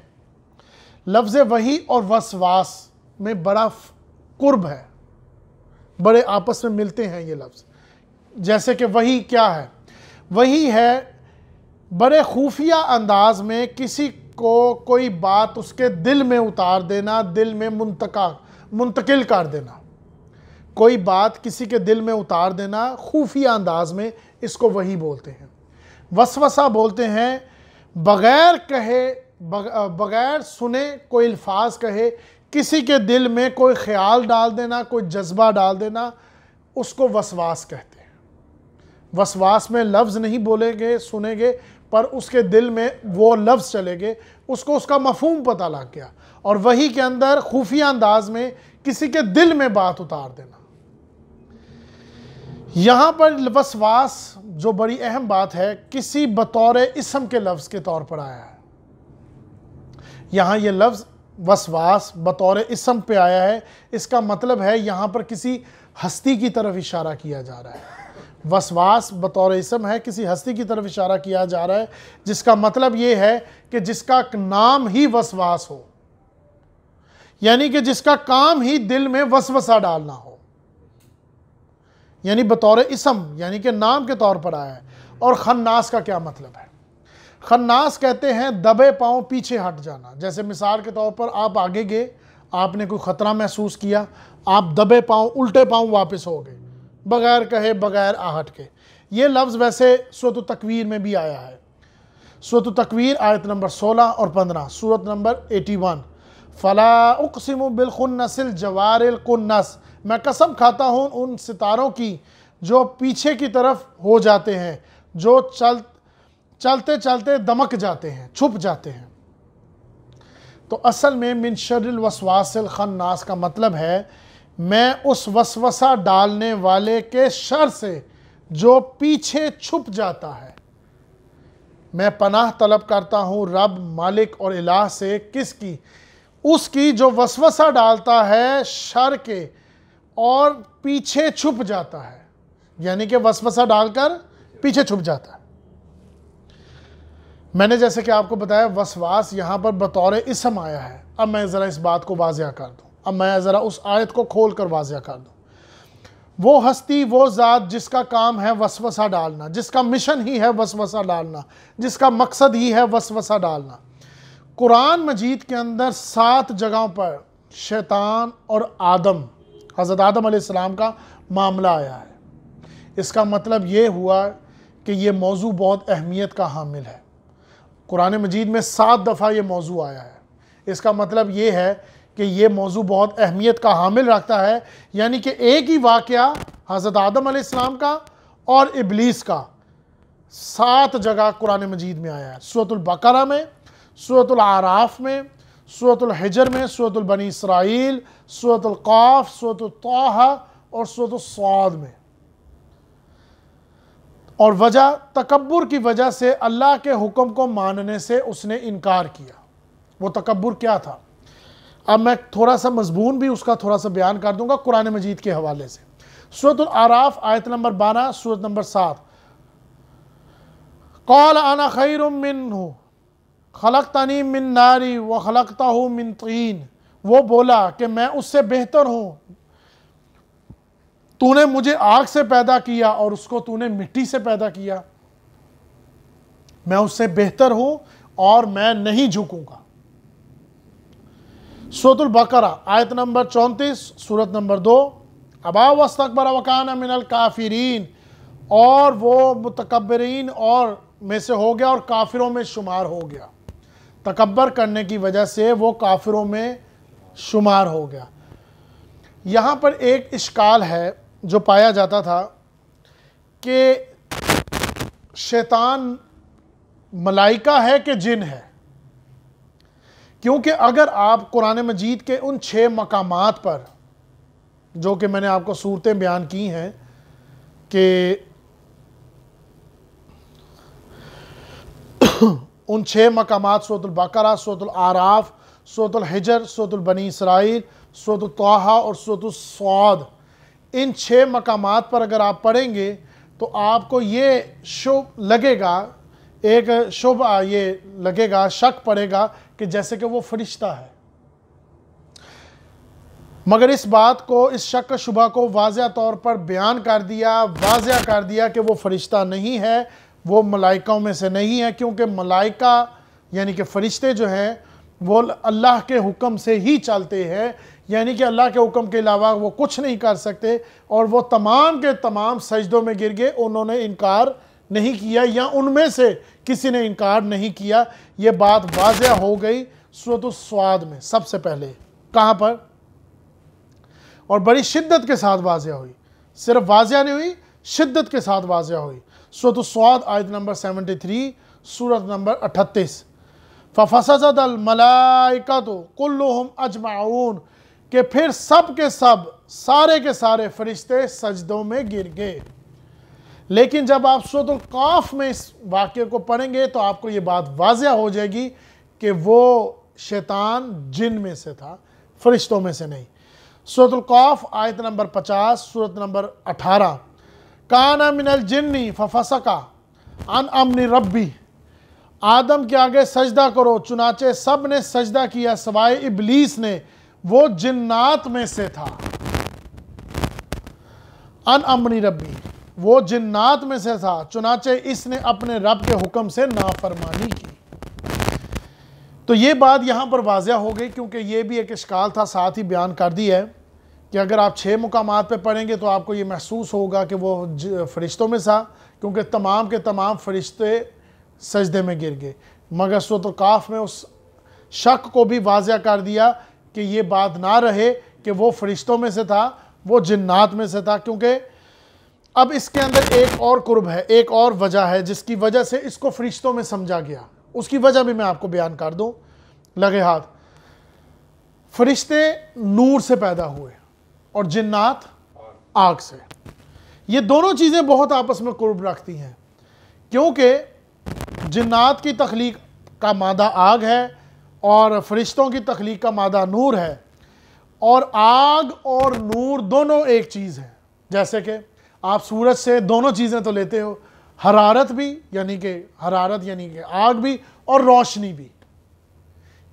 Speaker 1: لفظ وحی اور وسواس میں بڑا قرب ہے، بڑے آپس میں ملتے ہیں یہ لفظ. جیسے کہ وحی کیا ہے؟ وحی ہے بڑے خفیہ انداز میں کسی کو کوئی بات اس کے دل میں اتار دینا، دل میں منتقل کر دینا. کوئی بات کسی کے دل میں اتار دینا خفیہ انداز میں، اس کو وحی بولتے ہیں. وسوسہ بولتے ہیں بغیر کہے، بغیر سنے کوئی الفاظ کہے، کسی کے دل میں کوئی خیال ڈال دینا، کوئی جذبہ ڈال دینا، اس کو وسواس کہتے ہیں. وسواس میں لفظ نہیں بولیں گے، سنیں گے، پر اس کے دل میں وہ لفظ چلے گے، اس کو اس کا مفہوم پتہ لگ گیا. اور وحی کے اندر خفیہ انداز میں کسی کے دل میں بات اتار دینا. یہاں پر وسواس جو بڑی اہم بات ہے، کسی بطور اسم کے لفظ کے طور پر آیا ہے. یہاں یہ لفظ وسواس بطور اسم پہ آیا ہے. اس کا مطلب ہے یہاں پر کسی ہستی کی طرف اشارہ کیا جا رہا ہے. وسواس بطور اسم ہے، کسی ہستی کی طرف اشارہ کیا جا رہا ہے، جس کا مطلب یہ ہے کہ جس کا نام ہی وسواس ہو، یعنی کہ جس کا کام ہی دل میں وسوسہ ڈالنا ہو. یعنی بطور اسم، یعنی کہ نام کے طور پر آیا ہے. اور خناس کا کیا مطلب ہے؟ خناس کہتے ہیں دبے پاؤں پیچھے ہٹ جانا. جیسے مثال کے طور پر آپ آگے گئے، آپ نے کوئی خطرہ محسوس کیا، آپ دبے پاؤں، الٹے پاؤں واپس ہو گئے، بغیر کہے، بغیر آہٹ کے. یہ لفظ ویسے سورۃ التکویر میں بھی آیا ہے. سورۃ التکویر آیت نمبر 16 اور 15، سورۃ نمبر 81. فلا اقسم بالخنس الجوار الکنس، میں قسم کھاتا ہوں ان ستاروں کی جو پیچھے کی طرف ہو جاتے ہیں، جو چلتے چلتے دمک جاتے ہیں، چھپ جاتے ہیں. تو اصل میں من شر الوسواس الخناس کا مطلب ہے میں اس وسوسہ ڈالنے والے کے شر سے جو پیچھے چھپ جاتا ہے. میں پناہ طلب کرتا ہوں رب، مالک اور الہ سے. کس کی؟ اس کی جو وسوسہ ڈالتا ہے شر کے اور پیچھے چھپ جاتا ہے. یعنی کہ وسوسہ ڈال کر پیچھے چھپ جاتا ہے. میں نے جیسے کہ آپ کو بتایا وسواس یہاں پر بطور اسم آیا ہے. اب میں ذرا اس بات کو واضح کر دوں، اب میں ذرا اس آیت کو کھول کر واضح کر دوں. وہ ہستی، وہ ذات جس کا کام ہے وسوسہ ڈالنا، جس کا مشن ہی ہے وسوسہ ڈالنا، جس کا مقصد ہی ہے وسوسہ ڈالنا. قرآن مجید کے اندر 7 جگہوں پر شیطان اور آدم، حضرت آدم علیہ السلام کا معاملہ آیا ہے. اس کا مطلب یہ ہوا کہ یہ موضوع بہت اہمیت کا حامل ہے. قرآن مجید میں 7 دفعہ یہ موضوع آیا ہے. اس کا مطلب یہ ہے کہ یہ موضوع بہت اہمیت کا حامل رکھتا ہے. یعنی کہ ایک ہی واقعہ حضرت آدم علیہ السلام کا اور ابلیس کا 7 جگہ قرآن مجید میں آیا ہے. سورۃ البقرہ میں، سورۃ الاعراف میں، سورۃ الحجر میں، سورۃ البنی اسرائیل، سورۃ القاف، سورۃ الطٰہٰ اور سورۃ الصاد میں. اور وجہ تکبر کی وجہ سے اللہ کے حکم کو ماننے سے اس نے انکار کیا. وہ تکبر کیا تھا؟ اب میں تھوڑا سا مضمون بھی اس کا تھوڑا سا بیان کر دوں گا قرآن مجید کے حوالے سے. سورۃ الاعراف آیت نمبر 12، سورۃ نمبر 7. قال انا خیر منہ خلقتنی من نار وخلقتہ من طین. وہ بولا کہ میں اس سے بہتر ہوں، تو نے مجھے آگ سے پیدا کیا اور اس کو تو نے مٹی سے پیدا کیا. میں اس سے بہتر ہوں اور میں نہیں جھکوں گا. سورۃ البقرہ آیت نمبر 34، سورۃ نمبر 2. ابا واستکبر وکان من الکافرین، اور وہ متکبرین اور میں سے ہو گیا اور کافروں میں شمار ہو گیا. تکبر کرنے کی وجہ سے وہ کافروں میں شمار ہو گیا. یہاں پر ایک اشکال ہے جو پایا جاتا تھا کہ شیطان ملائکہ ہے کہ جن ہے. کیونکہ اگر آپ قرآن مجید کے ان 6 مقامات پر جو کہ میں نے آپ کو صورتیں بیان کی ہیں کہ ان 6 مقامات سورۃ البقرہ، سورۃ الاعراف، سورۃ الحجر، سورۃ البنی اسرائیل، سورۃ الطٰہٰ اور سورۃ الصاد، ان 6 مقامات پر اگر آپ پڑھیں گے تو آپ کو یہ لگے گا، ایک شبہ یہ لگے گا، شک پڑے گا کہ جیسے کہ وہ فرشتہ ہے. مگر اس بات کو، اس شک و شبہ کو واضح طور پر بیان کر دیا، واضح کر دیا کہ وہ فرشتہ نہیں ہے، وہ ملائکوں میں سے نہیں ہے، کیونکہ ملائکہ یعنی کہ فرشتے جو ہیں وہ اللہ کے حکم سے ہی چلتے ہیں، یعنی کہ اللہ کے حکم کے علاوہ وہ کچھ نہیں کر سکتے، اور وہ تمام کے تمام سجدوں میں گر گئے، انہوں نے انکار نہیں کیا، یا ان میں سے کسی نے انکار نہیں کیا۔ یہ بات واضح ہو گئی سورۃ الصاد میں سب سے پہلے، کہاں پر؟ اور بڑی شدت کے ساتھ واضح ہوئی، صرف واضح نہیں ہوئی، شدت کے ساتھ واضح ہوئی۔ سورۃ الصاد آیت نمبر 73، سورۃ نمبر 38، فَفَسَجَدَ الْمَلَائِكَةُ كُلُّهُمْ أَجْمَعُونَ، کہ پھر سب کے سب، سارے کے سارے فرشتے سجدوں میں گر گئے۔ لیکن جب آپ سورۃ القاف میں اس واقعے کو پڑھیں گے تو آپ کو یہ بات واضح ہو جائے گی کہ وہ شیطان جن میں سے تھا، فرشتوں میں سے نہیں۔ سورۃ القاف آیت نمبر 50، سورۃ نمبر 18، کَانَ مِنَ الْجِنِّ فَفَسَقَ عَنْ أَمْرِ رَبِّهِ، آدم کے آگے سجدہ کرو، چنانچہ سب نے سجدہ کیا سوائے ابلیس نے، وہ جنات میں سے تھا۔ عَنْ أَمْرِ رَبِّهِ، وہ جنات میں سے تھا، چنانچہ اس نے اپنے رب کے حکم سے نافرمانی کی۔ تو یہ بات یہاں پر واضح ہو گئی، کیونکہ یہ بھی ایک اشکال تھا، ساتھ ہی بیان کر دی ہے کہ اگر آپ 6 مقامات پہ پڑھیں گے تو آپ کو یہ محسوس ہوگا کہ وہ فرشتوں میں تھا، کیونکہ تمام کے تمام فرشتے سجدے میں گر گئے۔ مگر سورۃ القاف میں اس شک کو بھی واضح کر دیا کہ یہ بات نہ رہے کہ وہ فرشتوں میں سے تھا، وہ جنات میں سے تھا، کیونکہ اب اس کے اندر ایک اور قرب ہے، ایک اور وجہ ہے جس کی وجہ سے اس کو فرشتوں میں سمجھا گیا، اس کی وجہ بھی میں آپ کو بیان کر دوں لگے ہاتھ۔ فرشتے نور سے پیدا ہوئے اور جنات آگ سے، یہ دونوں چیزیں بہت آپس میں قرب رکھتی ہیں، کیونکہ جنات کی تخلیق کا مادہ آگ ہے اور فرشتوں کی تخلیق کا مادہ نور ہے، اور آگ اور نور دونوں ایک چیز ہے۔ جیسے کہ آپ سورج سے دونوں چیزیں تو لیتے ہو، حرارت بھی یعنی کہ آگ بھی، اور روشنی بھی۔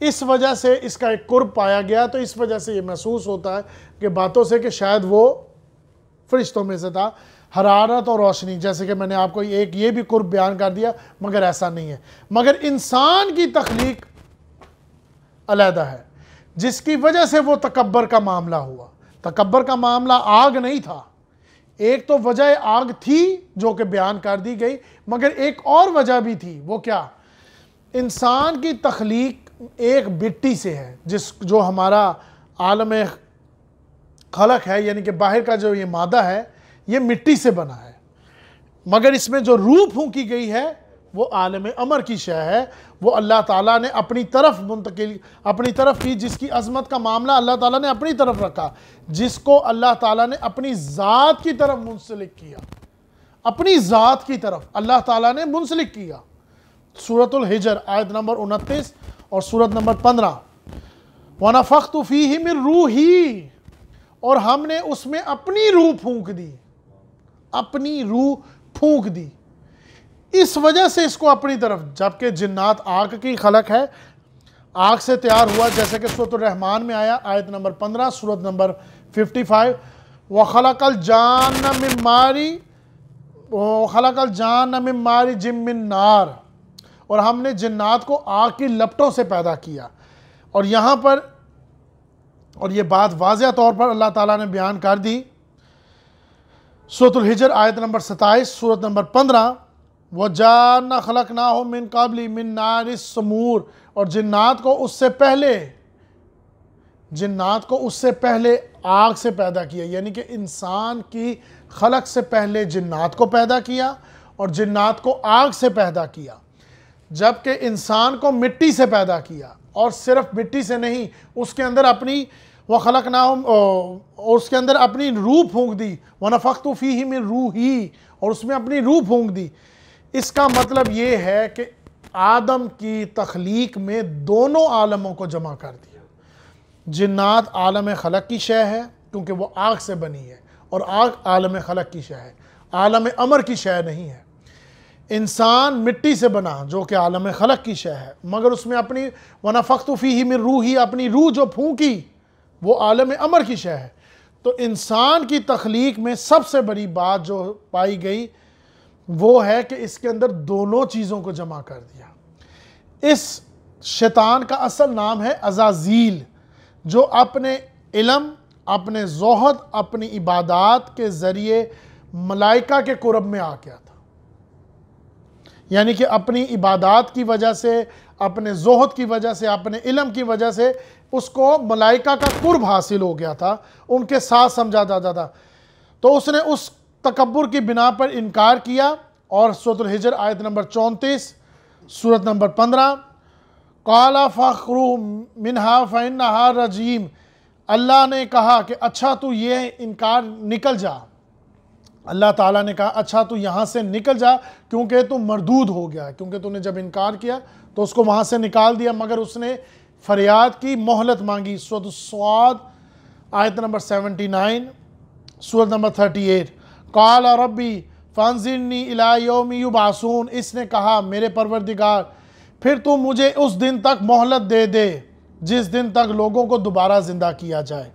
Speaker 1: اس وجہ سے اس کا ایک قرب پایا گیا، تو اس وجہ سے یہ محسوس ہوتا ہے کہ باتوں سے کہ شاید وہ فرشتوں میں سے تھا، حرارت اور روشنی، جیسے کہ میں نے آپ کو ایک یہ بھی قرب بیان کر دیا، مگر ایسا نہیں ہے۔ مگر انسان کی تخلیق علیحدہ ہے، جس کی وجہ سے وہ تکبر کا معاملہ ہوا۔ تکبر کا معاملہ آگ نہیں تھا، ایک تو وجہ آگ تھی جو کہ بیان کر دی گئی، مگر ایک اور وجہ بھی تھی، وہ کیا؟ انسان کی تخلیق ایک مٹی سے ہے، جو ہمارا عالم خلق ہے، یعنی کہ باہر کا جو یہ مادہ ہے یہ مٹی سے بنا ہے، مگر اس میں جو روح پھونکی گئی ہے وہ عالم امر کی شے ہے، وہ اللہ تعالیٰ نے اپنی طرف منتقل، اپنی طرف کی، جس کی عظمت کا معاملہ اللہ تعالیٰ نے اپنی طرف رکھا، جس کو اللہ تعالیٰ نے اپنی ذات کی طرف منسلک کیا، اپنی ذات کی طرف اللہ تعالیٰ نے منسلک کیا۔ سورۃ الحجر آیت نمبر 29 اور سورۃ نمبر 15، وَنَفَخْتُ فِيهِ مِن رُوحِي، اور ہم نے اس میں اپنی روح پھونک دی، اپنی روح پھونک دی، اس وجہ سے اس کو اپنی طرف، جبکہ جنات آگ کی خلق ہے، آگ سے تیار ہوا، جیسے کہ سورۃ الرحمن میں آیا آیت نمبر 15، سورۃ نمبر 55، وَخَلَقَ الْجَانَّ مِن مَارِجٍ مِّن نَار، اور ہم نے جنات کو آگ کی لپٹوں سے پیدا کیا۔ اور یہاں پر، اور یہ بات واضح طور پر اللہ تعالیٰ نے بیان کر دی، سورۃ الحجر آیت نمبر 27، سورۃ نمبر 15، وَجَانَّ خَلَقْنَاهُ مِن قَبْلِ مِن نَارِ السَّمُومِ، اور جنات کو اس سے پہلے آگ سے پیدا کیا، یعنی کہ انسان کی خلق سے پہلے جنات کو پیدا کیا اور جنات کو آگ سے پیدا کیا، جبکہ انسان کو مٹی سے پیدا کیا، اور صرف مٹی سے نہیں، اس کے اندر اپنی اور اس کے اندر اپنی روح پھونک دی، وَنَفَخْتُ فِيهِ مِن رُوحِي، اور اس میں اپنی روح پھونک دی۔ اس کا مطلب یہ ہے کہ آدم کی تخلیق میں دونوں عالموں کو جمع کر دیا۔ جنات عالم خلق کی شے ہے کیونکہ وہ آگ سے بنی ہے، اور آگ عالم خلق کی شے ہے، عالم امر کی شے نہیں ہے۔ انسان مٹی سے بنا جو کہ عالم خلق کی شے ہے، مگر اس میں اپنی وَنَفَخْتُ فِيهِ مِن رُوحِي، اپنی روح جو پھونکی وہ عالم امر کی شے ہے۔ تو انسان کی تخلیق میں سب سے بڑی بات جو پائی گئی وہ ہے کہ اس کے اندر دونوں چیزوں کو جمع کر دیا۔ اس شیطان کا اصل نام ہے عزازیل، جو اپنے علم، اپنے زہد، اپنی عبادات کے ذریعے ملائکہ کے قرب میں آ گیا تھا۔ یعنی کہ اپنی عبادات کی وجہ سے، اپنے زہد کی وجہ سے، اپنے علم کی وجہ سے اس کو ملائکہ کا قرب حاصل ہو گیا تھا، ان کے ساتھ سمجھا جاتا تھا۔ تو اس نے اس تکبر کی بنا پر انکار کیا، اور سورۃ الحجر آیت نمبر 34، سورت نمبر 15، قَالَ فَاخْرُجْ مِنْهَا فَإِنَّهَا رَجِيمٌ، اللہ نے کہا کہ اچھا تو یہ انکار نکل جا، اللہ تعالیٰ نے کہا اچھا تو یہاں سے نکل جا کیونکہ تو مردود ہو گیا، کیونکہ تو نے جب انکار کیا تو اس کو وہاں سے نکال دیا، مگر اس نے فریاد کی، مہلت مانگی۔ سورۃ الصاد آیت نمبر 79، سورت نمبر 38، قال ربی فانظرنی الی یوم یبعثون، اس نے کہا میرے پروردگار پھر تو مجھے اس دن تک مہلت دے دے جس دن تک لوگوں کو دوبارہ زندہ کیا جائے۔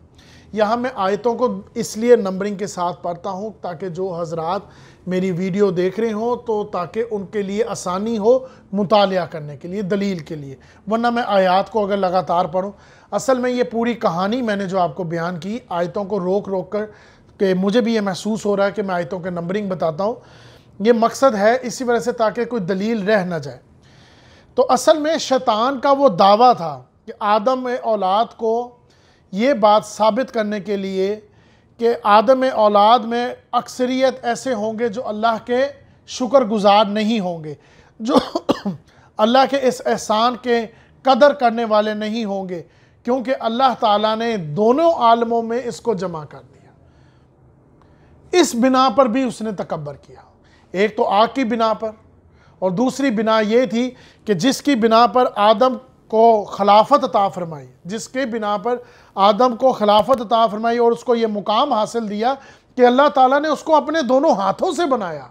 Speaker 1: یہاں میں آیتوں کو اس لیے نمبرنگ کے ساتھ پڑھتا ہوں تاکہ جو حضرات میری ویڈیو دیکھ رہے ہوں تو تاکہ ان کے لیے آسانی ہو مطالعہ کرنے کے لیے، دلیل کے لیے، ورنہ میں آیات کو اگر لگاتار پڑھوں، اصل میں یہ پوری کہانی میں نے جو آپ کو بیان کی آیتوں کو روک روک کر، کہ مجھے بھی یہ محسوس ہو رہا ہے کہ میں آیتوں کے نمبرنگ بتاتا ہوں، یہ مقصد ہے اسی وجہ سے تاکہ کوئی دلیل رہ نہ جائے۔ تو اصل میں شیطان کا وہ دعویٰ تھا کہ آدم اولاد کو یہ بات ثابت کرنے کے لیے کہ آدم اولاد میں اکثریت ایسے ہوں گے جو اللہ کے شکر گزار نہیں ہوں گے، جو اللہ کے اس احسان کے قدر کرنے والے نہیں ہوں گے، کیونکہ اللہ تعالیٰ نے دونوں عالموں میں اس کو جمع کر دیا۔ اس بنا پر بھی اس نے تکبر کیا، ایک تو آگ کی بنا پر، اور دوسری بنا یہ تھی کہ جس کی بنا پر آدم کو خلافت عطا فرمائی، جس کے بنا پر آدم کو خلافت عطا فرمائی اور اس کو یہ مقام حاصل دیا کہ اللہ تعالیٰ نے اس کو اپنے دونوں ہاتھوں سے بنایا۔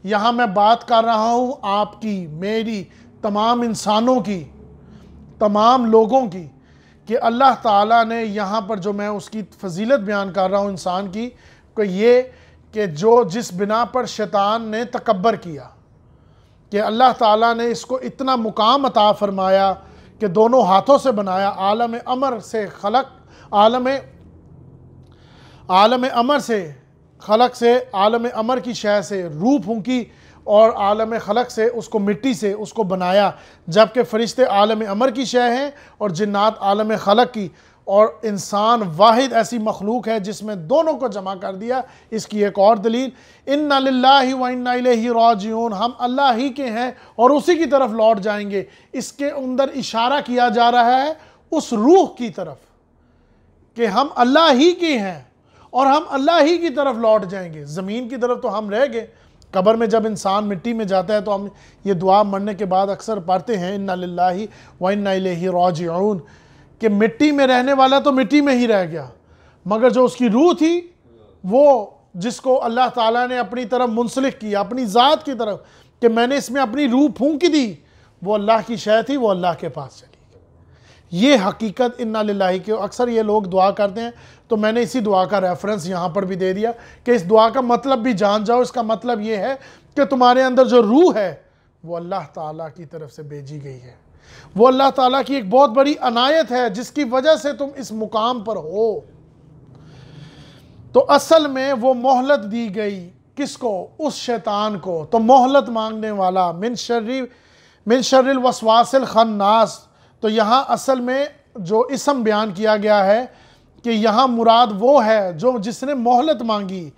Speaker 1: یہاں میں بات کر رہا ہوں آپ کی، میری، تمام انسانوں کی، تمام لوگوں کی، کہ اللہ تعالیٰ نے یہاں پر جو میں اس کی فضیلت بیان کر رہا ہوں انسان کی، کہ یہ کہ جو جس بنا پر شیطان نے تکبر کیا، کہ اللہ تعالیٰ نے اس کو اتنا مقام عطا فرمایا کہ دونوں ہاتھوں سے بنایا، عالم امر سے خلق، عالم امر سے خلق سے، عالم امر کی شے سے روح پھونکی، اور عالم خلق سے اس کو مٹی سے اس کو بنایا، جبکہ فرشتے عالم امر کی شے ہیں اور جنات عالم خلق کی، اور انسان واحد ایسی مخلوق ہے جس میں دونوں کو جمع کر دیا۔ اس کی ایک اور دلیل، اِنَّا لِلَّهِ وَإِنَّا إِلَيْهِ رَاجِعُونَ، ہم اللہ ہی کے ہیں اور اسی کی طرف لوٹ جائیں گے۔ اس کے اندر اشارہ کیا جا رہا ہے اس روح کی طرف کہ ہم اللہ ہی کے ہیں اور ہم اللہ ہی کی طرف لوٹ جائیں گے۔ زمین کی طرف تو ہم رہ گئے، قبر میں جب انسان مٹی میں جاتا ہے تو ہم یہ دعا مرنے کے بعد اکثر پڑھتے ہیں اِنَّا لِلَّهِ وَإِنَّا إِلَيْهِ رَاجِعُونَ، کہ مٹی میں رہنے والا تو مٹی میں ہی رہ گیا، مگر جو اس کی روح تھی وہ جس کو اللہ تعالیٰ نے اپنی طرف منسلک کیا، اپنی ذات کی طرف، کہ میں نے اس میں اپنی روح پھونک دی، وہ اللہ کی شے تھی، وہ اللہ کے پاس چلی گئی۔ یہ حقیقت اِنَّا لِلَّهِ کے اکثر یہ لوگ دعا کرتے ہیں، تو میں نے اسی دعا کا ریفرنس یہاں پر بھی دے دیا کہ اس دعا کا مطلب بھی جان جاؤ۔ اس کا مطلب یہ ہے کہ تمہارے اندر جو روح ہے وہ اللہ تعالیٰ کی طرف سے بھیجی گئی ہے، وہ اللہ تعالیٰ کی ایک بہت بڑی عنایت ہے جس کی وجہ سے تم اس مقام پر ہو۔ تو اصل میں وہ مہلت دی گئی کس کو؟ اس شیطان کو۔ تو مہلت مانگنے والا، من شر الوسواس الخناس، تو یہاں اصل میں جو اسم بیان کیا گیا ہے کہ یہاں مراد وہ ہے جو جس نے مہلت مانگی،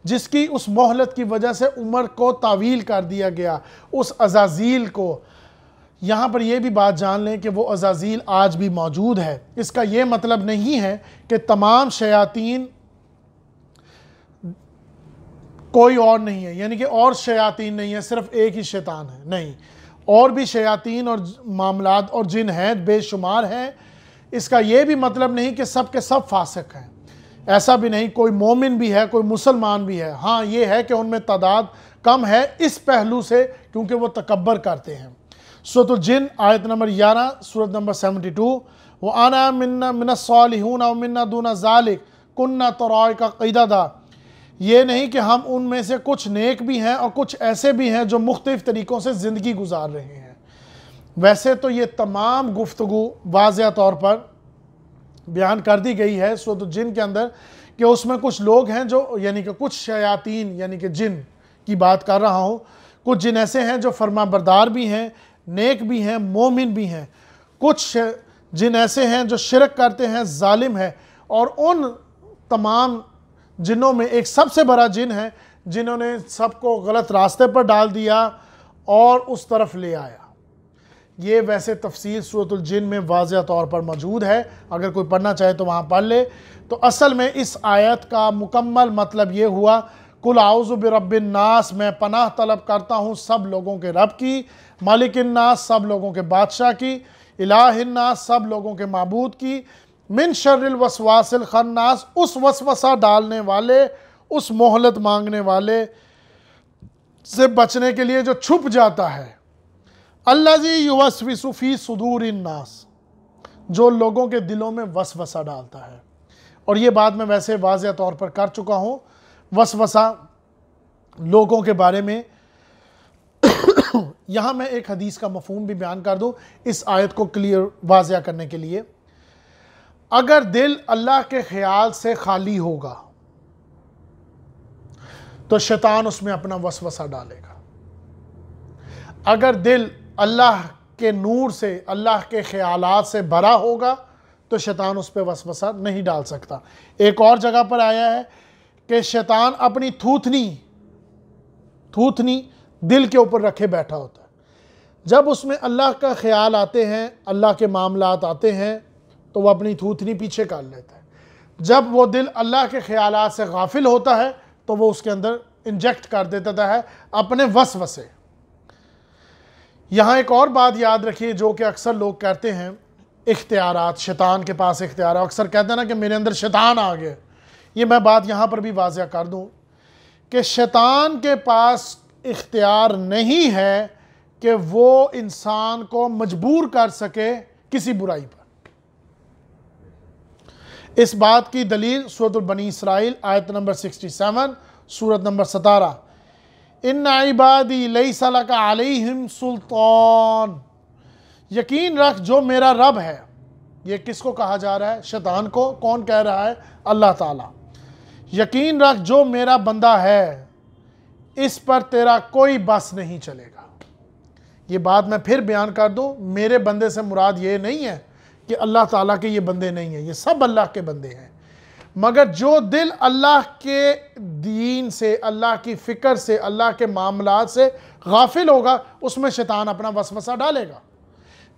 Speaker 1: جس کی اس مہلت کی وجہ سے عمر کو طویل کر دیا گیا، اس عزازیل کو۔ یہاں پر یہ بھی بات جان لیں کہ وہ عزازیل آج بھی موجود ہے۔ اس کا یہ مطلب نہیں ہے کہ تمام شیاطین کوئی اور نہیں ہے، یعنی کہ اور شیاطین نہیں ہے، صرف ایک ہی شیطان ہے، نہیں، اور بھی شیاطین اور معاملات اور جن ہیں، بے شمار ہیں۔ اس کا یہ بھی مطلب نہیں کہ سب کے سب فاسق ہیں، ایسا بھی نہیں، کوئی مومن بھی ہے، کوئی مسلمان بھی ہے۔ ہاں یہ ہے کہ ان میں تعداد کم ہے اس پہلو سے کیونکہ وہ تکبر کرتے ہیں۔ سورۃ الجن آیت نمبر 11، سورت نمبر 72، وَأَنَا مِنَ الصَّالِحُونَ وَمِنَّا دُونَ ذَلِكَ كُنَّا طَرَائِقَ قِدَدًا، یہ نہیں کہ ہم ان میں سے کچھ نیک بھی ہیں اور کچھ ایسے بھی ہیں جو مختلف طریقوں سے زندگی گزار رہے ہیں۔ ویسے تو یہ تمام گفتگو واضح طور پر بیان کر دی گئی ہے سورۃ الجن کے اندر کہ اس میں کچھ لوگ ہیں جو یعنی کہ کچھ شیاطین یعنی کہ جن کی بات کر رہا ہوں، کچھ جن ایسے ہیں جو فرما بردار بھی ہیں، نیک بھی ہیں، مومن بھی ہیں، کچھ جن ایسے ہیں جو شرک کرتے ہیں، ظالم ہیں، اور ان تمام جنوں میں ایک سب سے بڑا جن ہے جنہوں نے سب کو غلط راستے پر ڈال دیا اور اس طرف لے آیا۔ یہ ویسے تفصیل سورۃ الجن میں واضح طور پر موجود ہے، اگر کوئی پڑھنا چاہے تو وہاں پڑھ لے۔ تو اصل میں اس آیت کا مکمل مطلب یہ ہوا، قُلْ اعوذ برب الناس، میں پناہ طلب کرتا ہوں سب لوگوں کے رب کی، مالک الناس، سب لوگوں کے بادشاہ کی، الہ الناس، سب لوگوں کے معبود کی، من شر الوسواس الخناس، اس وسوسہ ڈالنے والے، اس مہلت مانگنے والے سے بچنے کے لیے جو چھپ جاتا ہے، الذی یوسوس فی صدور الناس، جو لوگوں کے دلوں میں وسوسہ ڈالتا ہے۔ اور یہ بات میں ویسے واضح طور پر کر چکا ہوں، وسوسہ لوگوں کے بارے میں۔ یہاں میں ایک حدیث کا مفہوم بھی بیان کر دوں اس آیت کو کلیئر واضح کرنے کے لیے۔ اگر دل اللہ کے خیال سے خالی ہوگا تو شیطان اس میں اپنا وسوسہ ڈالے گا۔ اگر دل اللہ کے نور سے، اللہ کے خیالات سے بھرا ہوگا تو شیطان اس پہ وسوسہ نہیں ڈال سکتا۔ ایک اور جگہ پر آیا ہے کہ شیطان اپنی تھوتنی دل کے اوپر رکھے بیٹھا ہوتا ہے۔ جب اس میں اللہ کا خیال آتے ہیں، اللہ کے معاملات آتے ہیں تو وہ اپنی تھوتنی پیچھے کر لیتا ہے۔ جب وہ دل اللہ کے خیالات سے غافل ہوتا ہے تو وہ اس کے اندر انجیکٹ کر دیتا ہے اپنے وسوسے۔ یہاں ایک اور بات یاد رکھیے جو کہ اکثر لوگ کہتے ہیں، اختیارات، شیطان کے پاس اختیارات، اکثر کہتے ہیں نا کہ میرے اندر شیطان آ گئے۔ یہ میں بات یہاں پر بھی واضح کر دوں کہ شیطان کے پاس اختیار نہیں ہے کہ وہ انسان کو مجبور کر سکے کسی برائی پر۔ اس بات کی دلیل سورۃ بنی اسرائیل آیت نمبر 67، سورت نمبر 17، ان عبادی لیس لک علیہم سلطان، یقین رکھ جو میرا رب ہے۔ یہ کس کو کہا جا رہا ہے؟ شیطان کو۔ کون کہہ رہا ہے؟ اللہ تعالیٰ۔ یقین رکھ جو میرا بندہ ہے اس پر تیرا کوئی بس نہیں چلے گا۔ یہ بات میں پھر بیان کر دوں، میرے بندے سے مراد یہ نہیں ہے کہ اللہ تعالیٰ کے یہ بندے نہیں ہیں، یہ سب اللہ کے بندے ہیں، مگر جو دل اللہ کے دین سے، اللہ کی فکر سے، اللہ کے معاملات سے غافل ہوگا، اس میں شیطان اپنا وسوسہ ڈالے گا۔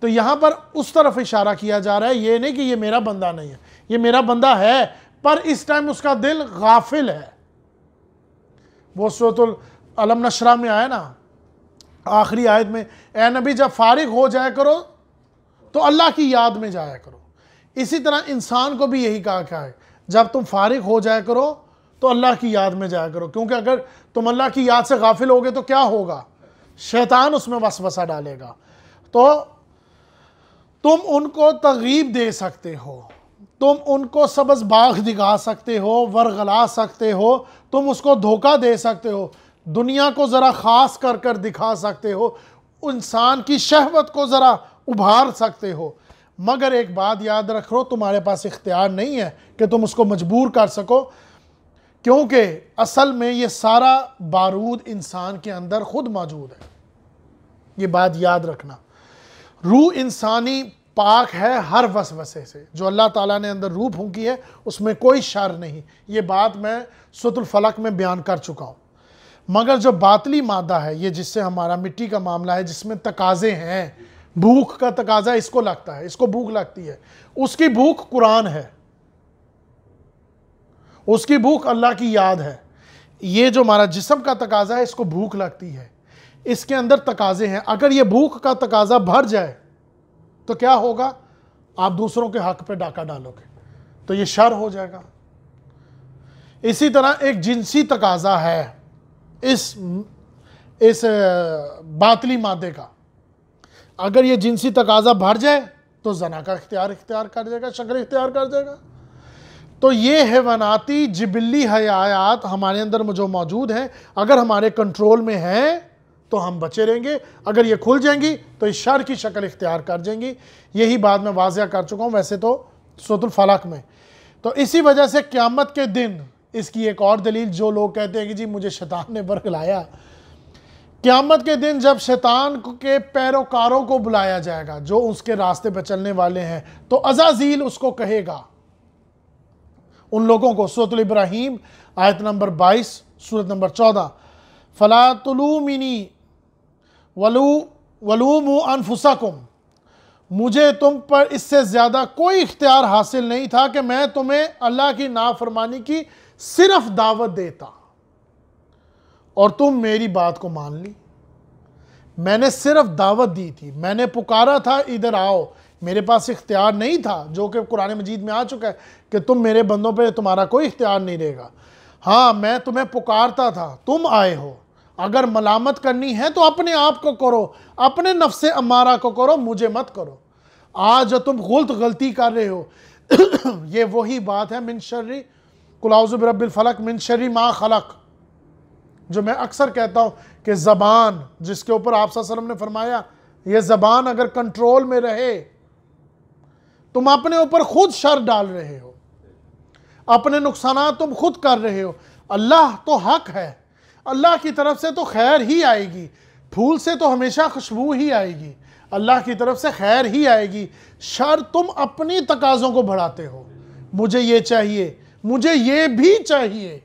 Speaker 1: تو یہاں پر اس طرف اشارہ کیا جا رہا ہے، یہ نہیں کہ یہ میرا بندہ نہیں ہے، یہ میرا بندہ ہے، پر اس ٹائم اس کا دل غافل ہے۔ وہ سورۃ العلم نشرہ میں آیا نا، آخری آیت میں، اے نبی جب فارغ ہو جایا کرو تو اللہ کی یاد میں جایا کرو۔ اسی طرح انسان کو بھی یہی کہا ہے، جب تم فارغ ہو جایا کرو تو اللہ کی یاد میں جایا کرو، کیونکہ اگر تم اللہ کی یاد سے غافل ہوگے تو کیا ہوگا؟ شیطان اس میں وسوسہ ڈالے گا۔ تو تم ان کو ترغیب دے سکتے ہو، تم ان کو سبز باغ دکھا سکتے ہو، ورغلا سکتے ہو، تم اس کو دھوکہ دے سکتے ہو، دنیا کو ذرا خاص کر کر دکھا سکتے ہو، انسان کی شہوت کو ذرا ابھار سکتے ہو، مگر ایک بات یاد رکھو، تمہارے پاس اختیار نہیں ہے کہ تم اس کو مجبور کر سکو، کیونکہ اصل میں یہ سارا بارود انسان کے اندر خود موجود ہے۔ یہ بات یاد رکھنا، روح انسانی پاک ہے ہر وسوسے سے، جو اللہ تعالیٰ نے اندر روح پھونکی ہے اس میں کوئی شر نہیں۔ یہ بات میں سورۃ الفلق میں بیان کر چکا ہوں۔ مگر جو باطلی مادہ ہے، یہ جس سے ہمارا مٹی کا معاملہ ہے، جس میں تقاضے ہیں، بھوک کا تقاضا اس کو لگتا ہے، اس کو بھوک لگتی ہے، اس کی بھوک قرآن ہے، اس کی بھوک اللہ کی یاد ہے۔ یہ جو ہمارا جسم کا تقاضا ہے، اس کو بھوک لگتی ہے، اس کے اندر تقاضے ہیں۔ اگر یہ بھوک کا تقاضا بھر جائے تو کیا ہوگا؟ آپ دوسروں کے حق پہ ڈاکہ ڈالو گے تو یہ شر ہو جائے گا۔ اسی طرح ایک جنسی تقاضا ہے اس باطلی مادے کا، اگر یہ جنسی تقاضا بھر جائے تو زنا کا اختیار کر جائے گا، شکل اختیار کر جائے گا۔ تو یہ حیواناتی جبلی حیات ہمارے اندر جو موجود ہیں، اگر ہمارے کنٹرول میں ہیں تو ہم بچے رہیں گے، اگر یہ کھل جائیں گی تو اس شر کی شکل اختیار کر جائیں گی۔ یہی بات میں واضح کر چکا ہوں ویسے تو سورۃ الفلق میں۔ تو اسی وجہ سے قیامت کے دن اس کی ایک اور دلیل، جو لوگ کہتے ہیں کہ جی مجھے شیطان نے برگلایا، قیامت کے دن جب شیطان کے پیروکاروں کو بلایا جائے گا جو اس کے راستے پہ چلنے والے ہیں، تو عزازیل اس کو کہے گا ان لوگوں کو، سورۃ الابراہیم آیت نمبر 22، سورۃ نمبر 14، فَلَا تُلُومِنِي وَلُومُوا أَنفُسَكُمْ، مجھے تم پر اس سے زیادہ کوئی اختیار حاصل نہیں تھا کہ میں تمہیں اللہ کی نافرمانی کی صرف دعوت دیتا اور تم میری بات کو مان لی۔ میں نے صرف دعوت دی تھی، میں نے پکارا تھا ادھر آؤ، میرے پاس اختیار نہیں تھا، جو کہ قرآن مجید میں آ چکا ہے کہ تم میرے بندوں پہ تمہارا کوئی اختیار نہیں رہے گا۔ ہاں میں تمہیں پکارتا تھا، تم آئے ہو، اگر ملامت کرنی ہے تو اپنے آپ کو کرو، اپنے نفس امارہ کو کرو، مجھے مت کرو۔ آج جو تم غلطی کر رہے ہو، یہ وہی بات ہے من شر قل اعوذ برب الفلق من شر ما خلق، جو میں اکثر کہتا ہوں کہ زبان، جس کے اوپر آپ صلی اللہ علیہ وسلم نے فرمایا یہ زبان اگر کنٹرول میں رہے، تم اپنے اوپر خود شر ڈال رہے ہو، اپنے نقصانات تم خود کر رہے ہو۔ اللہ تو حق ہے، اللہ کی طرف سے تو خیر ہی آئے گی، پھول سے تو ہمیشہ خوشبو ہی آئے گی، اللہ کی طرف سے خیر ہی آئے گی۔ شر تم اپنی تقاضوں کو بڑھاتے ہو، مجھے یہ چاہیے، مجھے یہ بھی چاہیے،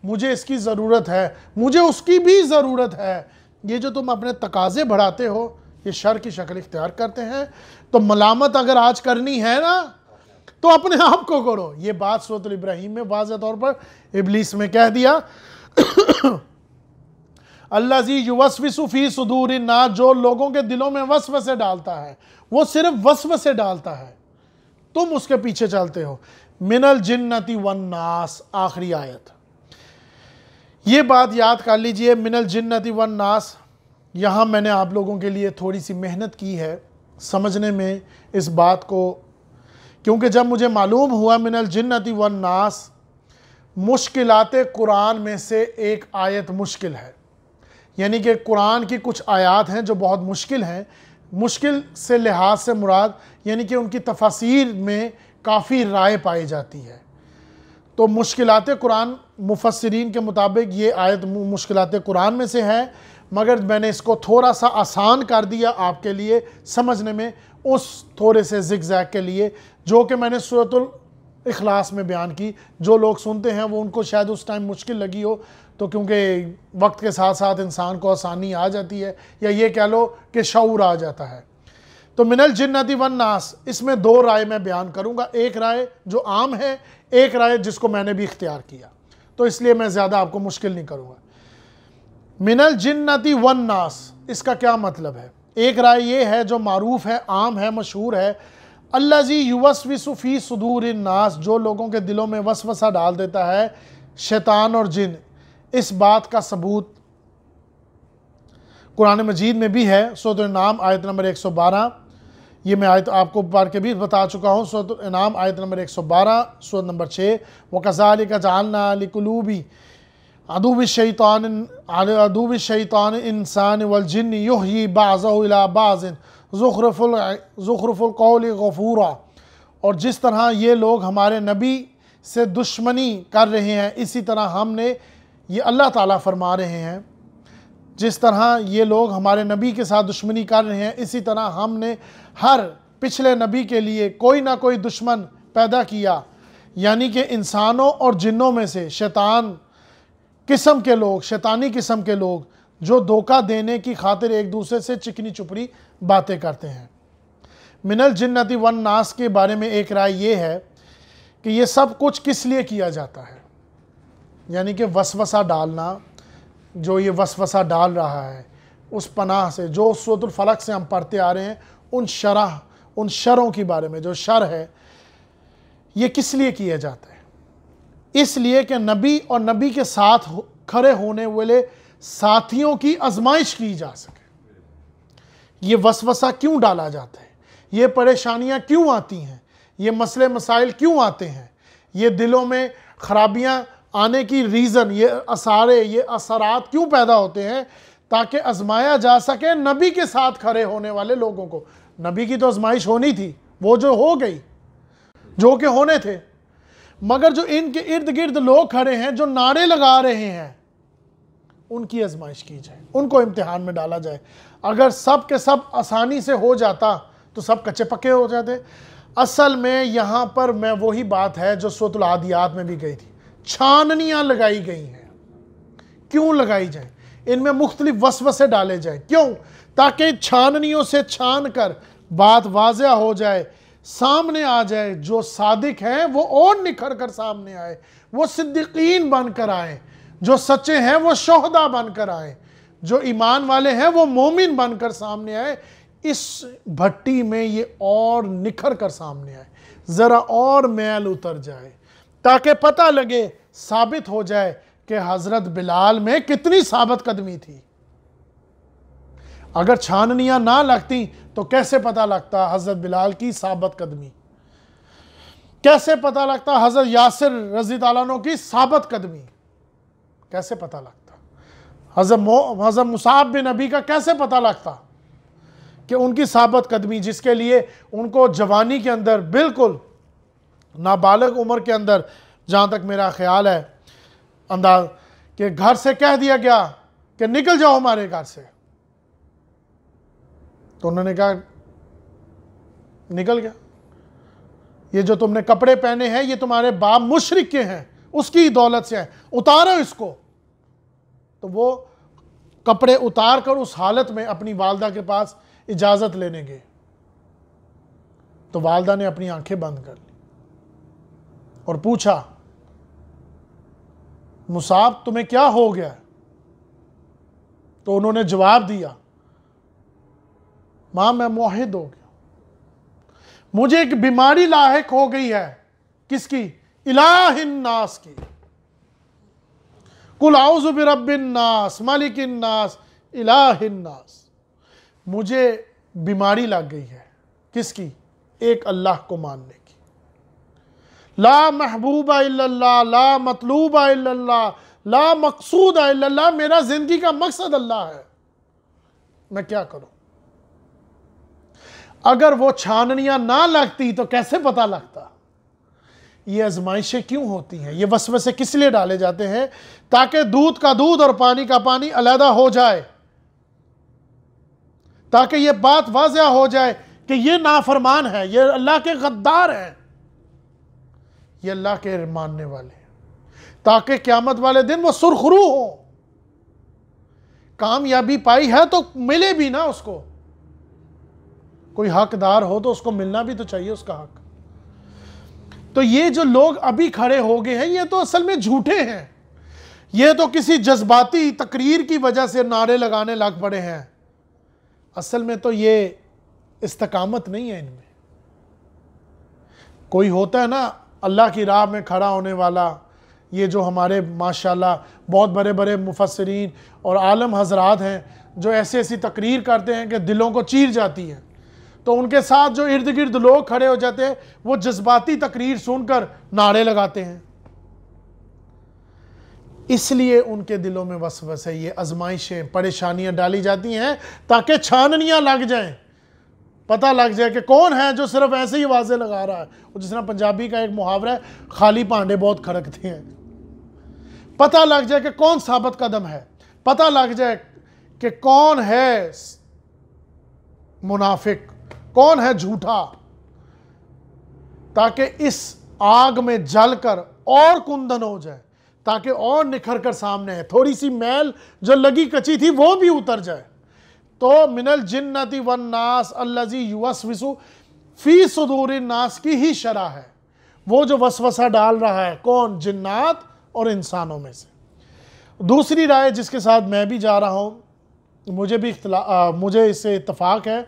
Speaker 1: مجھے اس کی ضرورت ہے، مجھے اس کی بھی ضرورت ہے۔ یہ جو تم اپنے تقاضے بڑھاتے ہو، یہ شر کی شکل اختیار کرتے ہیں۔ تو ملامت اگر آج کرنی ہے نا تو اپنے آپ کو کرو۔ یہ بات سورۃ الابراہیم میں واضح طور پر ابلیس میں کہہ دیا، الذی یوسوس فی صدور الناس، جو لوگوں کے دلوں میں وسوسے ڈالتا ہے، وہ صرف وسوسے ڈالتا ہے، تم اس کے پیچھے چلتے ہو۔ من الجنۃ والناس، آخری آیت، یہ بات یاد کر لیجئے، من الجنۃ والناس۔ یہاں میں نے آپ لوگوں کے لیے تھوڑی سی محنت کی ہے سمجھنے میں اس بات کو، کیونکہ جب مجھے معلوم ہوا من الجنۃ والناس مشکلات قرآن میں سے ایک آیت مشکل ہے، یعنی کہ قرآن کی کچھ آیات ہیں جو بہت مشکل ہیں، مشکل سے لحاظ سے مراد یعنی کہ ان کی تفاسیر میں کافی رائے پائی جاتی ہے۔ تو مشکلات قرآن مفسرین کے مطابق یہ آیت مشکلات قرآن میں سے ہے، مگر میں نے اس کو تھوڑا سا آسان کر دیا آپ کے لیے سمجھنے میں، اس تھوڑے سے زگ زیگ کے لیے جو کہ میں نے سورۃ الاخلاص میں بیان کی۔ جو لوگ سنتے ہیں وہ ان کو شاید اس ٹائم مشکل لگی ہو، تو کیونکہ وقت کے ساتھ ساتھ انسان کو آسانی آ جاتی ہے، یا یہ کہہ لو کہ شعور آ جاتا ہے۔ تو من الجنۃ والناس، اس میں دو رائے میں بیان کروں گا، ایک رائے جو عام ہے، ایک رائے جس کو میں نے بھی اختیار کیا، تو اس لیے میں زیادہ آپ کو مشکل نہیں کروں گا۔ من الجنۃ والناس اس کا کیا مطلب ہے؟ ایک رائے یہ ہے جو معروف ہے، عام ہے، مشہور ہے، الذی یوسوس فی صدور الناس، جو لوگوں کے دلوں میں وسوسہ ڈال دیتا ہے شیطان اور جن۔ اس بات کا ثبوت قرآن مجید میں بھی ہے، سورۃ الانعام آیت نمبر 112، یہ میں آیت آپ کو بار کے بھی بتا چکا ہوں، سورۃ الانعام آیت نمبر 112، سورۃ نمبر 6، وَكَذَلِكَ جَعَلْنَا لِقُلُوبِ عَدُوِّ الشَّيْطَانِ الْإِنسَانِ وَالْجِنِّ يُحْيِي بَعْضَهُ إِلَى بَعْضٍ زُخْرُفَ الْقَوْلِ غَفُورًا۔ اور جس طرح یہ لوگ ہمارے نبی سے دشمنی کر رہے ہیں، اسی طرح ہم نے، یہ اللہ تعالیٰ فرما رہے ہیں، جس طرح یہ لوگ ہمارے نبی کے ساتھ دشمنی کر رہے ہیں، اسی طرح ہم نے ہر پچھلے نبی کے لیے کوئی نہ کوئی دشمن پیدا کیا، یعنی کہ انسانوں اور جنوں میں سے شیطانی قسم کے لوگ جو دھوکہ دینے کی خاطر ایک دوسرے سے چکنی چپڑی باتیں کرتے ہیں۔ من الجنۃ والناس کے بارے میں ایک رائے یہ ہے کہ یہ سب کچھ کس لیے کیا جاتا ہے، یعنی کہ وسوسہ ڈالنا، جو یہ وسوسہ ڈال رہا ہے اس پناہ سے جو سورۃ الفلق سے ہم پڑھتے آ رہے ہیں، ان شروں کی بارے میں جو شر ہے، یہ کس لیے کیا جاتا ہے؟ اس لیے کہ نبی اور نبی کے ساتھ کھڑے ہونے والے ساتھیوں کی آزمائش کی جا سکے۔ یہ وسوسہ کیوں ڈالا جاتا ہے؟ یہ پریشانیاں کیوں آتی ہیں، یہ مسئلے مسائل کیوں آتے ہیں، یہ دلوں میں خرابیاں آنے کی ریزن، یہ اثرات کیوں پیدا ہوتے ہیں، تاکہ آزمایا جا سکے نبی کے ساتھ کھڑے ہونے والے لوگوں کو۔ نبی کی تو آزمائش ہونی تھی، وہ جو ہو گئی، جو کہ ہونے تھے، مگر جو ان کے ارد گرد لوگ کھڑے ہیں جو نعرے لگا رہے ہیں، ان کی آزمائش کی جائے، ان کو امتحان میں ڈالا جائے۔ اگر سب کے سب آسانی سے ہو جاتا تو سب کچے پکے ہو جاتے۔ اصل میں یہاں پر میں وہی بات ہے جو سورۃ العادیات میں بھی گئی تھی، چھاننیاں لگائی گئی ہیں۔ کیوں لگائی جائیں؟ ان میں مختلف وسوسے ڈالے جائیں۔ کیوں؟ تاکہ چھاننیوں سے چھان کر بات واضح ہو جائے، سامنے آ جائے، جو صادق ہیں وہ اور نکھر کر سامنے آئے، وہ صدیقین بن کر آئیں، جو سچے ہیں وہ شہداء بن کر آئیں، جو ایمان والے ہیں وہ مومن بن کر سامنے آئے۔ اس بھٹی میں یہ اور نکھر کر سامنے آئے، ذرا اور میل اتر جائے، تاکہ پتہ لگے، ثابت ہو جائے کہ حضرت بلال میں کتنی ثابت قدمی تھی۔ اگر چھاننیاں نہ لگتی تو کیسے پتہ لگتا حضرت بلال کی ثابت قدمی، کیسے پتہ لگتا حضرت یاسر رضی اللہ عنہ کی ثابت قدمی، کیسے پتہ لگتا حضرت مصعب بن ابی کا کیسے پتہ لگتا کہ ان کی ثابت قدمی، جس کے لیے ان کو جوانی کے اندر، بالکل نابالغ عمر کے اندر، جہاں تک میرا خیال ہے انداز، کہ گھر سے کہہ دیا گیا کہ نکل جاؤ ہمارے گھر سے، تو انہوں نے کہا نکل گیا، یہ جو تم نے کپڑے پہنے ہیں یہ تمہارے باپ مشرک کے ہیں، اس کی دولت سے ہیں، اتارو اس کو۔ تو وہ کپڑے اتار کر اس حالت میں اپنی والدہ کے پاس اجازت لینے گئے، تو والدہ نے اپنی آنکھیں بند کر لی اور پوچھا مصعب تمہیں کیا ہو گیا؟ تو انہوں نے جواب دیا ماں میں موحد ہو گیا، مجھے ایک بیماری لاحق ہو گئی ہے۔ کس کی؟ الہ الناس کی۔ قل اعوذ برب الناس ملک الناس الہ الناس، مجھے بیماری لگ گئی ہے۔ کس کی؟ ایک اللہ کو ماننے کی۔ لا محبوب الا اللہ، لا مطلوب الا اللہ، لا مقصود الا اللہ، میرا زندگی کا مقصد اللہ ہے، میں کیا کروں؟ اگر وہ چھاننیاں نہ لگتی تو کیسے پتہ لگتا؟ یہ آزمائشیں کیوں ہوتی ہیں؟ یہ وسوسے کس لیے ڈالے جاتے ہیں؟ تاکہ دودھ کا دودھ اور پانی کا پانی علیحدہ ہو جائے، تاکہ یہ بات واضح ہو جائے کہ یہ نافرمان ہے، یہ اللہ کے غدار ہیں، یہ اللہ کے ماننے والے ہیں، تاکہ قیامت والے دن وہ سرخرو ہوں۔ کامیابی پائی ہے تو ملے بھی نا اس کو، کوئی حقدار ہو تو اس کو ملنا بھی تو چاہیے اس کا حق۔ تو یہ جو لوگ ابھی کھڑے ہو گئے ہیں یہ تو اصل میں جھوٹے ہیں، یہ تو کسی جذباتی تقریر کی وجہ سے نعرے لگانے لگ پڑے ہیں، اصل میں تو یہ استقامت نہیں ہے ان میں۔ کوئی ہوتا ہے نا اللہ کی راہ میں کھڑا ہونے والا، یہ جو ہمارے ماشاءاللہ بہت بڑے بڑے مفسرین اور عالم حضرات ہیں جو ایسی تقریر کرتے ہیں کہ دلوں کو چیر جاتی ہے، تو ان کے ساتھ جو ارد گرد لوگ کھڑے ہو جاتے ہیں وہ جذباتی تقریر سن کر نعرے لگاتے ہیں، اس لیے ان کے دلوں میں وسوسے، یہ آزمائشیں، پریشانیاں ڈالی جاتی ہیں تاکہ چھاننیاں لگ جائیں، پتہ لگ جائے کہ کون ہے جو صرف ایسے ہی واضح لگا رہا ہے۔ جس طرح پنجابی کا ایک محاورہ ہے، خالی پانڈے بہت کھڑکتے ہیں۔ پتہ لگ جائے کہ کون ثابت قدم ہے، پتہ لگ جائے کہ کون ہے منافق، کون ہے جھوٹا، تاکہ اس آگ میں جل کر اور کندن ہو جائے، تاکہ اور نکھر کر سامنے ہے، تھوڑی سی میل جو لگی کچی تھی وہ بھی اتر جائے۔ تو من الجنت والناس الذی یوسوس فی صدور الناس کی ہی شرح ہے، وہ جو وسوسہ ڈال رہا ہے، کون؟ جنات اور انسانوں میں سے۔ دوسری رائے جس کے ساتھ میں بھی جا رہا ہوں، مجھے اس سے اتفاق ہے،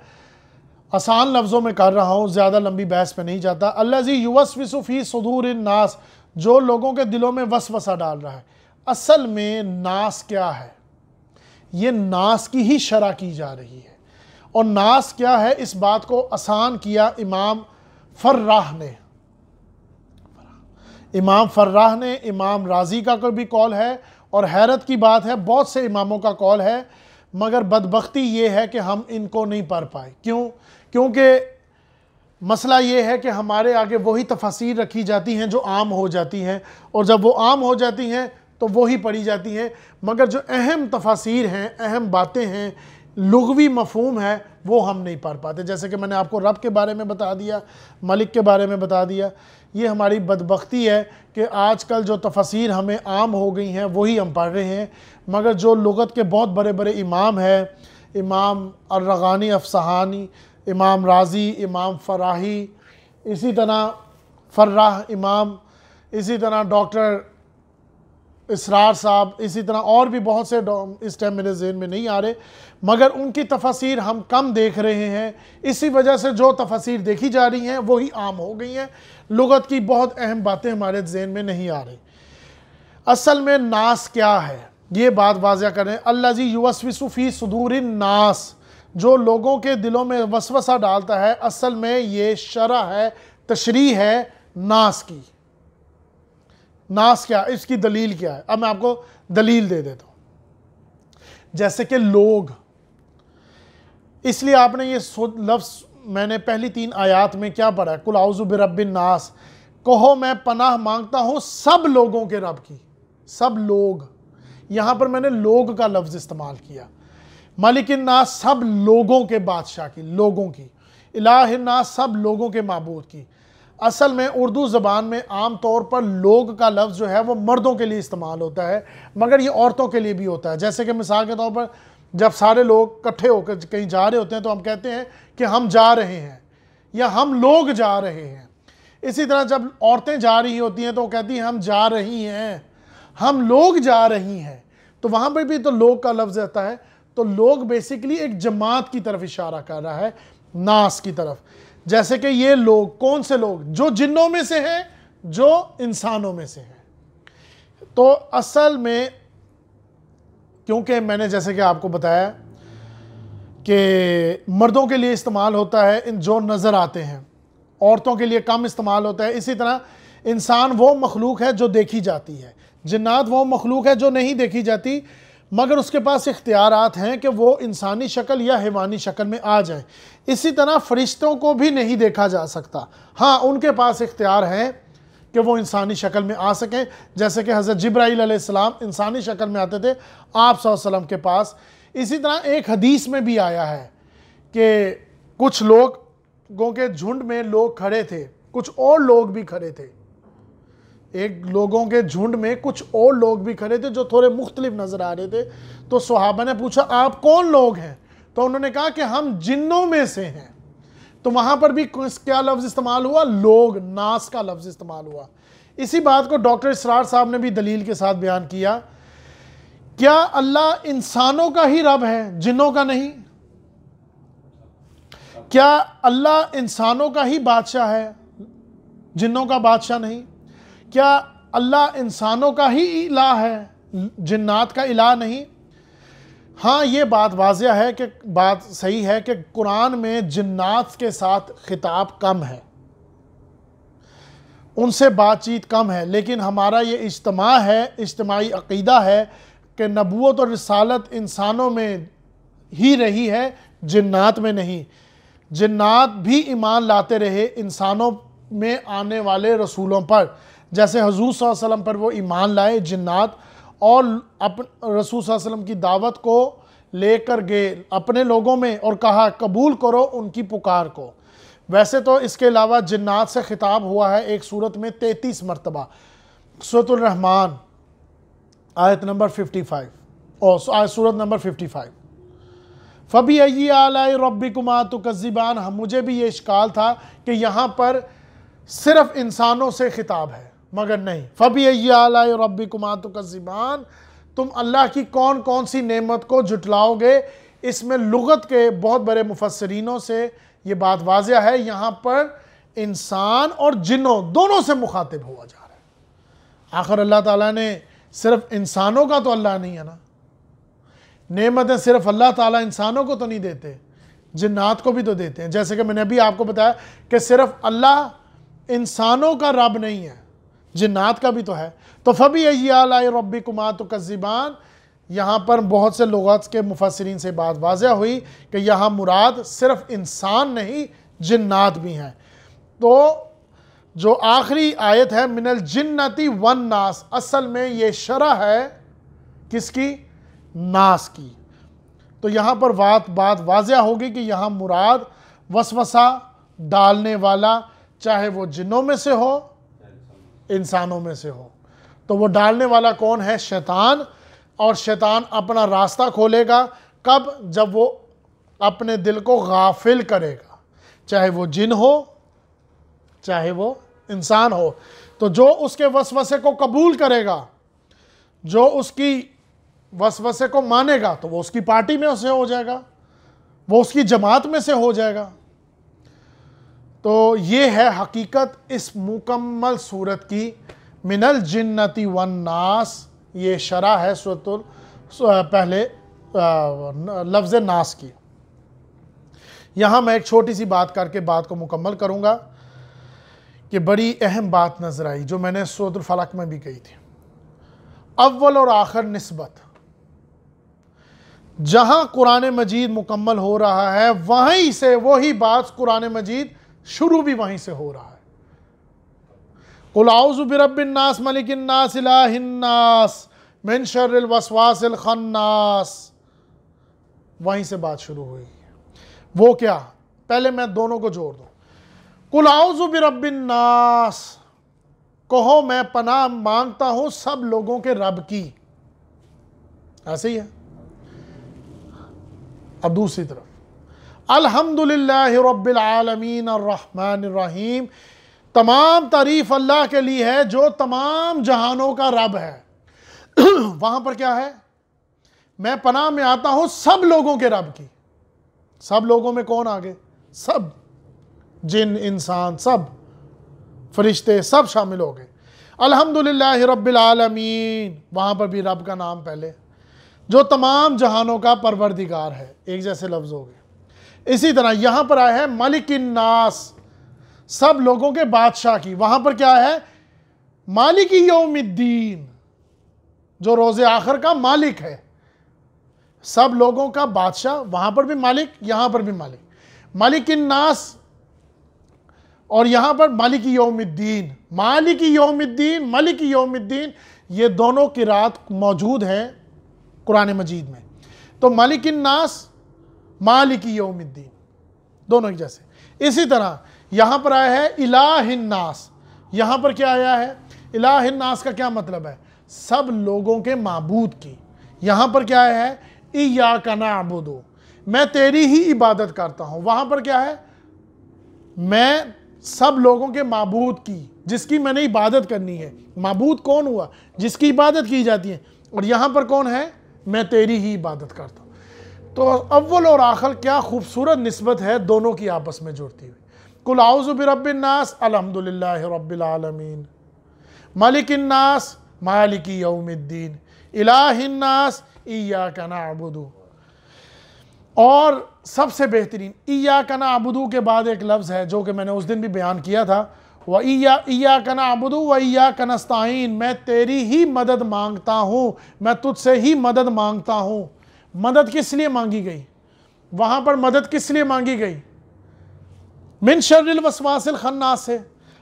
Speaker 1: آسان لفظوں میں کر رہا ہوں، زیادہ لمبی بحث پہ نہیں جاتا۔ الذی یوسوس فی صدور الناس، جو لوگوں کے دلوں میں وسوسہ ڈال رہا ہے۔ اصل میں ناس کیا ہے؟ یہ ناس کی ہی شرح کی جا رہی ہے، اور ناس کیا ہے، اس بات کو آسان کیا امام فراہ نے، امام راضی کا کوئی بھی قول ہے، اور حیرت کی بات ہے بہت سے اماموں کا قول ہے، مگر بدبختی یہ ہے کہ ہم ان کو نہیں پڑھ پائے۔ کیونکہ مسئلہ یہ ہے کہ ہمارے آگے وہی تفاسیر رکھی جاتی ہیں جو عام ہو جاتی ہیں، اور جب وہ عام ہو جاتی ہیں تو وہی پڑھی جاتی ہیں، مگر جو اہم تفاسیر ہیں، اہم باتیں ہیں، لغوی مفہوم ہے، وہ ہم نہیں پڑھ پاتے۔ جیسے کہ میں نے آپ کو رب کے بارے میں بتا دیا، ملک کے بارے میں بتا دیا۔ یہ ہماری بدبختی ہے کہ آج کل جو تفاسیر ہمیں عام ہو گئی ہیں وہی ہم پڑھ رہے ہیں، مگر جو لغت کے بہت بڑے بڑے امام ہیں، امام الرغانی افصحانی، امام راضی، امام فراہی، اسی طرح فراہ امام، اسی طرح ڈاکٹر اسرار صاحب، اسی طرح اور بھی بہت سے اس ٹائم میرے ذہن میں نہیں آ رہے، مگر ان کی تفاسیر ہم کم دیکھ رہے ہیں۔ اسی وجہ سے جو تفاسیر دیکھی جا رہی ہیں وہی عام ہو گئی ہیں، لغت کی بہت اہم باتیں ہمارے ذہن میں نہیں آ رہی۔ اصل میں ناس کیا ہے یہ بات واضح کریں۔ الذی یوسوس فی صدور الناس، جو لوگوں کے دلوں میں وسوسہ ڈالتا ہے، اصل میں یہ شرح ہے، تشریح ہے ناس کی۔ ناس کیا، اس کی دلیل کیا ہے؟ اب میں آپ کو دلیل دے دیتا ہوں۔ جیسے کہ لوگ، اس لیے آپ نے یہ لفظ میں نے پہلی 3 آیات میں کیا پڑھا ہے، قل اعوذ برب الناس، کہو میں پناہ مانگتا ہوں سب لوگوں کے رب کی۔ سب لوگ، یہاں پر میں نے لوگ کا لفظ استعمال کیا۔ مالک الناس، سب لوگوں کے بادشاہ کی، لوگوں کی۔ الہ الناس، سب لوگوں کے معبود کی۔ اصل میں اردو زبان میں عام طور پر لوگ کا لفظ جو ہے وہ مردوں کے لیے استعمال ہوتا ہے، مگر یہ عورتوں کے لیے بھی ہوتا ہے۔ جیسے کہ مثال کے طور پر جب سارے لوگ اکٹھے ہو کر کہیں جا رہے ہوتے ہیں تو ہم کہتے ہیں کہ ہم جا رہے ہیں، یا ہم لوگ جا رہے ہیں۔ اسی طرح جب عورتیں جا رہی ہوتی ہیں تو وہ کہتی ہیں ہم جا رہی ہیں، ہم لوگ جا رہی ہیں، تو وہاں پہ بھی تو لوگ کا لفظ آتا ہے۔ تو لوگ بیسیکلی ایک جماعت کی طرف اشارہ کر رہا ہے، ناس کی طرف۔ جیسے کہ یہ لوگ، کون سے لوگ؟ جو جنوں میں سے ہیں، جو انسانوں میں سے ہیں۔ تو اصل میں کیونکہ میں نے جیسے کہ آپ کو بتایا کہ مردوں کے لیے استعمال ہوتا ہے جو نظر آتے ہیں، عورتوں کے لیے کم استعمال ہوتا ہے۔ اسی طرح انسان وہ مخلوق ہے جو دیکھی جاتی ہے، جنات وہ مخلوق ہے جو نہیں دیکھی جاتی، مگر اس کے پاس اختیارات ہیں کہ وہ انسانی شکل یا حیوانی شکل میں آ جائیں۔ اسی طرح فرشتوں کو بھی نہیں دیکھا جا سکتا، ہاں ان کے پاس اختیار ہے کہ وہ انسانی شکل میں آ سکیں، جیسے کہ حضرت جبرائیل علیہ السلام انسانی شکل میں آتے تھے آپ صلی اللہ علیہ وسلم کے پاس۔ اسی طرح ایک حدیث میں بھی آیا ہے کہ کچھ لوگوں کے جھنڈ میں لوگ کھڑے تھے، کچھ اور لوگ بھی کھڑے تھے، ایک لوگوں کے جھنڈ میں کچھ اور لوگ بھی کھڑے تھے جو تھوڑے مختلف نظر آ رہے تھے۔ تو صحابہ نے پوچھا آپ کون لوگ ہیں؟ تو انہوں نے کہا کہ ہم جنوں میں سے ہیں۔ تو وہاں پر بھی کیا لفظ استعمال ہوا؟ لوگ، ناس کا لفظ استعمال ہوا۔ اسی بات کو ڈاکٹر اسرار صاحب نے بھی دلیل کے ساتھ بیان کیا، کیا اللہ انسانوں کا ہی رب ہے، جنوں کا نہیں؟ کیا اللہ انسانوں کا ہی بادشاہ ہے، جنوں کا بادشاہ نہیں؟ کیا اللہ انسانوں کا ہی الہ ہے، جنات کا الہ نہیں؟ ہاں یہ بات واضح ہے کہ بات صحیح ہے کہ قرآن میں جنات کے ساتھ خطاب کم ہے، ان سے بات چیت کم ہے، لیکن ہمارا یہ اجتماع ہے، اجتماعی عقیدہ ہے کہ نبوت اور رسالت انسانوں میں ہی رہی ہے، جنات میں نہیں۔ جنات بھی ایمان لاتے رہے انسانوں میں آنے والے رسولوں پر، جیسے حضور صلی اللہ علیہ وسلم پر وہ ایمان لائے جنات، اور رسول صلی اللہ علیہ وسلم کی دعوت کو لے کر گئے اپنے لوگوں میں اور کہا قبول کرو ان کی پکار کو۔ ویسے تو اس کے علاوہ جنات سے خطاب ہوا ہے ایک صورت میں 33 مرتبہ، سورۃ الرحمن آیت نمبر 55 اور سورت نمبر 55۔ فَبِأَيِّ آلَاءِ رَبِّكُمَا تُكَذِّبَانِ، مجھے بھی یہ اشکال تھا کہ یہاں پر صرف انسانوں سے خطاب ہے، مگر نہیں۔ فَبِأَيِّ آلَاءِ رَبِّكُمَا تُكَذِّبَانِ، تم اللہ کی کون کون سی نعمت کو جھٹلاؤ گے؟ اس میں لغت کے بہت بڑے مفسرینوں سے یہ بات واضح ہے، یہاں پر انسان اور جنوں دونوں سے مخاطب ہوا جا رہا ہے۔ آخر اللہ تعالیٰ نے صرف انسانوں کا تو اللہ نہیں ہے نا، نعمتیں صرف اللہ تعالیٰ انسانوں کو تو نہیں دیتے، جنات کو بھی تو دیتے ہیں. جیسے کہ میں نے ابھی آپ کو بتایا کہ صرف اللہ انسانوں کا رب نہیں ہے، جنات کا بھی تو ہے. تو فَبِأَيِّ آلَاءِ رَبِّكُمَا تُكَذِّبَانِ، یہاں پر بہت سے لغات کے مفسرین سے بات واضح ہوئی کہ یہاں مراد صرف انسان نہیں، جنات بھی ہیں. تو جو آخری آیت ہے من الجنتی والناس، اصل میں یہ شرح ہے کس کی؟ ناس کی. تو یہاں پر بات واضح ہوگی کہ یہاں مراد وسوسہ ڈالنے والا، چاہے وہ جنوں میں سے ہو انسانوں میں سے ہو. تو وہ ڈالنے والا کون ہے؟ شیطان. اور شیطان اپنا راستہ کھولے گا کب؟ جب وہ اپنے دل کو غافل کرے گا، چاہے وہ جن ہو چاہے وہ انسان ہو. تو جو اس کے وسوسے کو قبول کرے گا، جو اس کی وسوسے کو مانے گا، تو وہ اس کی پارٹی میں سے ہو جائے گا، وہ اس کی جماعت میں سے ہو جائے گا. تو یہ ہے حقیقت اس مکمل صورت کی، من الجنتی والناس. یہ شرح ہے پہلے لفظ ناس کی. یہاں میں ایک چھوٹی سی بات کر کے بات کو مکمل کروں گا کہ بڑی اہم بات نظر آئی جو میں نے سورۃ الفلق میں بھی کہی تھی. اول اور آخر نسبت، جہاں قرآن مجید مکمل ہو رہا ہے وہیں سے وہی بات قرآن مجید شروع بھی وہیں سے ہو رہا ہے. قُلْ أَعُوذُ بِرَبِّ النَّاسِ مَلِكِ النَّاسِ إِلَٰهِ النَّاسِ مِن شَرِّ الْوَسْوَاسِ الْخَنَّاسِ، وہیں سے بات شروع ہوئی. وہ کیا؟ پہلے میں دونوں کو جوڑ دوں. قُلْ أَعُوذُ بِرَبِّ النَّاسِ، کہو میں پناہ مانگتا ہوں سب لوگوں کے رب کی. ایسے ہی ہے. اب دوسری طرف الحمدللہ رب العالمین الرحمن الرحیم، تمام تعریف اللہ کے لیے ہے جو تمام جہانوں کا رب ہے. وہاں پر کیا ہے؟ میں پناہ میں آتا ہوں سب لوگوں کے رب کی. سب لوگوں میں کون آگے؟ سب، جن انسان سب، فرشتے سب شامل ہو گئے. الحمدللہ رب العالمین، وہاں پر بھی رب کا نام پہلے، جو تمام جہانوں کا پروردگار ہے. ایک جیسے لفظ ہو گئے. اسی طرح یہاں پر آیا ہے ملک الناس، سب لوگوں کے بادشاہ کی. وہاں پر کیا ہے؟ مالک یوم الدین، جو روز آخر کا مالک ہے. سب لوگوں کا بادشاہ، وہاں پر بھی مالک، یہاں پر بھی مالک. مالک الناس، اور یہاں پر مالک یوم الدین. مالک یوم الدین، ملک یوم الدین، یہ دونوں قرات موجود ہیں قرآن مجید میں. تو مالک الناس، مالک یوم الدین، دونوں ایک جیسے. اسی طرح یہاں پر آیا ہے الہ الناس. یہاں پر کیا آیا ہے؟ الہ الناس کا کیا مطلب ہے؟ سب لوگوں کے معبود کی. یہاں پر کیا ہے؟ ایاک نعبد، میں تیری ہی عبادت کرتا ہوں. وہاں پر کیا ہے؟ میں سب لوگوں کے معبود کی، جس کی میں نے عبادت کرنی ہے. معبود کون ہوا؟ جس کی عبادت کی جاتی ہے. اور یہاں پر کون ہے؟ میں تیری ہی عبادت کرتا ہوں. تو اول اور آخر کیا خوبصورت نسبت ہے دونوں کی آپس میں جوڑتی ہوئی. قُلْ أَعُوذُ بِرَبِّ النَّاسِ الحمدللہ رب العالمین، مالک الناس مالک یوم الدین، الہ الناس ایاک نعبد. اور سب سے بہترین ایاک نعبد کے بعد ایک لفظ ہے جو کہ میں نے اس دن بھی بیان کیا تھا، وَإِيَّاكَ نَعْبُدُ وَإِيَّاكَ نَسْتَعِينُ، میں تیری ہی مدد مانگتا ہوں، میں تجھ سے ہی مدد مانگتا ہوں. مدد کس لیے مانگی گئی؟ وہاں پر مدد کس لیے مانگی گئی؟ من شر الوسواس الخناس سے،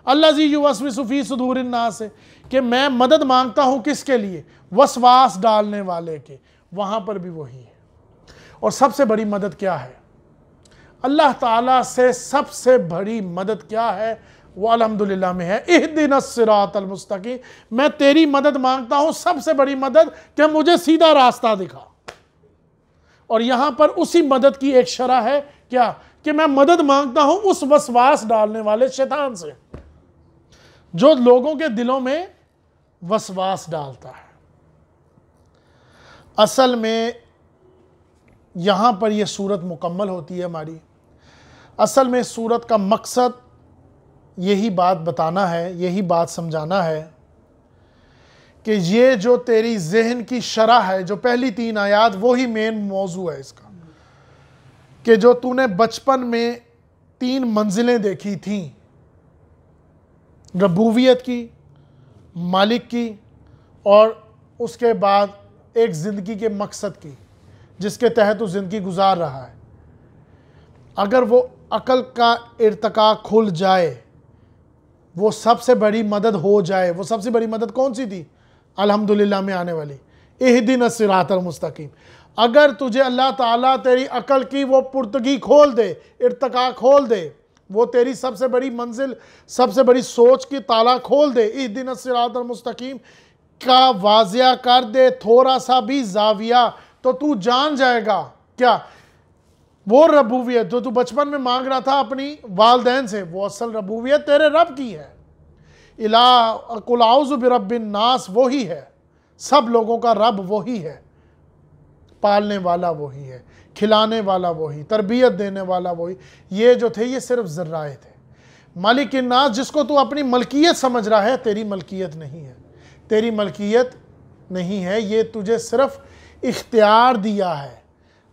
Speaker 1: الذی یوسوس فی صدور الناس سے، کہ میں مدد مانگتا ہوں کس کے لیے؟ وسواس ڈالنے والے کے. وہاں پر بھی وہی ہے. اور سب سے بڑی مدد کیا ہے؟ اللہ تعالیٰ سے سب سے بڑی مدد کیا ہے؟ وہ الحمدللہ میں ہے. اہدنا الصراط المستقیم، میں تیری مدد مانگتا ہوں سب سے بڑی مدد کہ مجھے سیدھا راستہ دکھا. اور یہاں پر اسی مدد کی ایک شرح ہے کیا؟ کہ میں مدد مانگتا ہوں اس وسواس ڈالنے والے شیطان سے جو لوگوں کے دلوں میں وسواس ڈالتا ہے. اصل میں یہاں پر یہ صورت مکمل ہوتی ہے ہماری. اصل میں صورت کا مقصد یہی بات بتانا ہے، یہی بات سمجھانا ہے کہ یہ جو تیری ذہن کی شرح ہے، جو پہلی 3 آیات، وہی مین موضوع ہے اس کا، کہ جو تو نے بچپن میں 3 منزلیں دیکھی تھیں، ربوبیت کی، مالک کی، اور اس کے بعد ایک زندگی کے مقصد کی جس کے تحت وہ زندگی گزار رہا ہے، اگر وہ عقل کا ارتقا کھل جائے، وہ سب سے بڑی مدد ہو جائے. وہ سب سے بڑی مدد کون سی تھی؟ الحمدللہ میں آنے والی اہدنا الصراط المستقیم. اگر تجھے اللہ تعالیٰ تیری عقل کی وہ پرتگی کھول دے، ارتقا کھول دے، وہ تیری سب سے بڑی منزل، سب سے بڑی سوچ کی تالا کھول دے، اہدنا الصراط المستقیم کا واضح کر دے تھوڑا سا بھی زاویہ، تو تو جان جائے گا کیا وہ ربوبیت جو تو بچپن میں مانگ رہا تھا اپنی والدین سے، وہ اصل ربوبیت تیرے رب کی ہے. قل اعوذ برب الناس وہی ہے، سب لوگوں کا رب وہی ہے، پالنے والا وہی ہے، کھلانے والا وہی، تربیت دینے والا وہی. یہ جو تھے یہ صرف ذرائع تھے. مالک الناس جس کو تو اپنی ملکیت سمجھ رہا ہے، تیری ملکیت نہیں ہے، تیری ملکیت نہیں ہے. یہ تجھے صرف اختیار دیا ہے،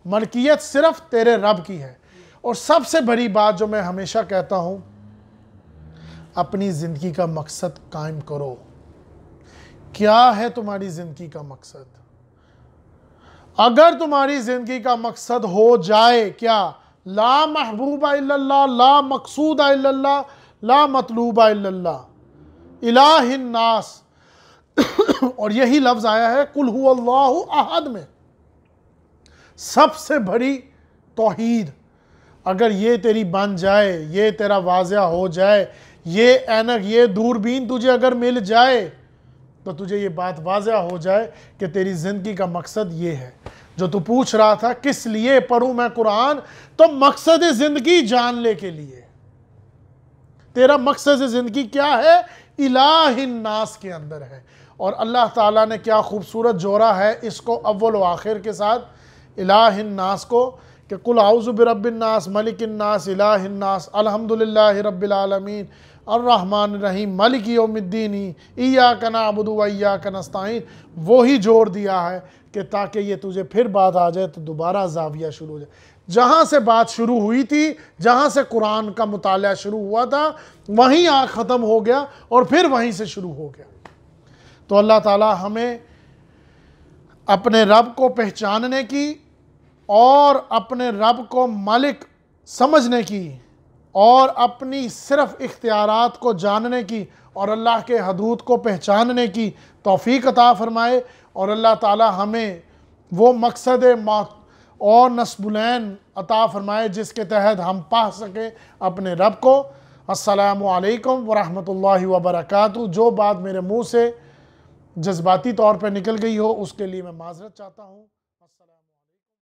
Speaker 1: ملکیت صرف تیرے رب کی ہے. اور سب سے بڑی بات جو میں ہمیشہ کہتا ہوں، اپنی زندگی کا مقصد قائم کرو. کیا ہے تمہاری زندگی کا مقصد؟ اگر تمہاری زندگی کا مقصد ہو جائے کیا؟ لا محبوب الا اللہ، لا مقصود الا اللہ، لا مطلوب الا اللہ، الہ الناس. اور یہی لفظ آیا ہے قل هو اللہ احد میں. سب سے بڑی توحید اگر یہ تیری بن جائے، یہ تیرا واضح ہو جائے، یہ اینک، یہ دوربین تجھے اگر مل جائے، تو تجھے یہ بات واضح ہو جائے کہ تیری زندگی کا مقصد یہ ہے. جو تو پوچھ رہا تھا کس لیے پڑھوں میں قرآن، تو مقصد زندگی جاننے کے لیے. تیرا مقصد زندگی کیا ہے؟ الہ الناس کے اندر ہے. اور اللہ تعالیٰ نے کیا خوبصورت جوڑا ہے اس کو اول و آخر کے ساتھ، الہ الناس کو، کہ قل اعوذ برب الناس ملک الناس الہ الناس الحمدللہ رب العالمین الرحمن الرحیم مالک یوم الدین ایاک نعبد و ایاک نستعین. وہی جوڑ دیا ہے کہ تاکہ یہ تجھے پھر بات آ جائے تو دوبارہ زاویہ شروع ہو جائے. جہاں سے بات شروع ہوئی تھی، جہاں سے قرآن کا مطالعہ شروع ہوا تھا، وہیں آ ختم ہو گیا اور پھر وہیں سے شروع ہو گیا. تو اللہ تعالیٰ ہمیں اپنے رب کو پہچاننے کی اور اپنے رب کو مالک سمجھنے کی اور اپنی صرف اختیارات کو جاننے کی اور اللہ کے حدود کو پہچاننے کی توفیق عطا فرمائے. اور اللہ تعالیٰ ہمیں وہ مقصد اور نصب العین عطا فرمائے جس کے تحت ہم پا سکیں اپنے رب کو. السلام علیکم ورحمۃ اللہ وبرکاتہ. جو بات میرے منہ سے جذباتی طور پہ نکل گئی ہو اس کے لیے میں معذرت چاہتا ہوں.